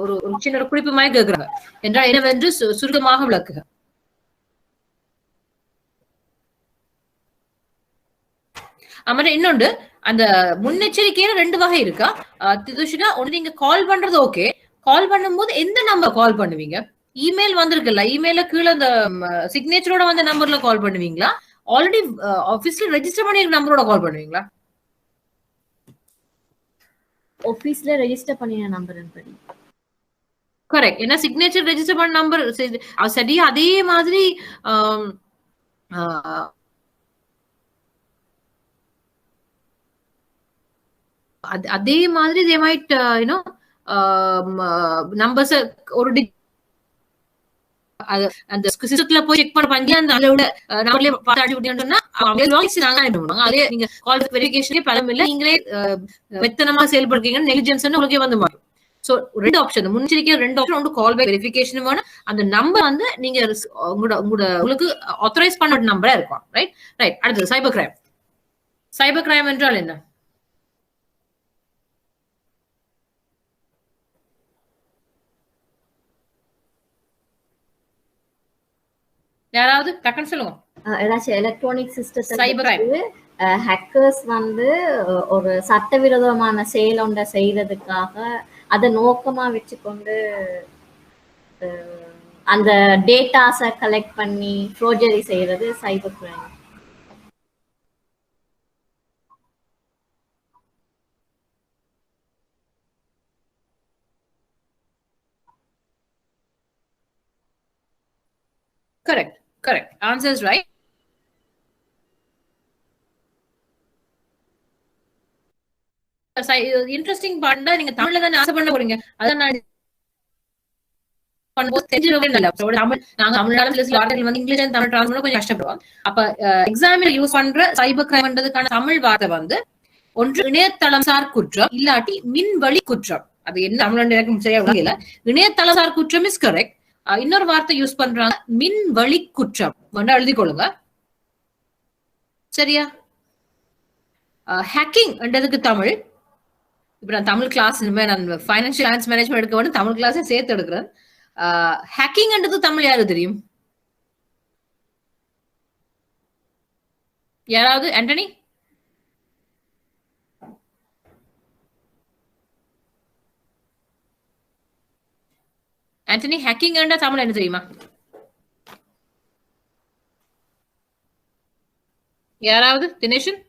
சின்ன ஒரு குறிப்பு மாதிரி கேட்கிறாங்க என்றால் என்னவென்று சுருக்கமாக விளக்குக. அப்புறம் இன்னொன்று, அந்த முன்னெச்சரிக்கையில 2 வகை இருக்கா திதுஷினா? ஒன்று நீங்க கால் பண்றது ஓகே, கால் பண்ணும்போது எந்த நம்பர் கால் பண்ணுவீங்க? இமெயில் வந்திருக்குல்ல, இமெயில கீழே அந்த சிக்னேச்சரோட வந்த நம்பர்ல கால் பண்ணுவீங்களா, ஆல்ரெடி ஆபீஸ்ல ரெஜிஸ்டர் பண்ணிருக்க நம்பரோட கால் பண்ணுவீங்களா? ஆபீஸ்ல ரெஜிஸ்டர் பண்ணின நம்பர் படி. கரெக்ட். ஏன்னா சிக்னேச்சர் ரெஜிஸ்டர் பண்ண நம்பர் சரி, அதே மாதிரி அதே மாதிரி they might numbers ஒரு அந்த சிஸ்டத்துல போய் செக் பண்ணி அந்த அதோட நம்பர்லயே பார்த்து விட்டீங்கன்னா அவங்க லாக்ஸ் நாங்க பண்ணுவாங்க. அதே நீங்க கால் வெரிஃபிகேஷனே பலம் இல்ல, நீங்களே வெத்தனமா செயல்படுறீங்க, நெக்லிஜென்ஸ் உங்களுக்கு வந்து மாறும். சோ 2 ஆப்ஷன், முன்னெச்சரிக்கை 2 ஆப்ஷன். ஒன்று கால் பேக் வெரிஃபிகேஷன் வேணும், அந்த நம்பர் வந்து நீங்க உங்களுக்கு ஆத்தரைஸ் பண்ண நம்பரா இருக்கும். Right right. அடுத்து சைபர் கிரைம். சைபர் கிரைம் என்றால் என்ன? யாராவது டக்குன்னு சொல்லுங்க. ஏதாச்சும் எலக்ட்ரானிக் சிஸ்டத்தை ஹேக்கர்ஸ் வந்து ஒரு சட்டவிரோதமான செயல் ஒன்றை செய்யறதுக்காக அதை நோக்கமா வச்சுக்கொண்டு அந்த டேட்டாஸை கலெக்ட் பண்ணி ஃப்ரோஜரி செய்யறது cyber crime. Correct. Correct. Answer is right. Interesting part தான். நீங்க தமிழ்ல தான் ஆன்சர் பண்ண போறீங்க. அதான் நான் கொஞ்சம் கஷ்டப்படுவோம். அப்ப எக்ஸாமில் யூஸ் பண்ற சைபர் கிரைம்ன்றதுக்கான தமிழ் வார்த்தை வந்து ஒன்று இணையதளம் சார் குற்றம், இல்லாட்டி மின்வழி குற்றம். அது என்ன தமிழ் எனக்கு சரியா இல்ல. இணையதளம் சார் குற்றம் இஸ் கரெக்ட். இன்னொரு வார்த்தை யூஸ் பண்றாங்க, மின் வழி குற்றம். எழுதிக் கொள்ளுங்க. சரியா? ஹேக்கிங் என்றதுக்கு தமிழ், இப்ப நான் தமிழ் கிளாஸ் நான் ஃபைனான்சியல் ஃபினான்ஸ் மேனேஜ்மெண்ட் எடுக்க வேண்டும், தமிழ் கிளாஸை சேர்த்து எடுக்கிறேன். ஹேக்கிங் என்றது தமிழ் யாருக்கு தெரியும்? யாராவது? ஆண்டனி? ஆண்டனி, ஹேக்கிங் தமிழ் என்ன தெரியுமா? யாராவது? தினேஷன்,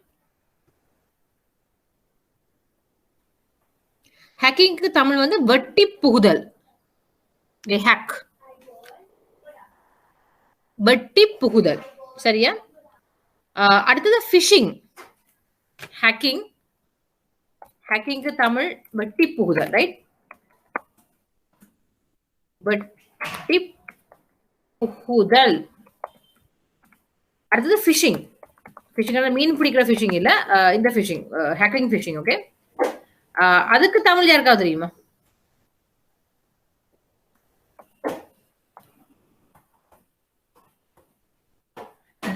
ஹேக்கிங்க்கு தமிழ் வந்து வெட்டி புகுதல். ஹேக், வெட்டி புகுதல். சரியா? அடுத்தது ஃபிஷிங். ஹேக்கிங், ஹேக்கிங்க்கு தமிழ் வெட்டி புகுதல். ரைட்? வெட்டி புகுதல். அடுத்தது ஃபிஷிங். ஃபிஷிங் மீன் பிடிக்கிற ஃபிஷிங் இல்ல, இந்த ஃபிஷிங், ஹேக்கிங் ஃபிஷிங். ஓகே, அதுக்கு தமிழ் யாருக்காவது தெரியுமா?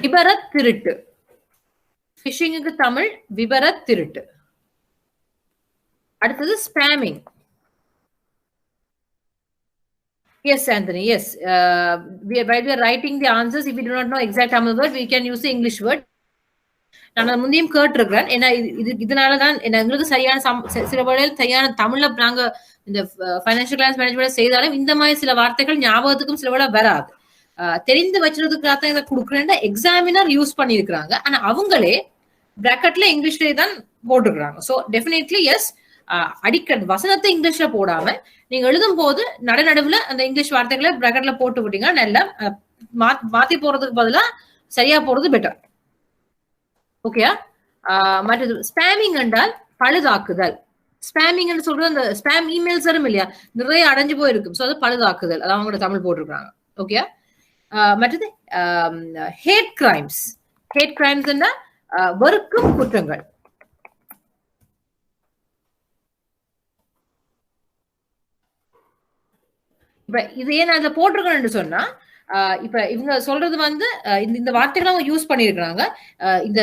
விபர திருட்டு. ஃபிஷிங்குக்கு தமிழ் விபர திருட்டு. அடுத்தது spamming. Yes, Anthony. Yes, while we are writing the answers, if we do not know exact Tamil word, we can use the English word. நான் முந்தையும் கேட்டிருக்கிறேன். ஏன்னா இதனாலதான் எங்களுக்கு சரியான சில வேளையில் சரியான தமிழ்ல நாங்க இந்த பைனான்சியல் கிளாஸ் மேனேஜ்மெண்ட் செய்தாலும் இந்த மாதிரி சில வார்த்தைகள் ஞாபகத்துக்கும் சில வேளை வராது. தெரிந்து வச்சுறதுக்காக தான் இதை கொடுக்குறேன். எக்ஸாமினர் யூஸ் பண்ணியிருக்கிறாங்க, ஆனா அவங்களே பிராக்கெட்ல இங்கிலீஷ்லேயே தான் போட்டுக்கிறாங்க. ஸோ டெஃபினெட்லி எஸ், அடிக்கடி வசனத்தை இங்கிலீஷ்ல போடாம நீங்க எழுதும் போது நடுநடுவுல அந்த இங்கிலீஷ் வார்த்தைகளை பிராக்கெட்ல போட்டு விட்டீங்கன்னா நல்லா மாத்தி போறதுக்கு பதிலா சரியா போறது பெட்டர். ஓகேயா? மற்றது ஸ்பேமிங் என்றால் பழுதாக்குதல். ஸ்பேமிங் சொல்றது அந்த ஸ்பேம் இமெயில்ஸ் வரும் இல்லையா, நிறைய அடைஞ்சு போயிருக்கும். ஸோ அது பழுதாக்குதல், அது அவங்களோட தமிழ் போட்டிருக்காங்க. ஓகேயா? மற்றது ஹேட் கிரைம்ஸ். ஹேட் கிரைம்ஸ் வெறுக்கும் குற்றங்கள். இப்ப இதையே நான் இதை போட்டிருக்கேன்னு சொன்னா, இப்ப இவங்க சொல்றது வந்து இந்த வார்த்தைகளை அவங்க யூஸ் பண்ணிருக்கிறாங்க. இந்த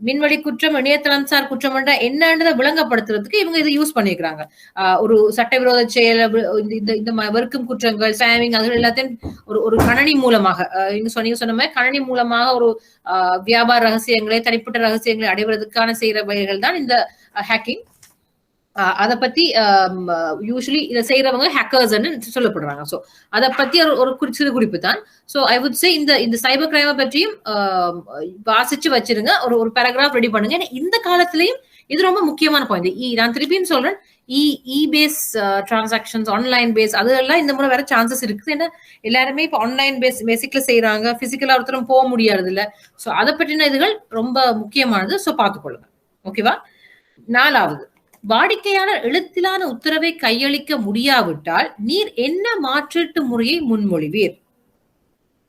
மின்வெளி குற்றம், இணையதளம் சார் குற்றம் என்னன்றதை விளங்கப்படுத்துறதுக்கு இவங்க இதை யூஸ் பண்ணிருக்கிறாங்க. ஒரு சட்டவிரோத செயல், இந்த வெறுக்கும் குற்றங்கள், ஸ்பேமிங், அது எல்லாத்தையும் ஒரு கணனி மூலமாக நீங்க சொன்ன மாதிரி கணனி மூலமாக ஒரு வியாபார ரகசியங்களை, தனிப்பட்ட ரகசியங்களை அடைவதற்கான செய்யற வகைகள் தான் இந்த ஹேக்கிங். அதை பத்தி யூஸ்வலி இதை செய்யறவங்க ஹேக்கர்ஸ் சொல்லப்படுறாங்க. ஸோ அதை பத்தி ஒரு சிறு குறிப்பு தான். ஸோ ஐ வுட் சே இந்த சைபர் கிரைமை பற்றியும் வாசிச்சு வச்சிருங்க, ஒரு பேராகிராஃப் ரெடி பண்ணுங்க. ஏன்னா இந்த காலத்திலையும் இது ரொம்ப முக்கியமான பாயிண்ட். நான் திருப்பியும் சொல்றேன், இ பேஸ் டிரான்சாக்ஷன்ஸ், ஆன்லைன் பேஸ், அதெல்லாம் இந்த முறை வேற சான்சஸ் இருக்குது. ஏன்னா எல்லாருமே இப்போ ஆன்லைன் பேசிக்ல செய்யறாங்க, பிசிக்கலா ஒருத்தரும் போக முடியாது இல்ல. ஸோ அதை பற்றின இதுகள் ரொம்ப முக்கியமானது. ஸோ பார்த்துக்கொள்ளுங்க. ஓகேவா? 4வது, வாடிக்கையாளர் எழுத்திலான உத்தரவை கையளிக்க முடியாவிட்டால் நீர் என்ன மாற்றீட்டு முறையை முன்மொழிவீர்?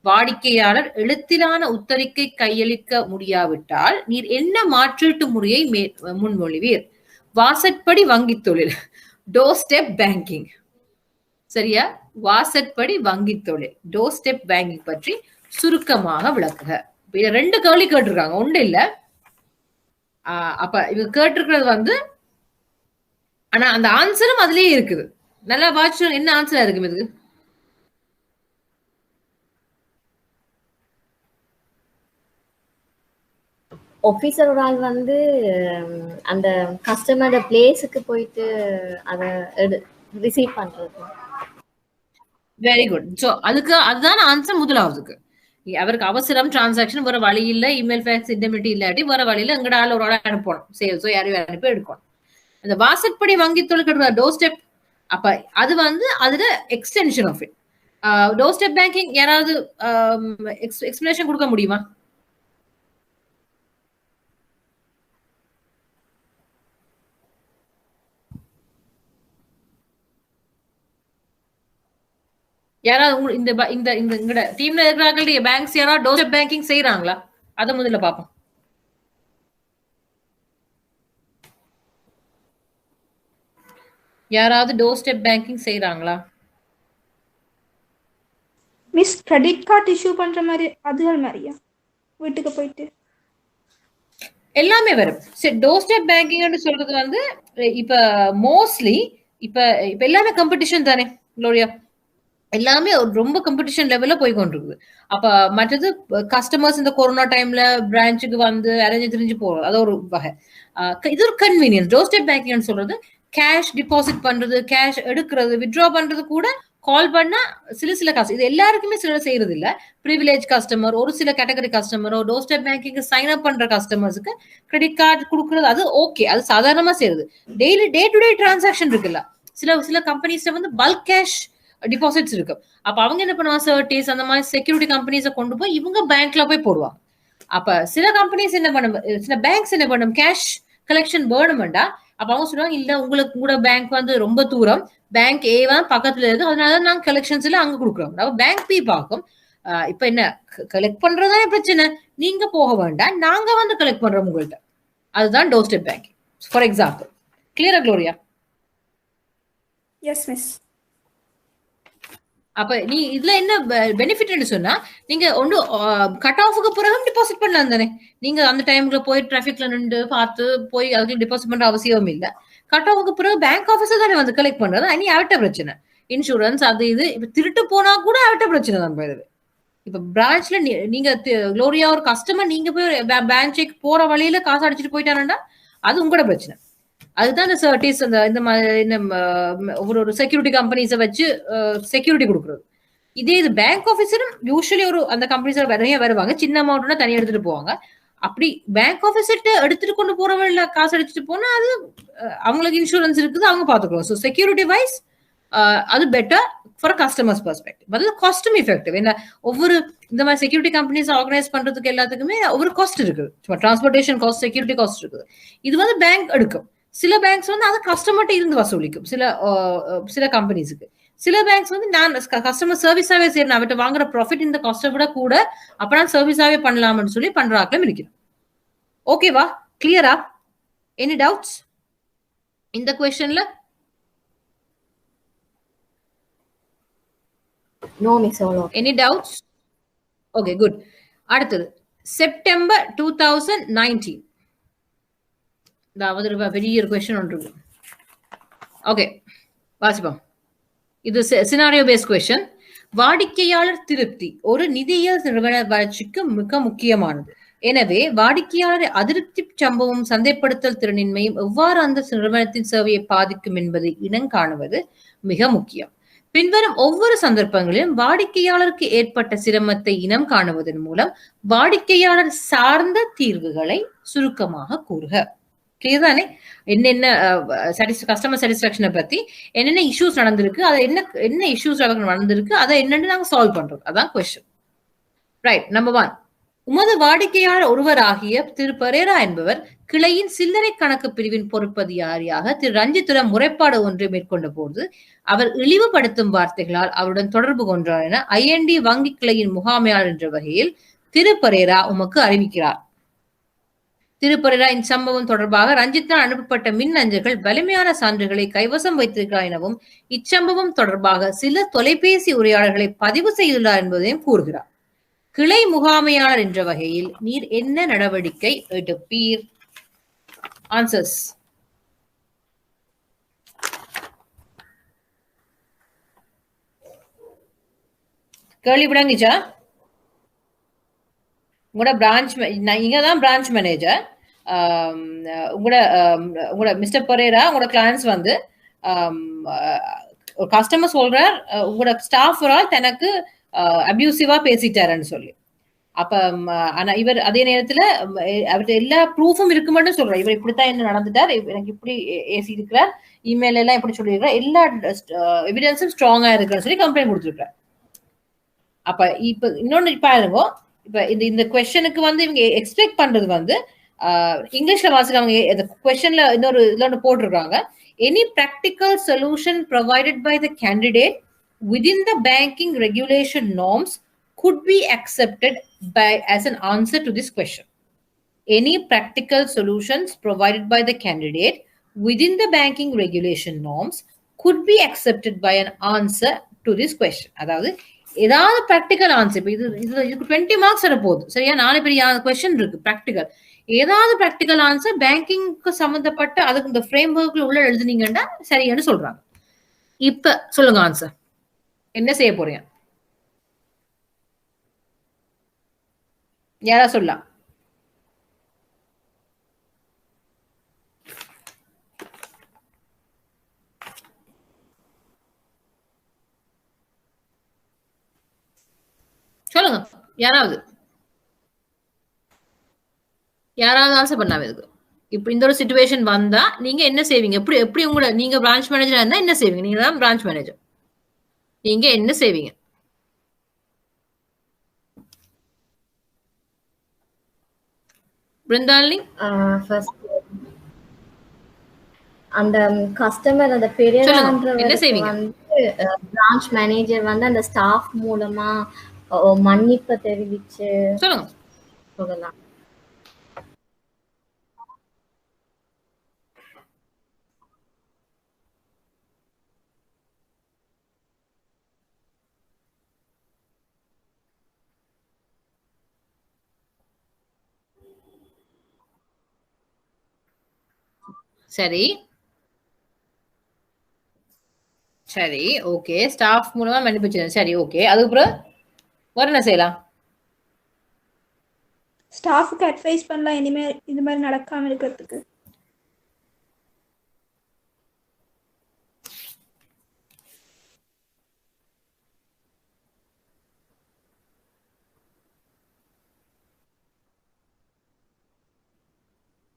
வாடிக்கையாளர் எழுத்திலான உத்தரவை கையளிக்க முடியாவிட்டால் நீர் என்ன மாற்றீட்டு முறையை முன்மொழிவீர்? வாசற்படி வங்கி தொழில், டோர் ஸ்டெப் பேங்கிங். சரியா? வாசற்படி வங்கி தொழில், டோர் ஸ்டெப் பேங்கிங் பற்றி சுருக்கமாக விளக்குக. 2 கேள்வி கேட்டிருக்காங்க, ஒன்று இல்ல. அப்ப இவங்க கேட்டிருக்கிறது வந்து, ஆனா அந்த ஆன்சரும் அதுலயே இருக்குது. நல்லா வாட்ச். என்ன ஆன்சரா இருக்கு இதுக்கு? ஆபீசர் ஒரு ஆள் வந்து அந்த கஸ்டமரோட பிளேஸுக்கு போயிட்டு அதை ரிசீவ் பண்றது. Very good. சோ அதுதான் ஆன்சர் முதலாவதுக்கு. அவருக்கு அவசரம், டிரான்சாக்ஷன், வேற வழி இல்ல, இமெயில் ஃபேக்ஸ் இன்டர்மிட்டி இல்லாட்டி வேற வழியில எங்கட ஆள் ஒரு ஆள் அனுப்பணும், சேல்ஸோ யாரையும் அனுப்பி எடுக்கணும். அந்த வாசற்படி வங்கி தொழில் டோர் ஸ்டெப், அப்ப அது வந்து அதுல extension of it. Door step banking யாராவது எக்ஸ்பிளனேஷன் கொடுக்க முடியுமா? யாராவது இந்த டீம்ல இருக்கிறாங்க பேங்க்ஸ் யாராவது டோர் ஸ்டெப் பேங்கிங் செய்யறாங்களா? அதை முதல்ல பாப்போம். யாராவது டோர் ஸ்டெப் பேங்கிங் செய்யறாங்களா? மிஸ், கிரெடிட் கார்டு இஷ்யூ பண்ற மாதிரி அதுகள் மாதிரியா? வீட்டுக்கு போயிட்டு எல்லாமே வரும். சரி, டோர் ஸ்டெப் பேங்கிங்னு சொல்றது வந்து இப்ப மோஸ்ட்லி இப்ப எல்லாமே காம்படிஷன் தானே லோரியா? எல்லாமே ரொம்ப காம்படிஷன் லெவல்ல போய் கொண்டிருக்குது. அப்ப மற்றது கஸ்டமர்ஸ் இந்த கொரோனா டைம்ல பிரான்ச்சுக்கு வந்து அரைஞ்சு திரிஞ்சு போறது, அது ஒரு வகை. இது ஒரு கன்வீனியன்ஸ். டோர் ஸ்டெப் பேங்கிங் சொல்றது கேஷ் டிபாசிட் பண்றது, கேஷ் எடுக்கிறது, வித்ட்ரா பண்றது கூட கால் பண்ணா சில காசு. இது எல்லாருக்குமே சிலர் செய்யறது இல்ல. ப்ரிவிலேஜ் கஸ்டமர், ஒரு சில category customer, door step banking sign up பண்ற கஸ்டமர்ஸ்க்கு கிரெடிட் கார்டு கொடுக்கறது அது ஓகே, அது சாதாரணமா செய்யறது. Daily day to day transaction இருக்குல்ல, சில கம்பெனிஸ்ல வந்து பல்க் கேஷ் டிபாசிட்ஸ் இருக்கு. அப்ப அவங்க என்ன பண்ணுவாங்க, சர்டிஸ் அந்த மாதிரி செக்யூரிட்டி கம்பெனிஸை கொண்டு போய் இவங்க பேங்க்ல போய் போடுவாங்க. அப்ப சில கம்பெனிஸ் என்ன பண்ணும், சில பேங்க்ஸ் என்ன பண்ணும், கேஷ் கலெக்ஷன் வேணுமெண்டா அப்ப அவங்க சொல்லுவாங்க, இல்ல உங்களுக்கு கூட பேங்க் வந்து ரொம்ப தூரம், பேங்க் ஏவா பக்கத்துல இருக்கு, அதனால நாங்க கலெக்ஷன்ஸ்ல அங்க கொடுக்குறோம். பேங்க் பி பார்க்கும், இப்ப என்ன கலெக்ட் பண்றதுதானே பிரச்சனை, நீங்க போக வேண்டாம், நாங்க வந்து கலெக்ட் பண்றோம் உங்கள்கிட்ட. அதுதான் door step banking for example. கிளியரா க்ளோரியா? Yes miss. அப்ப நீ இதுல என்ன பெனிஃபிட்னு சொன்னா, நீங்க ஒன்று கட் ஆஃபுக்கு பிறகு டிபாசிட் பண்ணலாம் தானே. நீங்க அந்த டைம்ல போய் டிராபிக்ல நின்று பார்த்து போய் அதுக்கு டிபாசிட் பண்ற அவசியம் இல்ல. கட் ஆஃபுக்கு பிறகு பேங்க் ஆஃபீஸர் தானே வந்து கலெக்ட் பண்றது. இனி அவட்ட பிரச்சனை, இன்சூரன்ஸ் அது இது. இப்ப திருட்டு போனா கூட அவட்ட பிரச்சனை தான் போயிருது. இப்ப பிரான்ச்ல நீங்க க்ளோரியா ஒரு கஸ்டமர், நீங்க போய் பேங்க் போற வழியில காசு அடிச்சுட்டு போயிட்டாருன்னா அது உங்களோட பிரச்சனை. அதுதான் இந்த சர்டிஸ், இந்த ஒரு செக்யூரிட்டி கம்பெனிஸை வச்சு செக்யூரிட்டி கொடுக்குறது. இதே இது பேங்க் ஆஃபீஸரும் யூஸ்வலி ஒரு அந்த கம்பெனிஸ் நிறைய வருவாங்க, சின்ன அமௌண்ட்னா தனியாக எடுத்துட்டு போவாங்க. அப்படி பேங்க் ஆஃபீஸர்கிட்ட எடுத்துட்டு கொண்டு போறவங்க காசு அடிச்சுட்டு போனா அது அவங்களுக்கு இன்சூரன்ஸ் இருக்குது, அவங்க பாத்துக்கலாம். ஸோ செக்யூரிட்டி வைஸ் அது பெட்டர் ஃபார் கஸ்டமர்ஸ் பெர்ஸ்பெக்டிவ். அது காஸ்டும் எஃபெக்டிவ். ஏன்னா ஒவ்வொரு இந்த மாதிரி செக்யூரிட்டி கம்பெனிஸ் ஆர்கனைஸ் பண்றதுக்கு எல்லாத்துக்குமே ஒவ்வொரு காஸ்ட் இருக்குது. டிரான்ஸ்போர்டேஷன் காஸ்ட், செக்யூரிட்டி காஸ்ட் இருக்குது. இது வந்து பேங்க் எடுக்கும். சில பேங்க்ஸ் வந்து அதை கஸ்டமர்கிட்ட இருந்து வசூலிக்கும், சில கம்பெனிஸுக்கு. சில பேங்க்ஸ் வந்து நான் கஸ்டமர் சர்வீஸாவே செய்யணும், அவர்கிட்ட வாங்குற ப்ராஃபிட் இந்த காஸ்ட்டை விட கூட, அப்பதான் சர்வீஸாவே பண்ணலாம்னு சொல்லி பண்றாக்களும் இருக்கிறோம். ஓகேவா? கிளியரா? எனி டவுட்ஸ் இந்த கொஸ்டின்ல? No miss. Any doubts? Okay, good. அடுத்தது செப்டம்பர் 2019. பெரிய ஒரு கொஸ்டின் ஒன்று இருக்கு. ஓகே, வாசிப்போம். இது சினாரியோ பேஸ்ட் கொஸ்டின். வாடிக்கையாளர் திருப்தி ஒரு நிதியியல் நிறுவன வளர்ச்சிக்கு மிக முக்கியமானது. எனவே வாடிக்கையாளரை அதிருப்தி சம்பவம் சந்தைப்படுத்தல் திறனின்மையும் எவ்வாறு அந்த நிறுவனத்தின் சேவையை பாதிக்கும் என்பதை இனங்காணுவது மிக முக்கியம். பின்வரும் ஒவ்வொரு சந்தர்ப்பங்களிலும் வாடிக்கையாளருக்கு ஏற்பட்ட சிரமத்தை இனம் காணுவதன் மூலம் வாடிக்கையாளர் சார்ந்த தீர்வுகளை சுருக்கமாக கூறுக. கிளியர் தானே? என்னென்ன கஸ்டமர் சாட்டிஸ்பாக்சனை பத்தி என்னென்ன இஷ்யூஸ் நடந்திருக்கு, அது என்ன இஷ்யூஸ் நடந்திருக்கு, அதை என்னன்னு நாங்க சால்வ் பண்றோம். அதான் கொஸ்டின். ரைட். நம்பர் 1, உமது வாடிக்கையாளர் ஒருவராகிய திரு பரேரா என்பவர் கிளையின் சில்லறை கணக்கு பிரிவின் பொறுப்பதிகாரியாக திரு ரஞ்சித்துடன் முறைப்பாடு ஒன்றை மேற்கொண்ட போது அவர் இழிவுபடுத்தும் வார்த்தைகளால் அவருடன் தொடர்பு கொண்டார் என IND வங்கி கிளையின் முகாமையாளர் என்ற வகையில் திரு பரேரா உமக்கு அறிவிக்கிறார். திரு பரேரா இச்சம்பவம் தொடர்பாக ரஞ்சித்தால் அனுப்பப்பட்ட மின் அஞ்சல்கள் வலிமையான சான்றுகளை கைவசம் வைத்திருக்கிறார் எனவும் இச்சம்பவம் தொடர்பாக சில தொலைபேசி உரையாடல்களை பதிவு செய்துள்ளார் என்பதையும் கூறுகிறார். கிளை முகாமையாளர் என்ற வகையில் நீர் என்ன நடவடிக்கை எடுப்பீர்? ஆன்சர்ஸ். கேள்வி விளங்கிச்சா? உங்களோட பிரான்ச், நீங்க தான் பிரான்ச் மேனேஜர். உங்களோட மிஸ்டர் பரேரா உங்களோட கிளையன்ஸ் வந்து ஒரு கஸ்டமர் சொல்றார் உங்களோட ஸ்டாஃப் தனக்கு அபியூசிவா பேசிட்டாருன்னு சொல்லி. அப்ப ஆனா இவர் அதே நேரத்துல அவர்கிட்ட எல்லா ப்ரூஃபும் இருக்கு மட்டும் சொல்றாரு. இவர் இப்படித்தான் என்ன நடந்துட்டார், எனக்கு இப்படி ஏசி இருக்கிறார், இமெயில் எல்லாம் இப்படி சொல்லியிருக்கிறார், எல்லா எவிடன்ஸும் ஸ்ட்ராங்கா இருக்குன்னு சொல்லி கம்ப்ளைண்ட் கொடுத்துருக்காரு. அப்ப இப்ப இன்னொன்னு பாருங்க, இப்ப இந்த கொஸ்டனுக்கு வந்து இவங்க எக்ஸ்பெக்ட் பண்றது வந்து இங்கிலீஷ்ல வாசிக்கிறவங்க கொஸ்டின்ல இன்னொரு போட்டிருக்காங்க. Any practical solution provided by the candidate within the banking regulation norms could be accepted as an answer to this question. Any practical solutions provided by the candidate within the banking regulation norms could be accepted by an answer to this question. அதாவது ஏதாவது practical answer, இப்போ இதுக்கு 20 marks வர போகுது சரியா, 4 பெரிய question இருக்கு practical. ஏதாவது ப்ராக்டிக்கல் ஆன்சர் பேங்கிங்க்கு சம்பந்தப்பட்ட அதுக்கு இந்த ஃப்ரேம் ஒர்க்ல உள்ள எழுதுனீங்கன்னா சரியானு சொல்றாங்க. இப்ப சொல்லுங்க ஆன்சர் என்ன செய்ய போறீங்க? யாரா சொல்லலாம்? யாராவது ஆன்சர் பண்ணாம இருக்கு. இப்ப இந்த ஒரு சிச்சுவேஷன் வந்தா நீங்க என்ன செய்வீங்க? எப்படி உங்களோட நீங்க பிரான்ச் மேனேஜரா இருந்தா என்ன செய்வீங்க? நீங்க தான் பிரான்ச் மேனேஜர், நீங்க என்ன செய்வீங்க? பிருந்தாளினி ஃபர்ஸ்ட் அந்த கஸ்டமர் அந்த பெரியவன்றவருக்கு வந்து பிரான்ச் மேனேஜர் வந்து அந்த ஸ்டாஃப் மூலமா மன்னிப்பை தெரிவிச்சு சொல்லலாம். சரி சரி ஓகே, ஸ்டாஃப் மூலமா மன்னிப்பு. சரி ஓகே, அதுக்கப்புறம் வேற என்ன செய்யலாம்? ஸ்டாஃப்க்கு அட்வைஸ் பண்ணலாம் இனிமே இது மாதிரி நடக்காம இருக்கிறதுக்கு.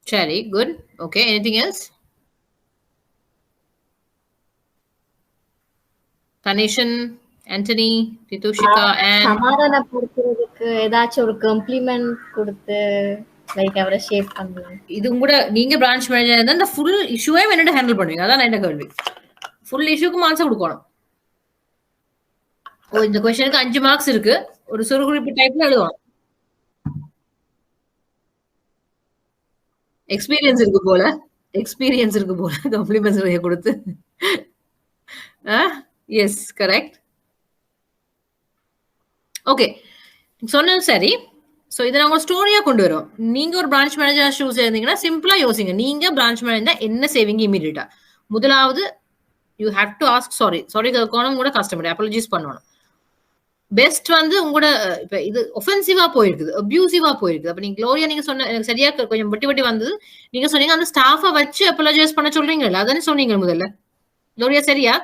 சரி good okay, anything else? Thaneshan, Anthony, Thidushika and சமாதானப்படுத்துறதுக்கு ஏதாச்சும் ஒரு காம்ப்ளிமெண்ட் கொடுத்து லைக் அவரை ஷேப் பண்ணலாம். இது கூட நீங்க பிரான்ச் மேனேஜர் இருந்தா இந்த ஃபுல் இஷ்யூவே என்னோட ஹேண்டில் பண்ணுவீங்க. அதான் என்ன கேள்வி. ஃபுல் இஷ்யூக்கும் ஆன்சர் கொடுக்கணும். ஓ, இந்த क्वेश्चनக்கு 5 மார்க்ஸ் இருக்கு. ஒரு சுருகுறிப்பு டைப்ல எழுதணும். எக்ஸ்பீரியன்ஸ் இருக்கு போல காம்ப்ளிமெண்ட்ஸ் கொடுத்து. Yes correct. ஓகே, சொன்னது சரி. ஸோ இதை நாங்கள் ஸ்டோரியா கொண்டு வரோம். நீங்க ஒரு பிரான்ச் மேனேஜர் ஷூஸ் இருந்தீங்கன்னா சிம்பிளா யோசிங்க. நீங்க பிரான்ச் மேனேஜர் என்ன செய்வீங்க இமீடியட்டா? முதலாவது you have to ask sorry கேட்கணும், கூட கஸ்டமர் அப்பாலஜைஸ் பண்ணணும். பெஸ்ட் வந்து உங்களோட இப்ப இது ஒஃபென்சிவா போயிருக்குது, அபியூசிவா போயிருக்குது. அப்ப நீங்க க்ளோரியா நீங்க சொன்ன எனக்கு சரியா கொஞ்சம் வட்டி வந்தது. நீங்க சொன்னீங்க அந்த ஸ்டாஃபை வச்சு அப்பாலஜைஸ் பண்ண சொல்றீங்கல்ல, அதானே சொன்னீங்க முதல்ல. க்ளோரியா சரியா?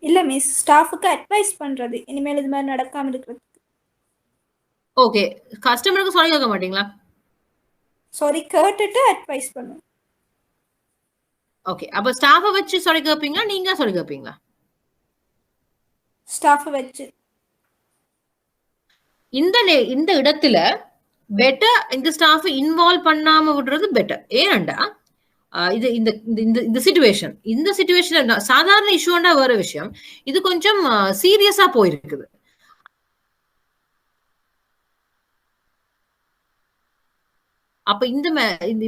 இல்ல மிஸ், ஸ்டாஃப்க்கு அட்வைஸ் பண்றது இனிமேல் இது மாதிரி நடக்காம இருக்கிறது. ஓகே, கஸ்டமருக்கு சாரி கேட்க மாட்டீங்களா? சாரி கேட்டுட்டு அட்வைஸ் பண்ணுங்க. ஓகே, அப்ப ஸ்டாஃபை வச்சு சாரி கேட்பீங்களா, நீங்க சாரி கேட்பீங்களா? ஸ்டாஃபை வச்சு. இந்த இடத்துல பெட்டர் இந்த ஸ்டாஃப் இன்வால்வ் பண்ணாம விடுறது பெட்டர். ஏன்டா இது இந்த சிச்சுவேஷன் சாதாரண இஷ்யூண்டா வேற விஷயம். இது கொஞ்சம் சீரியஸா போயிருக்குது. அப்ப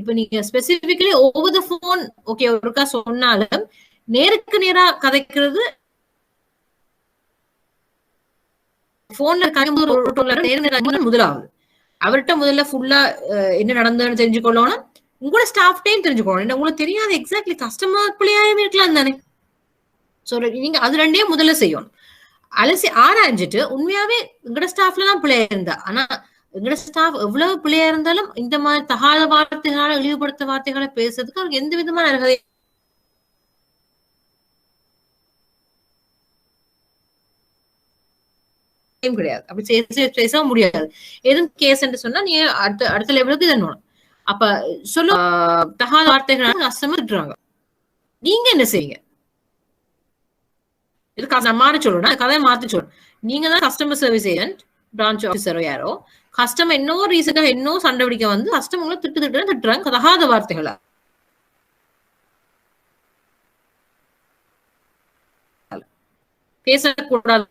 இப்ப நீங்க specifically over the phone okay ஒருக்கா சொன்னாலும் நேருக்கு நேரா கதைக்கிறது முதலாவது அவர்கிட்ட முதல்ல ஃபுல்லா என்ன நடந்ததுன்னு தெரிஞ்சுக்கொள்ளணும். உங்களோட ஸ்டாஃப்டையும் தெரிஞ்சுக்கணும். உங்களுக்கு தெரியாது எக்ஸாக்ட்லி கஸ்டமர் பிள்ளையாவே இருக்கலாம் தானே. சோ நீங்க அது ரெண்டையும் முதல்ல செய்யணும். அலசி ஆராய்ஞ்சிட்டு உண்மையாவே எங்கட ஸ்டாஃப்ல தான் பிள்ளையா இருந்தா, ஆனா எங்கட ஸ்டாஃப் எவ்வளவு பிள்ளையா இருந்தாலும் இந்த மாதிரி தகாத வார்த்தைகளை இழிவுபடுத்த வார்த்தைகளை பேசுறதுக்கு அவருக்கு எந்த விதமான அருகதை கிடையாது. அப்படி பேச முடியாது. எதுவும் கேஸ் என்று சொன்னா நீ அடுத்த லெவலுக்கு இதணும். அப்ப சொல்ல தகாத வார்த்தைகள் கஷ்டமாட்டுறாங்க. நீங்க என்ன செய்யுங்க? இது மாறி சொல்லணும், கதையை மாத்தி சொல்லணும். நீங்க தான் கஸ்டமர் சர்வீஸ் ஏஜென்ட், பிரான்ச் ஆஃபீஸரோ யாரோ, கஸ்டமர் இன்னும் ரீசெண்டா இன்னும் சண்டை பிடிக்க வந்து கஸ்டமர்களை திட்டுறாங்க தகாத வார்த்தைகளை. பேசக்கூடாது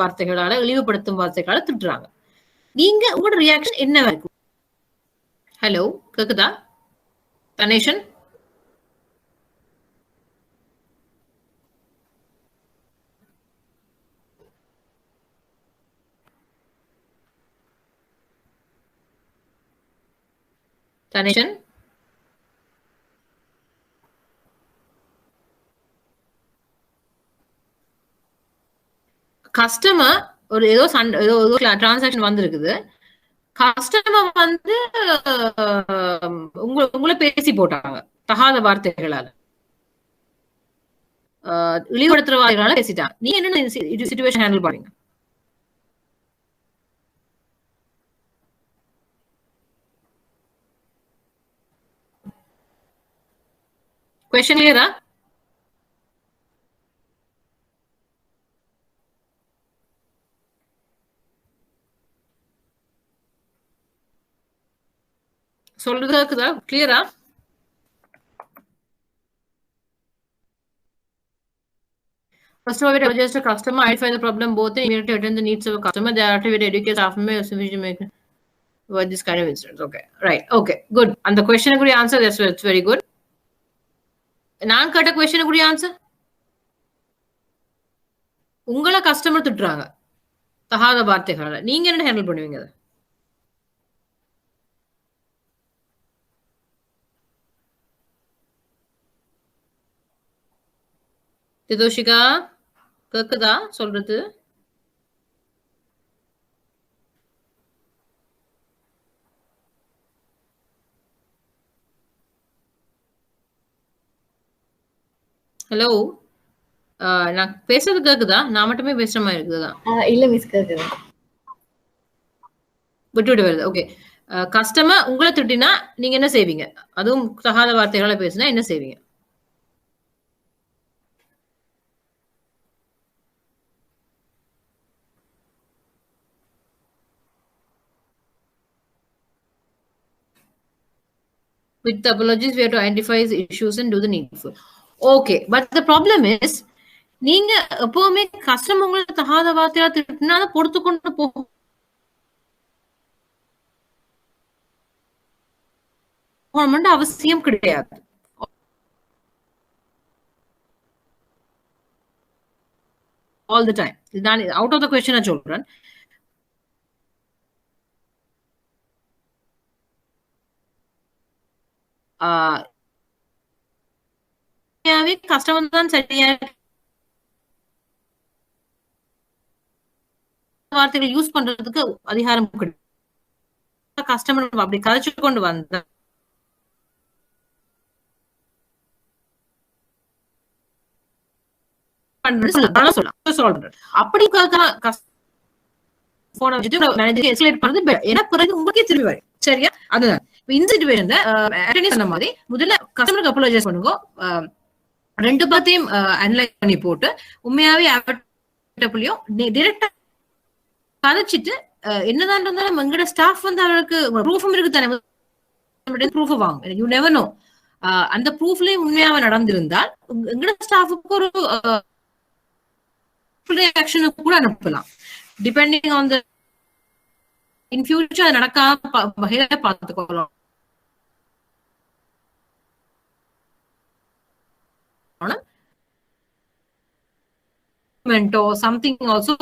வார்த்தைகளால இழிவுபடுத்தும் வார்த்தைகளால திட்டுறாங்க. நீங்க உங்களோட ரியாக்ஷன் என்ன இருக்கும்? ஹலோ கேக்குதா தனேஷன்? தனேஷன் கஸ்டமர் ஒரு ஏதோ டிரான்சாக்ஷன் வந்திருக்குது. கஸ்டமர் வந்து உங்களை பேசி போட்டாங்க தகாத வார்த்தைகளால. இழிவுபடுத்துறவாதிகளால பேசிட்டான். நீ என்ன சிச்சுவேஷன் ஹேண்டில் பண்ணுவீங்க? கொஸ்டின் கிளியரா? சொல்றது இருக்குதா? கிளியரா? First of all, we apologize to customer, identify the problem both and immediately attend the needs of a customer. Thereafter, we educate staff members to make what this kind of incidents. Okay, right. Okay, good. And the question could answer. That's very good. நான் கேட்ட question could answer. உங்களை customer திட்டுறாங்க தகாத வார்த்தைகளால, நீங்க என்ன handle பண்ணுவீங்க? திதோஷிகா கேக்குதா சொல்றது? ஹலோ, நான் பேசுறது கேக்குதா? நான் மட்டுமே பேசுற மாதிரி இருக்குதா? இல்ல மிஸ் கேக்குது. விட்டு விட்டு வருது. ஓகே, கஸ்டமர் உங்களை திட்டினா நீங்க என்ன செய்வீங்க? அதுவும் தகாத வார்த்தைகளை பேசினா என்ன செய்வீங்க? With the apologies, we have to identify the issues and do the needful. Okay, but the problem is, நீங்க எப்பவுமே கஸ்டமர் உங்களை தகாத வார்த்தையால திட்டினா பொறுத்து கொண்டு போகணும்னு அவசியம் கிடையாது. All the time. நான் out of the question நான் சொல்றேன். கஸ்டமர் தான் சரியா வார்த்தைகள் யூஸ் பண்றதுக்கு அதிகாரம் கிடையாது. கஸ்டமர் அப்படி கதைச்சு கொண்டு வந்த அப்படி உங்களுக்கே திரும்பி வரும். சரியா? அதுதான் இந்த சிச்சுவேஷன்ல சொன்ன மாதிரி முதல்ல கஸ்டமருக்கு அப்பாலஜைஸ் பண்ணுங்க. ரெண்டு பத்தியும் அனலைஸ் பண்ணி போட்டு உண்மையாவே டைரக்டா கதைச்சிட்டு என்னதான் இருந்தாலும் எங்கட ஸ்டாஃப் வந்து அவருக்கு ப்ரூஃபும் இருக்கு தானே, ப்ரூஃப் வாங்க. யூ நெவர் நோ, அந்த ப்ரூஃப்லயும் உண்மையாவே நடந்திருந்தால் எங்கட ஸ்டாஃபுக்கு ஒரு ஆக்ஷனுக்கு கூட அனுப்பலாம். Depending on the in future நடக்காம வகையில பார்த்துக்கொள்ளலாம். சம்திங் ஆல்சோ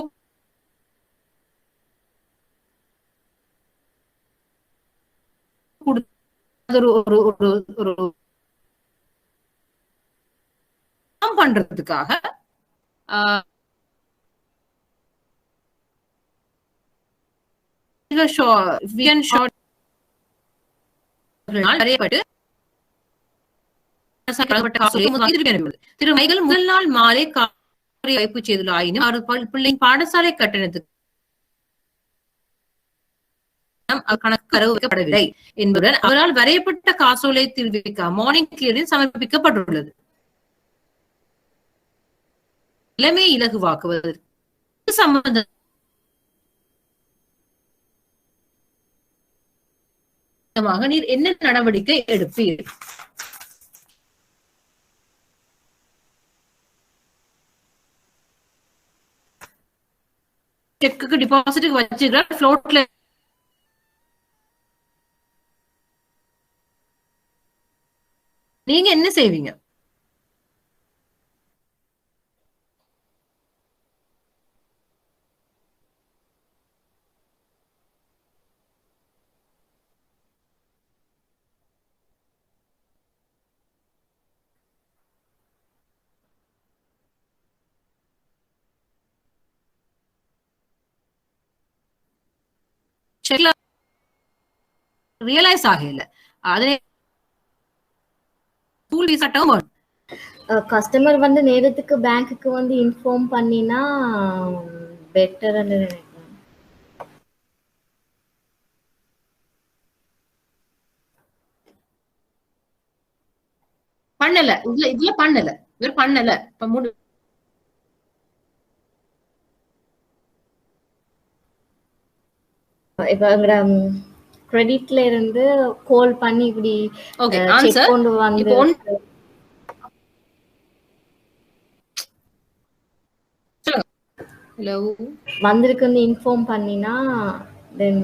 பண்றதுக்காக திரு மைகள் முதல் நாள் மாலை வைப்பு செய்துள்ள ஆயினும் பிள்ளையின் பாடசாலை கட்டணத்துக்கு கணக்கு வைக்கப்படவில்லை என்பதுடன் அவரால் வரையப்பட்ட காசோலை தெரிவிக்க மார்னிங் கிளியரில் சமர்ப்பிக்கப்பட்டுள்ளது. நிலைமை இலகுவாக்குவதற்கு சம்பந்தமாக நீர் என்ன நடவடிக்கை எடுப்பீர்? செக்குக்கு டிபாசிட்டுக்கு வச்சுக்கிறார், ஃப்ளோட்ல நீங்க என்ன செய்வீங்க? செக்ல ரியலைஸ் ஆகல, அதே ஸ்கூல் வீசா டேர்ம் கஸ்டமர் வந்து நேரத்துக்கு பேங்க்குக்கு வந்து இன்ஃபார்ம் பண்ணினா பெட்டர்னு நினைக்கிறேன். பண்ணல இதுல பண்ணல இவர் பண்ணல இப்ப இப்ப கிரெடிட்ல இருந்து கால் பண்ணி இப்படி ஓகே செக் ஆன்சர் கொண்டு வந்து இப்போ ஹலோ வந்திருக்குன்னு இன்ஃபார்ம் பண்ணினா தென்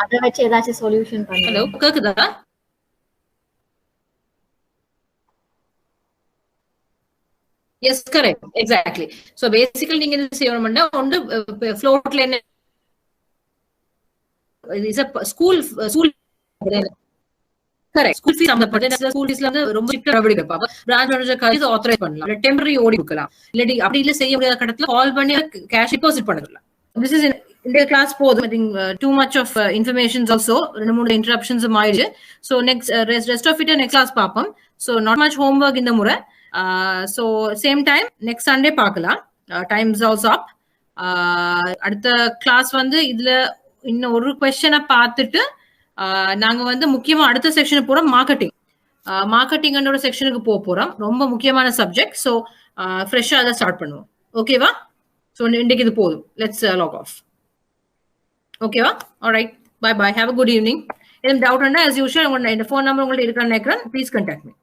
அத வச்சு ஏதாச்சும் சொல்யூஷன் ஹலோ பண்ணுவோம். கேக்குதா? Yes correct exactly. So basically நீங்க என்ன செய்யணும்னா ஒன்று ஃப்ளோட்ல என்ன is a school correct school fees சம்பந்தப்பட்ட ஸ்கூல் ஃபீஸ்ல வந்து ரொம்ப ஸ்ட்ரிக்ட்டா நடவடிக்கை எடுப்பாங்க. பிரான்ச் மேனேஜர் காலேஜ் ஆத்தரைஸ் பண்ணலாம், இல்ல டெம்பரரி ஓடி கொடுக்கலாம், இல்லாட்டி அப்படி இல்ல செய்ய முடியாத கட்டத்துல கால் பண்ணி கேஷ் டிபாசிட் பண்ணிடலாம். திஸ் இஸ் இந்த கிளாஸ் போதும். I think too much of informations also 2-3 இன்டரப்ஷன்ஸும் ஆயிடுச்சு. So next rest of it next class பார்ப்போம். So not much home work இந்த முறை. So same time next Sunday பார்க்கலாம். Time is also up. அடுத்த class வந்து இதுல இன்னும் ஒரு கொஸ்டினை பார்த்துட்டு நாங்க வந்து முக்கியமா அடுத்த செக்ஷனுக்கு போறோம், மார்க்கெட்டிங். மார்க்கெட்டிங்கோட செக்ஷனுக்கு போறோம். ரொம்ப முக்கியமான சப்ஜெக்ட். ஸோ ஃப்ரெஷ்ஷா அதை ஸ்டார்ட் பண்ணுவோம். ஓகேவா? ஸோ இன்றைக்கு இது போதும். Let's log off. ஓகேவா? Alright, bye bye, have a good evening. எதுவும் டவுட் இருந்தா as usual உங்க ஃபோன் நம்பர் உங்கள்ட்ட இருக்கான்னு நினைக்கிறேன். Please contact me.